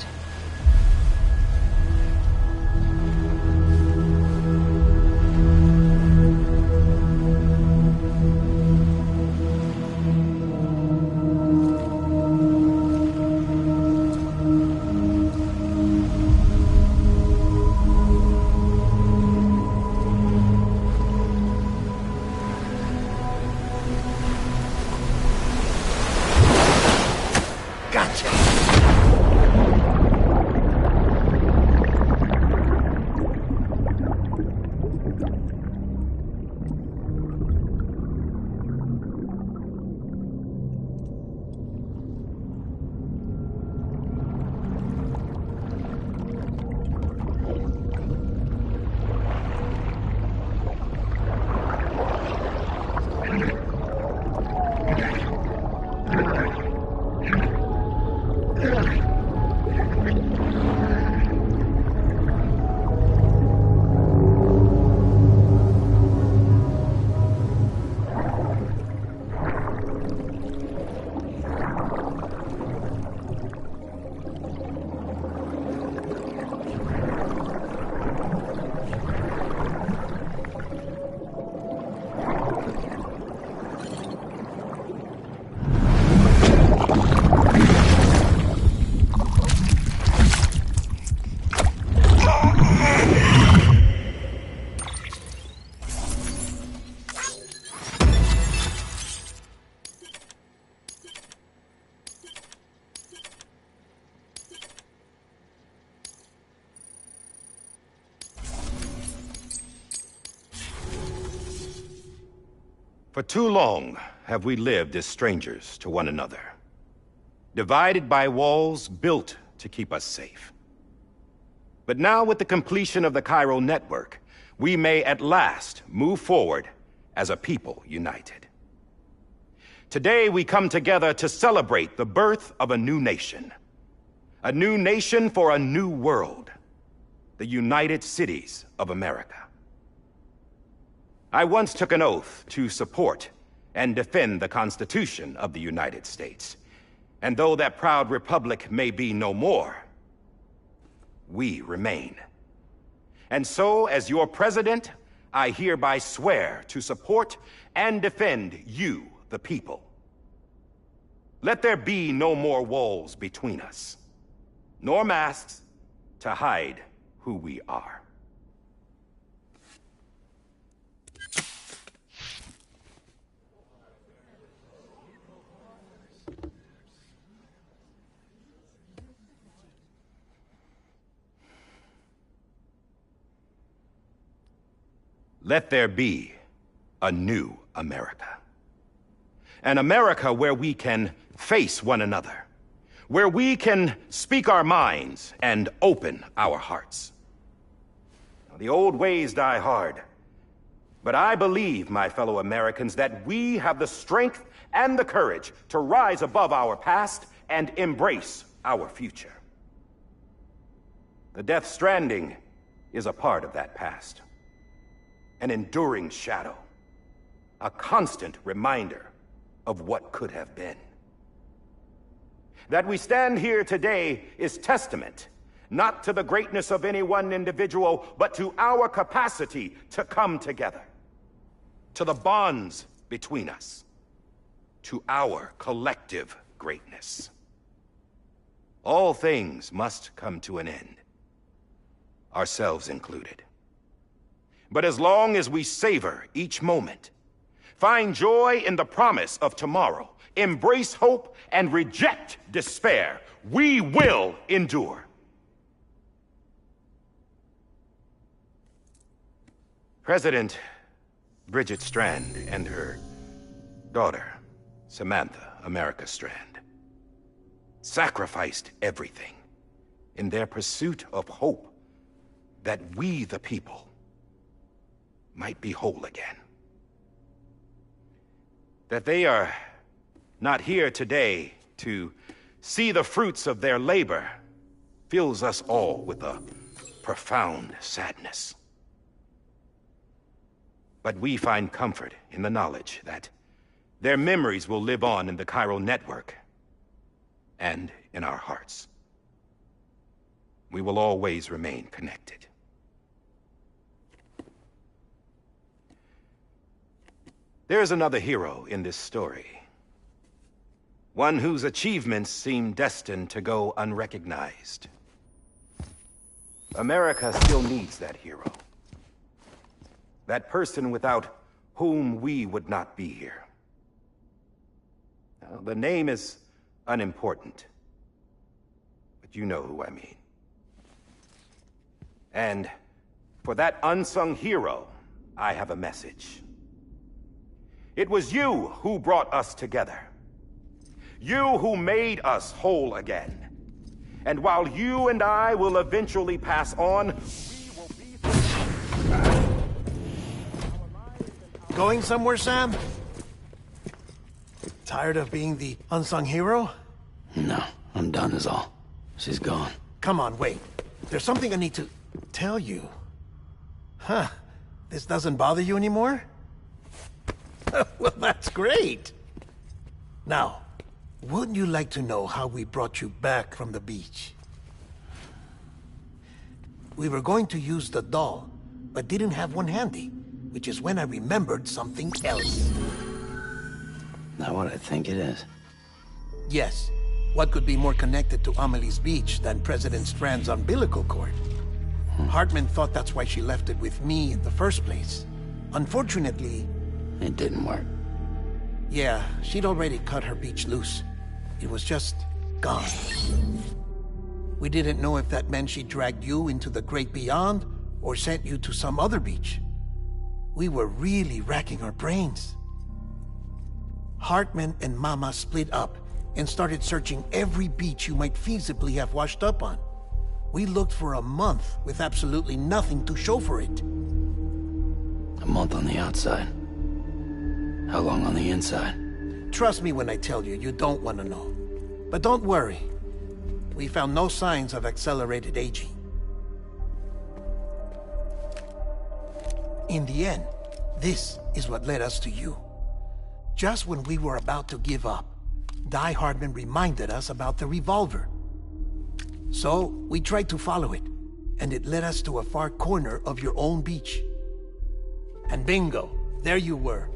For too long have we lived as strangers to one another, divided by walls built to keep us safe. But now, with the completion of the Cairo network, we may at last move forward as a people united. Today we come together to celebrate the birth of a new nation. A new nation for a new world. The United Cities of America. I once took an oath to support and defend the Constitution of the United States. And though that proud republic may be no more, we remain. And so, as your president, I hereby swear to support and defend you, the people. Let there be no more walls between us, nor masks to hide who we are. Let there be a new America. An America where we can face one another, where we can speak our minds and open our hearts. Now, the old ways die hard, but I believe, my fellow Americans, that we have the strength and the courage to rise above our past and embrace our future. The Death Stranding is a part of that past. An enduring shadow, a constant reminder of what could have been. That we stand here today is testament, not to the greatness of any one individual, but to our capacity to come together, to the bonds between us, to our collective greatness. All things must come to an end, ourselves included. But as long as we savor each moment, find joy in the promise of tomorrow, embrace hope, and reject despair, we will endure. President Bridget Strand and her daughter, Samantha America Strand, sacrificed everything in their pursuit of hope that we, the people, might be whole again. That they are not here today to see the fruits of their labor fills us all with a profound sadness. But we find comfort in the knowledge that their memories will live on in the chiral network and in our hearts. We will always remain connected. There's another hero in this story. One whose achievements seem destined to go unrecognized. America still needs that hero. That person without whom we would not be here. Now, the name is unimportant, but you know who I mean. And for that unsung hero, I have a message. It was you who brought us together. You who made us whole again. And while you and I will eventually pass on, we will be... Going somewhere, Sam? Tired of being the unsung hero? No, I'm done is all. She's gone. Come on, wait. There's something I need to tell you. Huh. This doesn't bother you anymore? Well, that's great. Now, wouldn't you like to know how we brought you back from the beach? We were going to use the doll, but didn't have one handy, which is when I remembered something else. Not what I think it is. Yes. What could be more connected to Amelie's beach than President Strand's umbilical cord? Hartman thought that's why she left it with me in the first place. Unfortunately... It didn't work. Yeah, she'd already cut her beach loose. It was just gone. We didn't know if that meant she dragged you into the great beyond, or sent you to some other beach. We were really racking our brains. Hartman and Mama split up and started searching every beach you might feasibly have washed up on. We looked for a month with absolutely nothing to show for it. A month on the outside. How long on the inside? trust me when I tell you, you don't want to know. But don't worry. We found no signs of accelerated aging. In the end, this is what led us to you. Just when we were about to give up, Die Hardman reminded us about the revolver. So, we tried to follow it, and it led us to a far corner of your own beach. And bingo, there you were.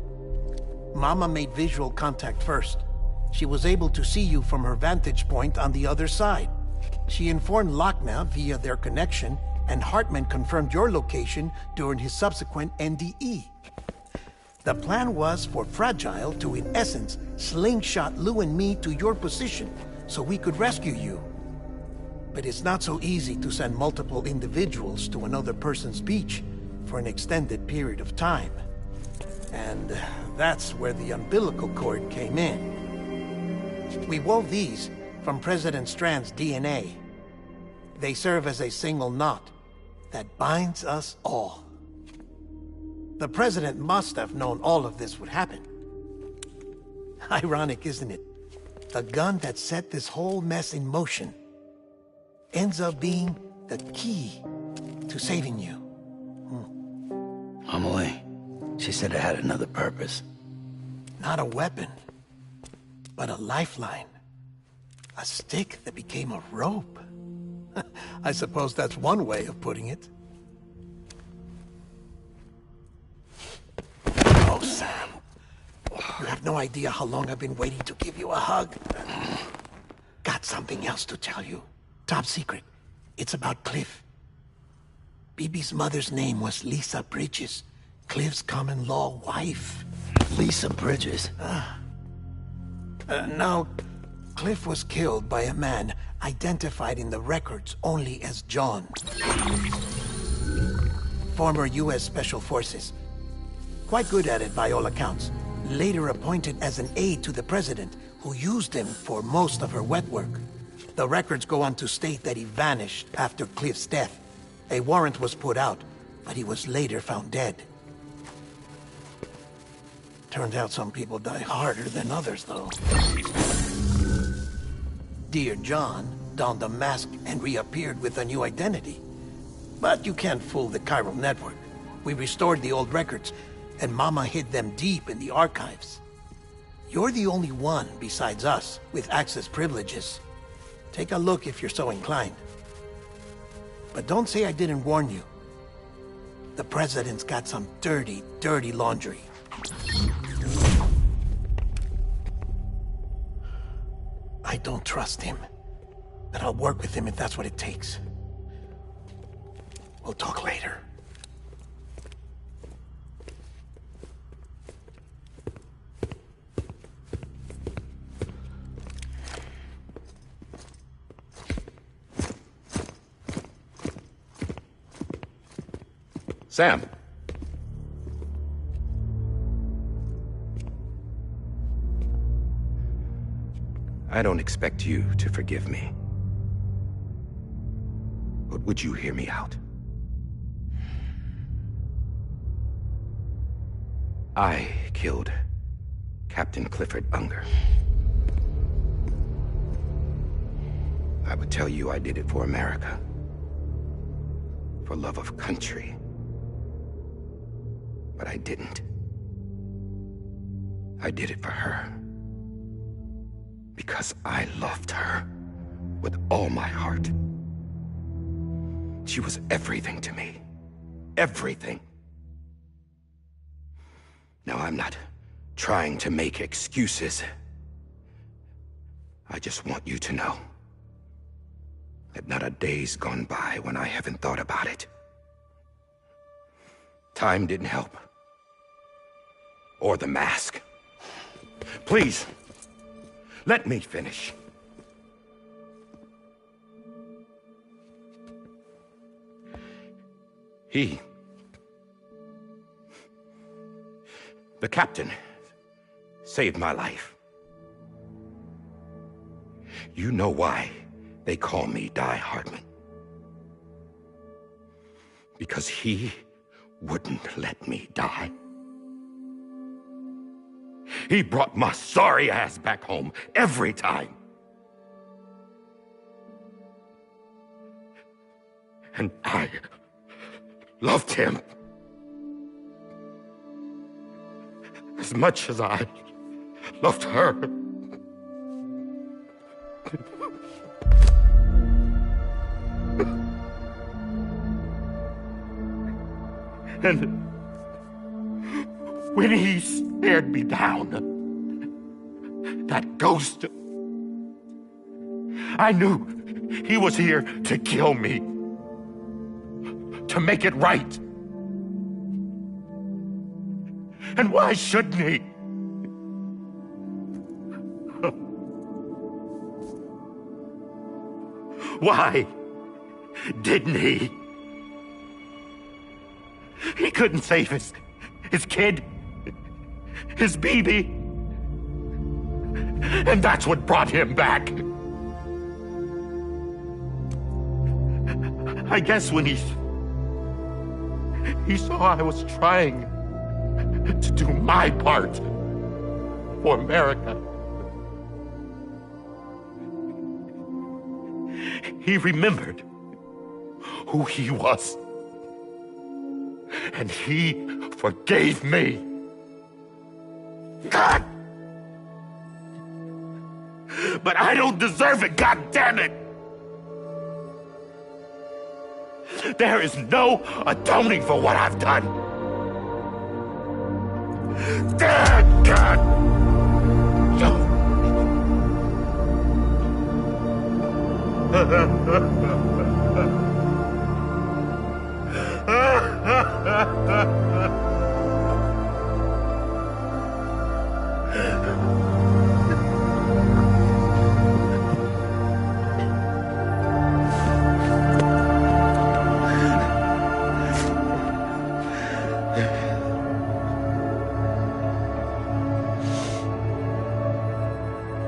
Mama made visual contact first. She was able to see you from her vantage point on the other side. She informed Lochna via their connection, and Hartman confirmed your location during his subsequent NDE. The plan was for Fragile to, in essence, slingshot Lou and me to your position so we could rescue you. But it's not so easy to send multiple individuals to another person's beach for an extended period of time. And that's where the umbilical cord came in. We wove these from President Strand's DNA. They serve as a single knot that binds us all. The President must have known all of this would happen. Ironic, isn't it? The gun that set this whole mess in motion ends up being the key to saving you. Amelie, she said it had another purpose. Not a weapon, but a lifeline. A stick that became a rope. I suppose that's one way of putting it. Oh, Sam. You have no idea how long I've been waiting to give you a hug. Got something else to tell you. Top secret. It's about Cliff. BB's mother's name was Lisa Bridges, Cliff's common-law wife. Lisa Bridges? Now, Cliff was killed by a man identified in the records only as John. Former U.S. Special Forces. Quite good at it by all accounts. Later appointed as an aide to the president, who used him for most of her wet work. The records go on to state that he vanished after Cliff's death. A warrant was put out, but he was later found dead. Turns out some people die harder than others, though. Dear John donned a mask and reappeared with a new identity. But you can't fool the chiral network. We restored the old records, and Mama hid them deep in the archives. You're the only one, besides us, with access privileges. Take a look if you're so inclined. But don't say I didn't warn you. The President's got some dirty, dirty laundry. I don't trust him, but I'll work with him if that's what it takes. We'll talk later. Sam. I don't expect you to forgive me. But would you hear me out? I killed Captain Clifford Unger. I would tell you I did it for America. For love of country. But I didn't. I did it for her. Because I loved her with all my heart. She was everything to me. Everything. Now, I'm not trying to make excuses. I just want you to know that not a day's gone by when I haven't thought about it. Time didn't help. Or the mask. Please, let me finish. The captain, saved my life. You know why they call me Die Hardman. Because he wouldn't let me die. He brought my sorry ass back home every time. And I loved him as much as I loved her. And when he stared me down, that ghost, I knew he was here to kill me, to make it right. And why shouldn't he? Why didn't he? He couldn't save his kid, his baby. And that's what brought him back. I guess when he saw I was trying to do my part for America, he remembered who he was. And he forgave me. God! But I don't deserve it, God damn it! There is no atoning for what I've done. Damn, God!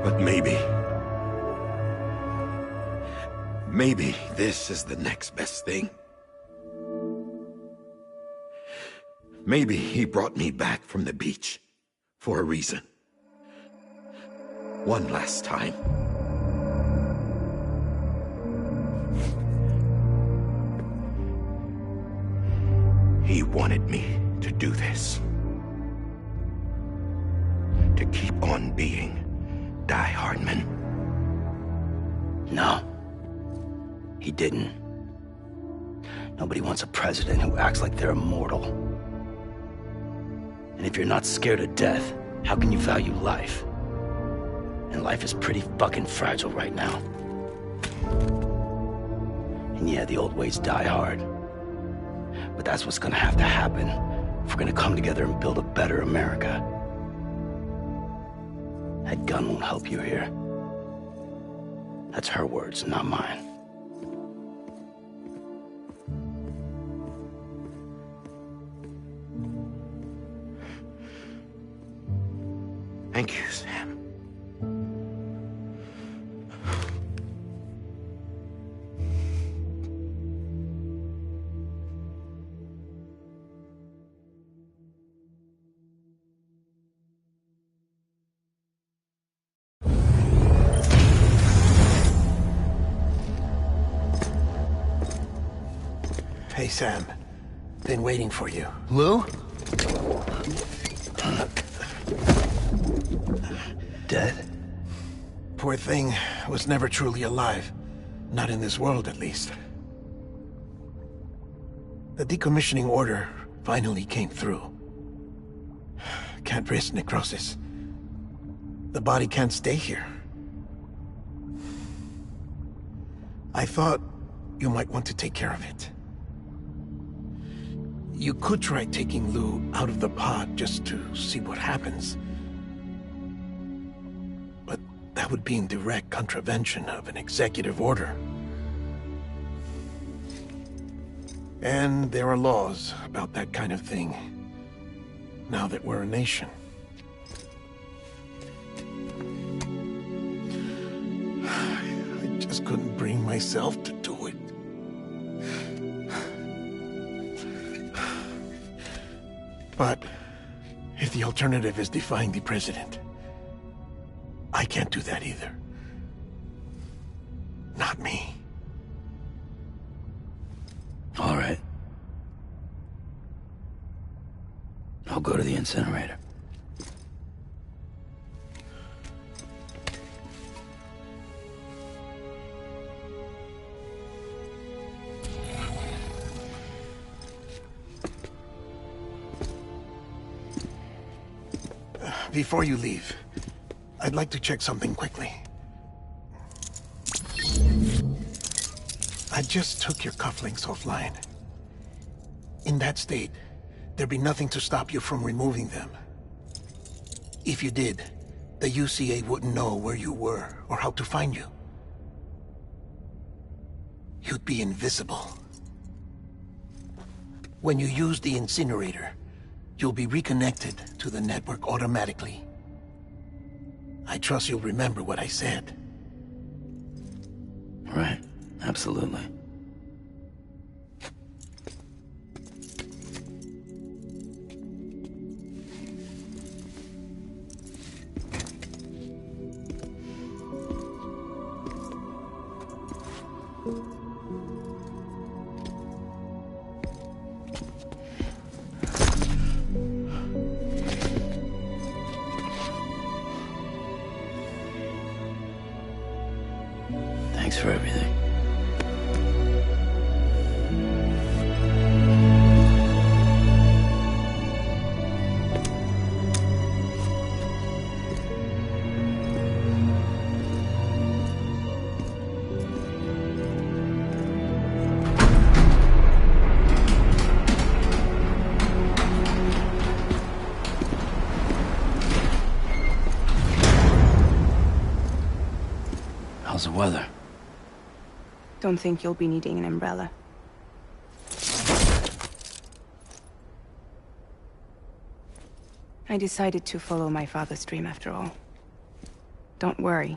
But maybe this is the next best thing. Maybe he brought me back from the beach for a reason. One last time. He wanted me to do this. To keep on being Die Hardman. No. He didn't. Nobody wants a president who acts like they're immortal. And if you're not scared of death, how can you value life? And life is pretty fucking fragile right now. And yeah, the old ways die hard. But that's what's gonna have to happen if we're gonna come together and build a better America. That gun won't help you here. That's her words, not mine. Thank you, Sam. Hey, Sam. Been waiting for you. Lou? Dead? Poor thing was never truly alive. Not in this world, at least. The decommissioning order finally came through. Can't risk necrosis. The body can't stay here. I thought you might want to take care of it. You could try taking Lou out of the pod just to see what happens. But that would be in direct contravention of an executive order. And there are laws about that kind of thing, now that we're a nation. I just couldn't bring myself to do it. But If the alternative is defying the president, I can't do that either. Not me. All right. I'll go to the incinerator. Before you leave, I'd like to check something quickly. I just took your cufflinks offline. In that state, there'd be nothing to stop you from removing them. If you did, the UCA wouldn't know where you were or how to find you. You'd be invisible. When you use the incinerator, you'll be reconnected to the network automatically. I trust you'll remember what I said. Right, absolutely. Thanks for everything. How's the weather? Don't think you'll be needing an umbrella. I decided to follow my father's dream after all. Don't worry,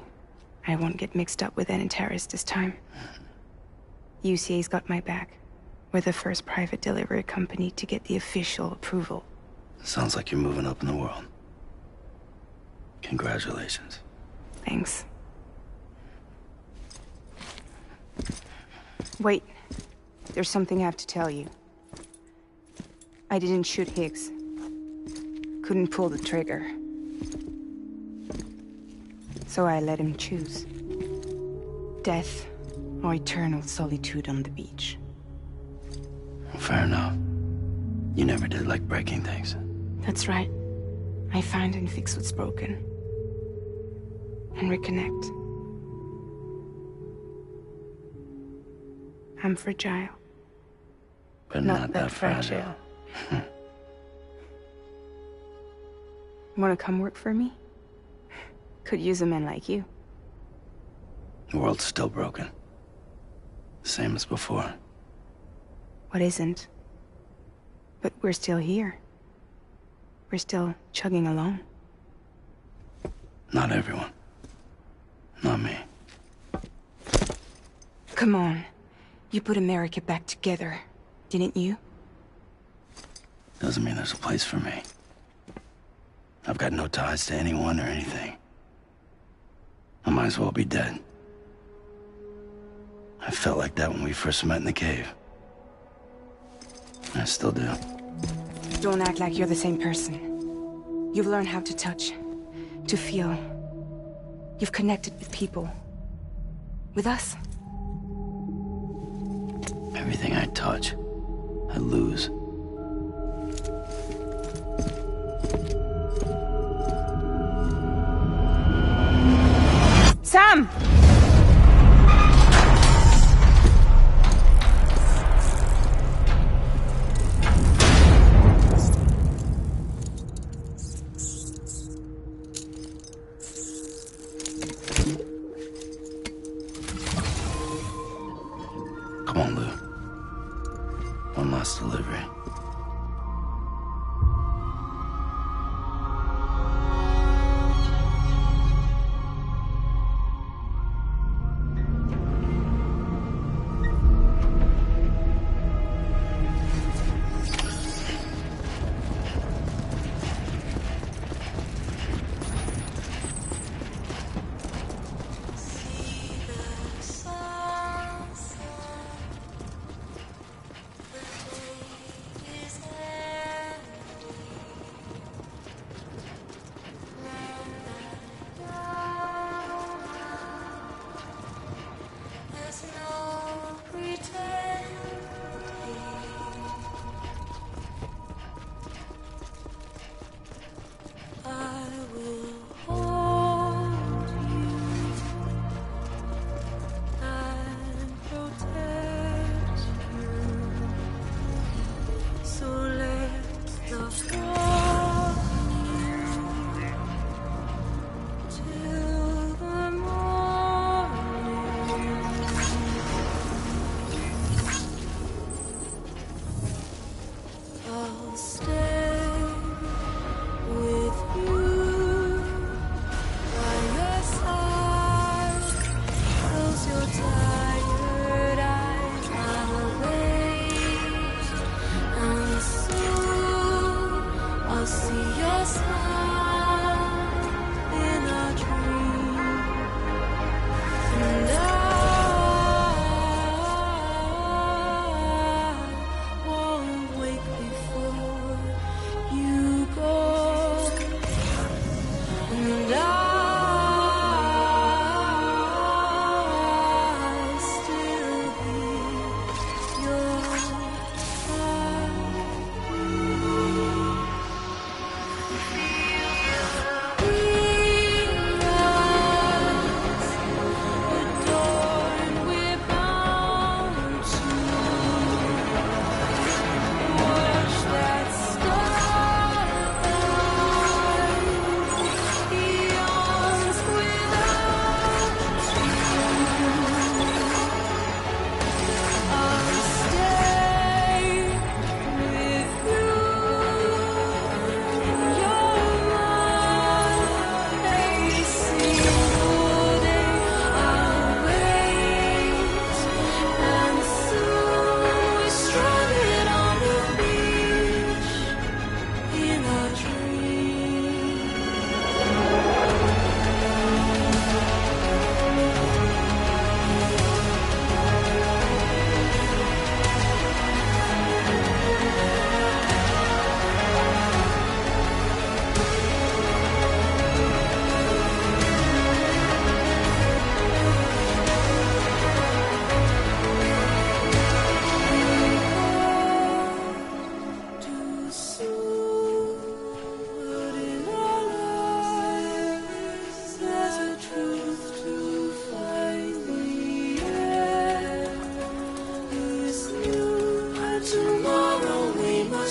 I won't get mixed up with any terrorists this time. UCA's got my back. We're the first private delivery company to get the official approval. Sounds like you're moving up in the world. Congratulations. Thanks. Wait. There's something I have to tell you. I didn't shoot Higgs. Couldn't pull the trigger. So I let him choose. Death or eternal solitude on the beach. Fair enough. You never did like breaking things. That's right. I find and fix what's broken. And reconnect. I'm fragile. But not that fragile. Wanna come work for me? Could use a man like you. The world's still broken. Same as before. What isn't? But we're still here. We're still chugging along. Not everyone. Not me. Come on. You put America back together, didn't you? Doesn't mean there's a place for me. I've got no ties to anyone or anything. I might as well be dead. I felt like that when we first met in the cave. I still do. Don't act like you're the same person. You've learned how to touch, to feel. You've connected with people. With us. Everything I touch, I lose. Sam! Come on, Lou. One last delivery.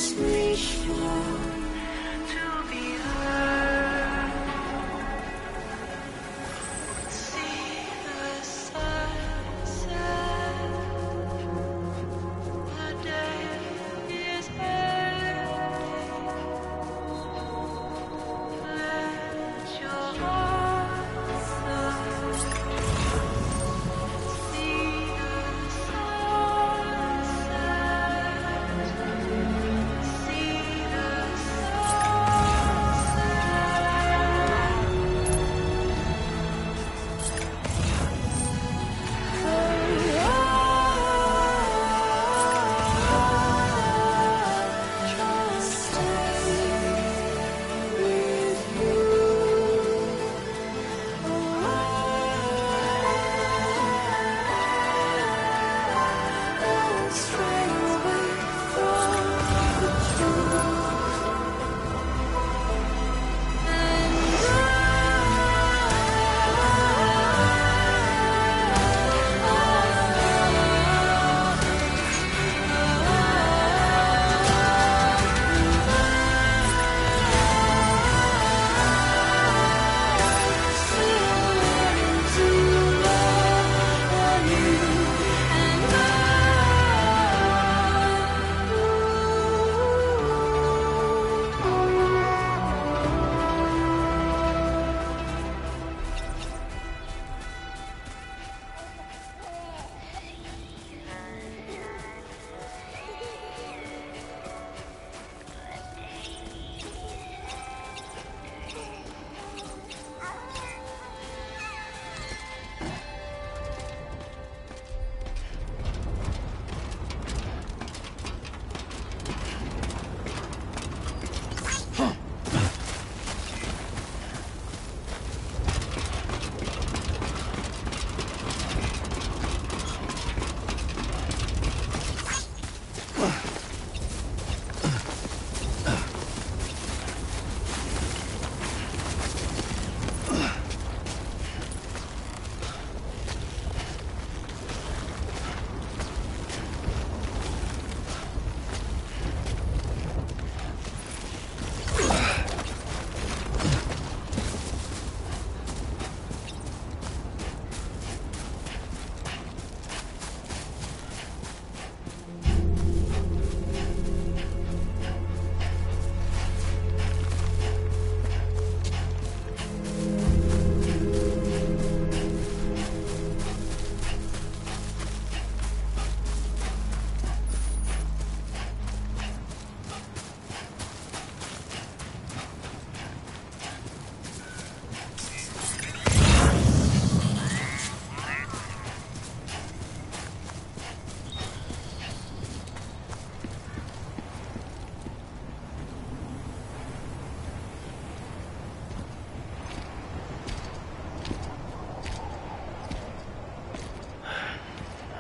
must be sure to be heard. See the sunset. The day is ending. Let your heart soar. See the sunset. See the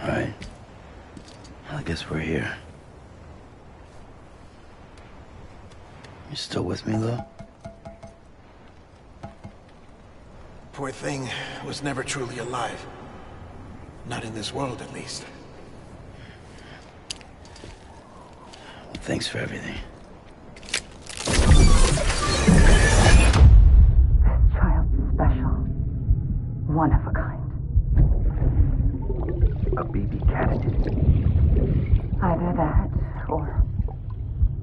All right. Well, I guess we're here. You still with me, Lou? Poor thing was never truly alive. Not in this world, at least. Well, thanks for everything. Child special. One of a kind. A BB candidate. Either that, or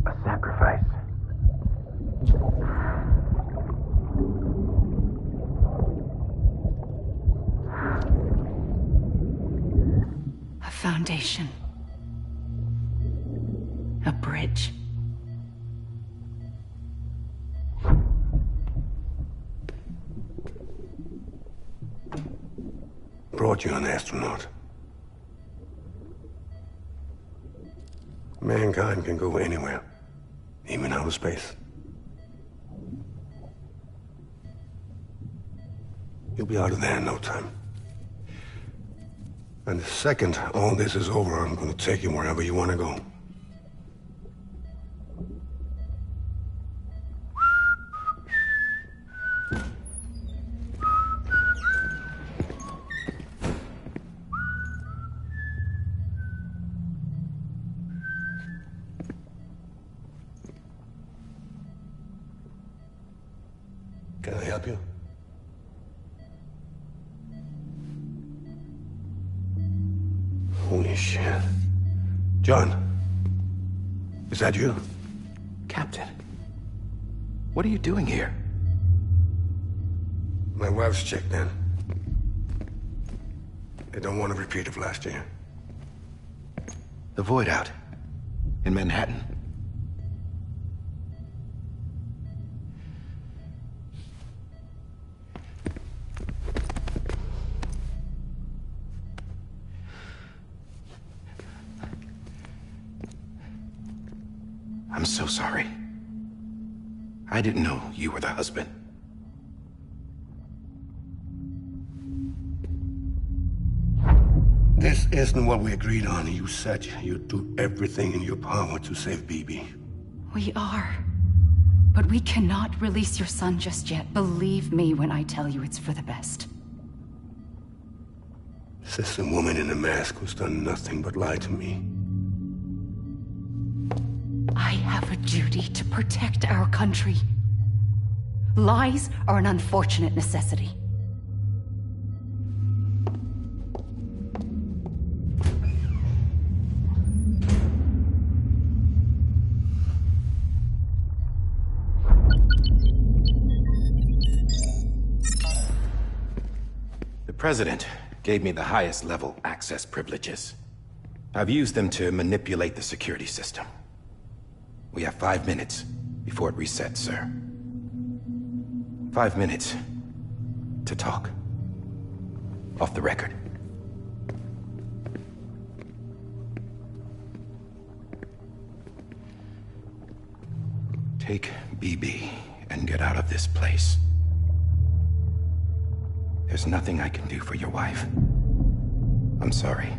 A sacrifice. a foundation. A bridge. Brought you an astronaut. Mankind can go anywhere, even outer space. You'll be out of there in no time. And the second all this is over, I'm going to take you wherever you want to go. Can I help you? Holy shit. John, is that you? Captain, what are you doing here? My wife's checked in. They don't want a repeat of last year. The Void out in Manhattan. I'm so sorry. I didn't know you were the husband. This isn't what we agreed on. You said you'd do everything in your power to save BB. We are. But we cannot release your son just yet. Believe me when I tell you it's for the best. This is a woman in a mask who's done nothing but lie to me. I have a duty to protect our country. Lies are an unfortunate necessity. The President gave me the highest level access privileges. I've used them to manipulate the security system. We have 5 minutes before it resets, sir. 5 minutes to talk. Off the record. Take BB and get out of this place. There's nothing I can do for your wife. I'm sorry.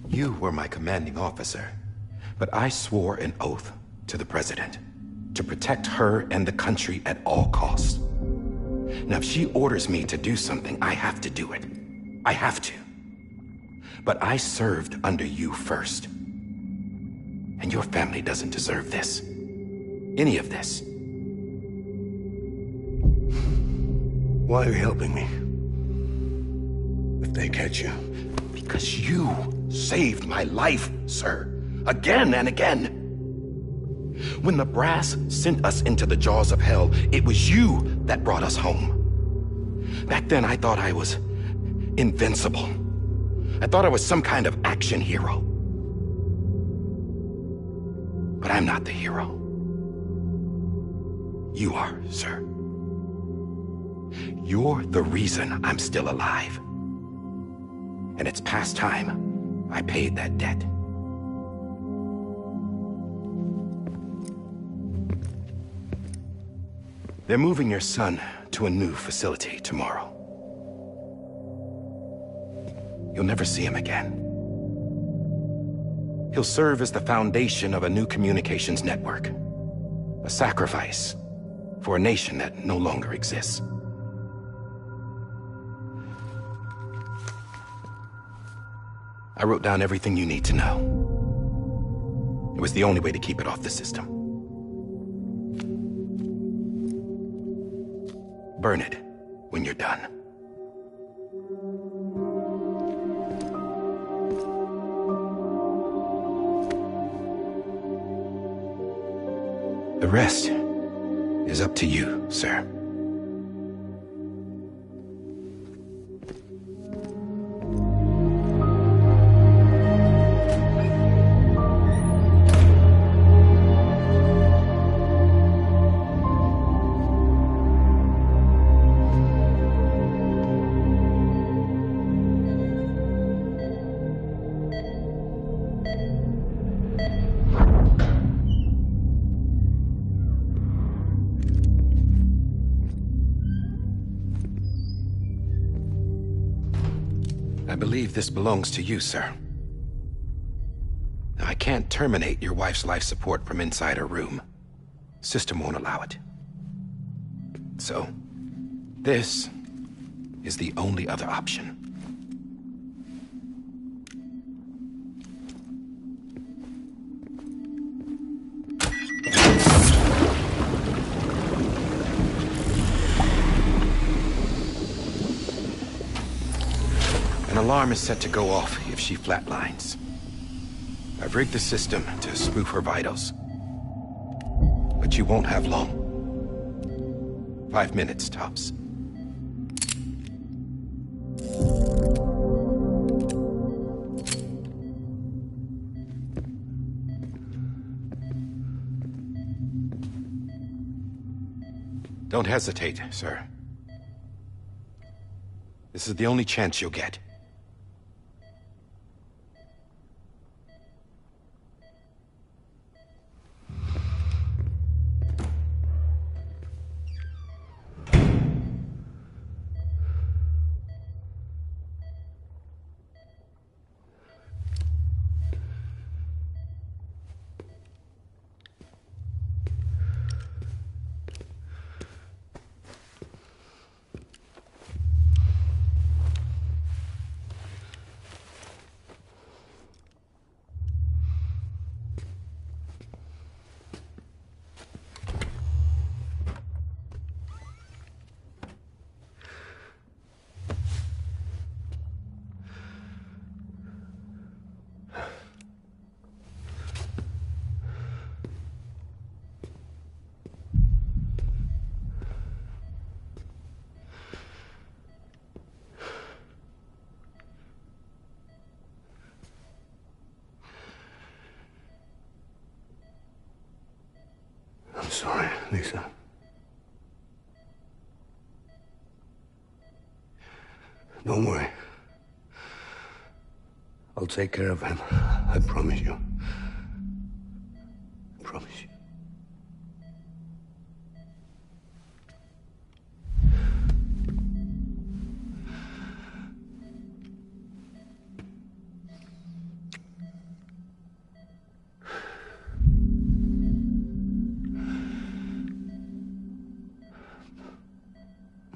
You were my commanding officer, but I swore an oath to the President to protect her and the country at all costs. Now, if she orders me to do something, I have to do it. I have to. But I served under you first. And your family doesn't deserve this. Any of this. Why are you helping me? If they catch you. Because you saved my life, sir. Again and again. When the brass sent us into the jaws of hell, it was you that brought us home. Back then, I thought I was invincible. I thought I was some kind of action hero. But I'm not the hero. You are, sir. You're the reason I'm still alive. And it's past time I paid that debt. They're moving your son to a new facility tomorrow. You'll never see him again. He'll serve as the foundation of a new communications network. A sacrifice for a nation that no longer exists. I wrote down everything you need to know. It was the only way to keep it off the system. Burn it when you're done. The rest is up to you, sir. I believe this belongs to you, sir. Now, I can't terminate your wife's life support from inside her room. System won't allow it. So, this is the only other option. An alarm is set to go off if she flatlines. I've rigged the system to spoof her vitals. But you won't have long. 5 minutes, tops. Don't hesitate, sir. This is the only chance you'll get. I'm sorry, Lisa. Don't worry. I'll take care of him. I promise you. I promise you.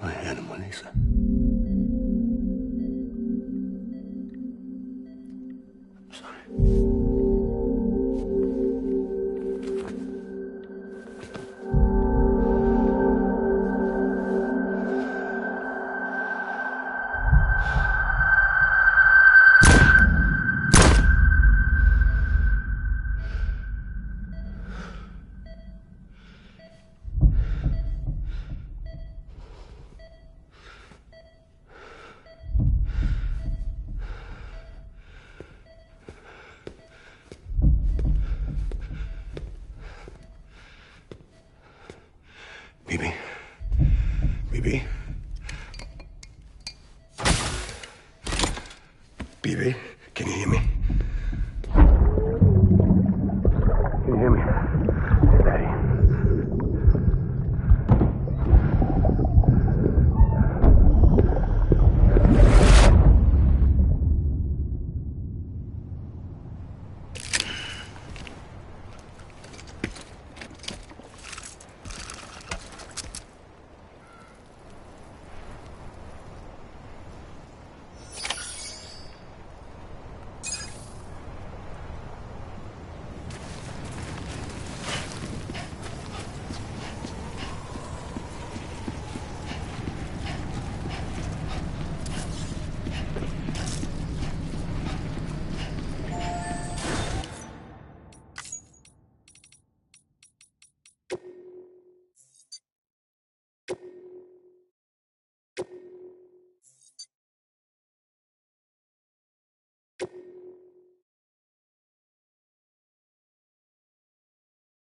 My animal, Lisa. I'm sorry. BB. BB. BB, can you hear me?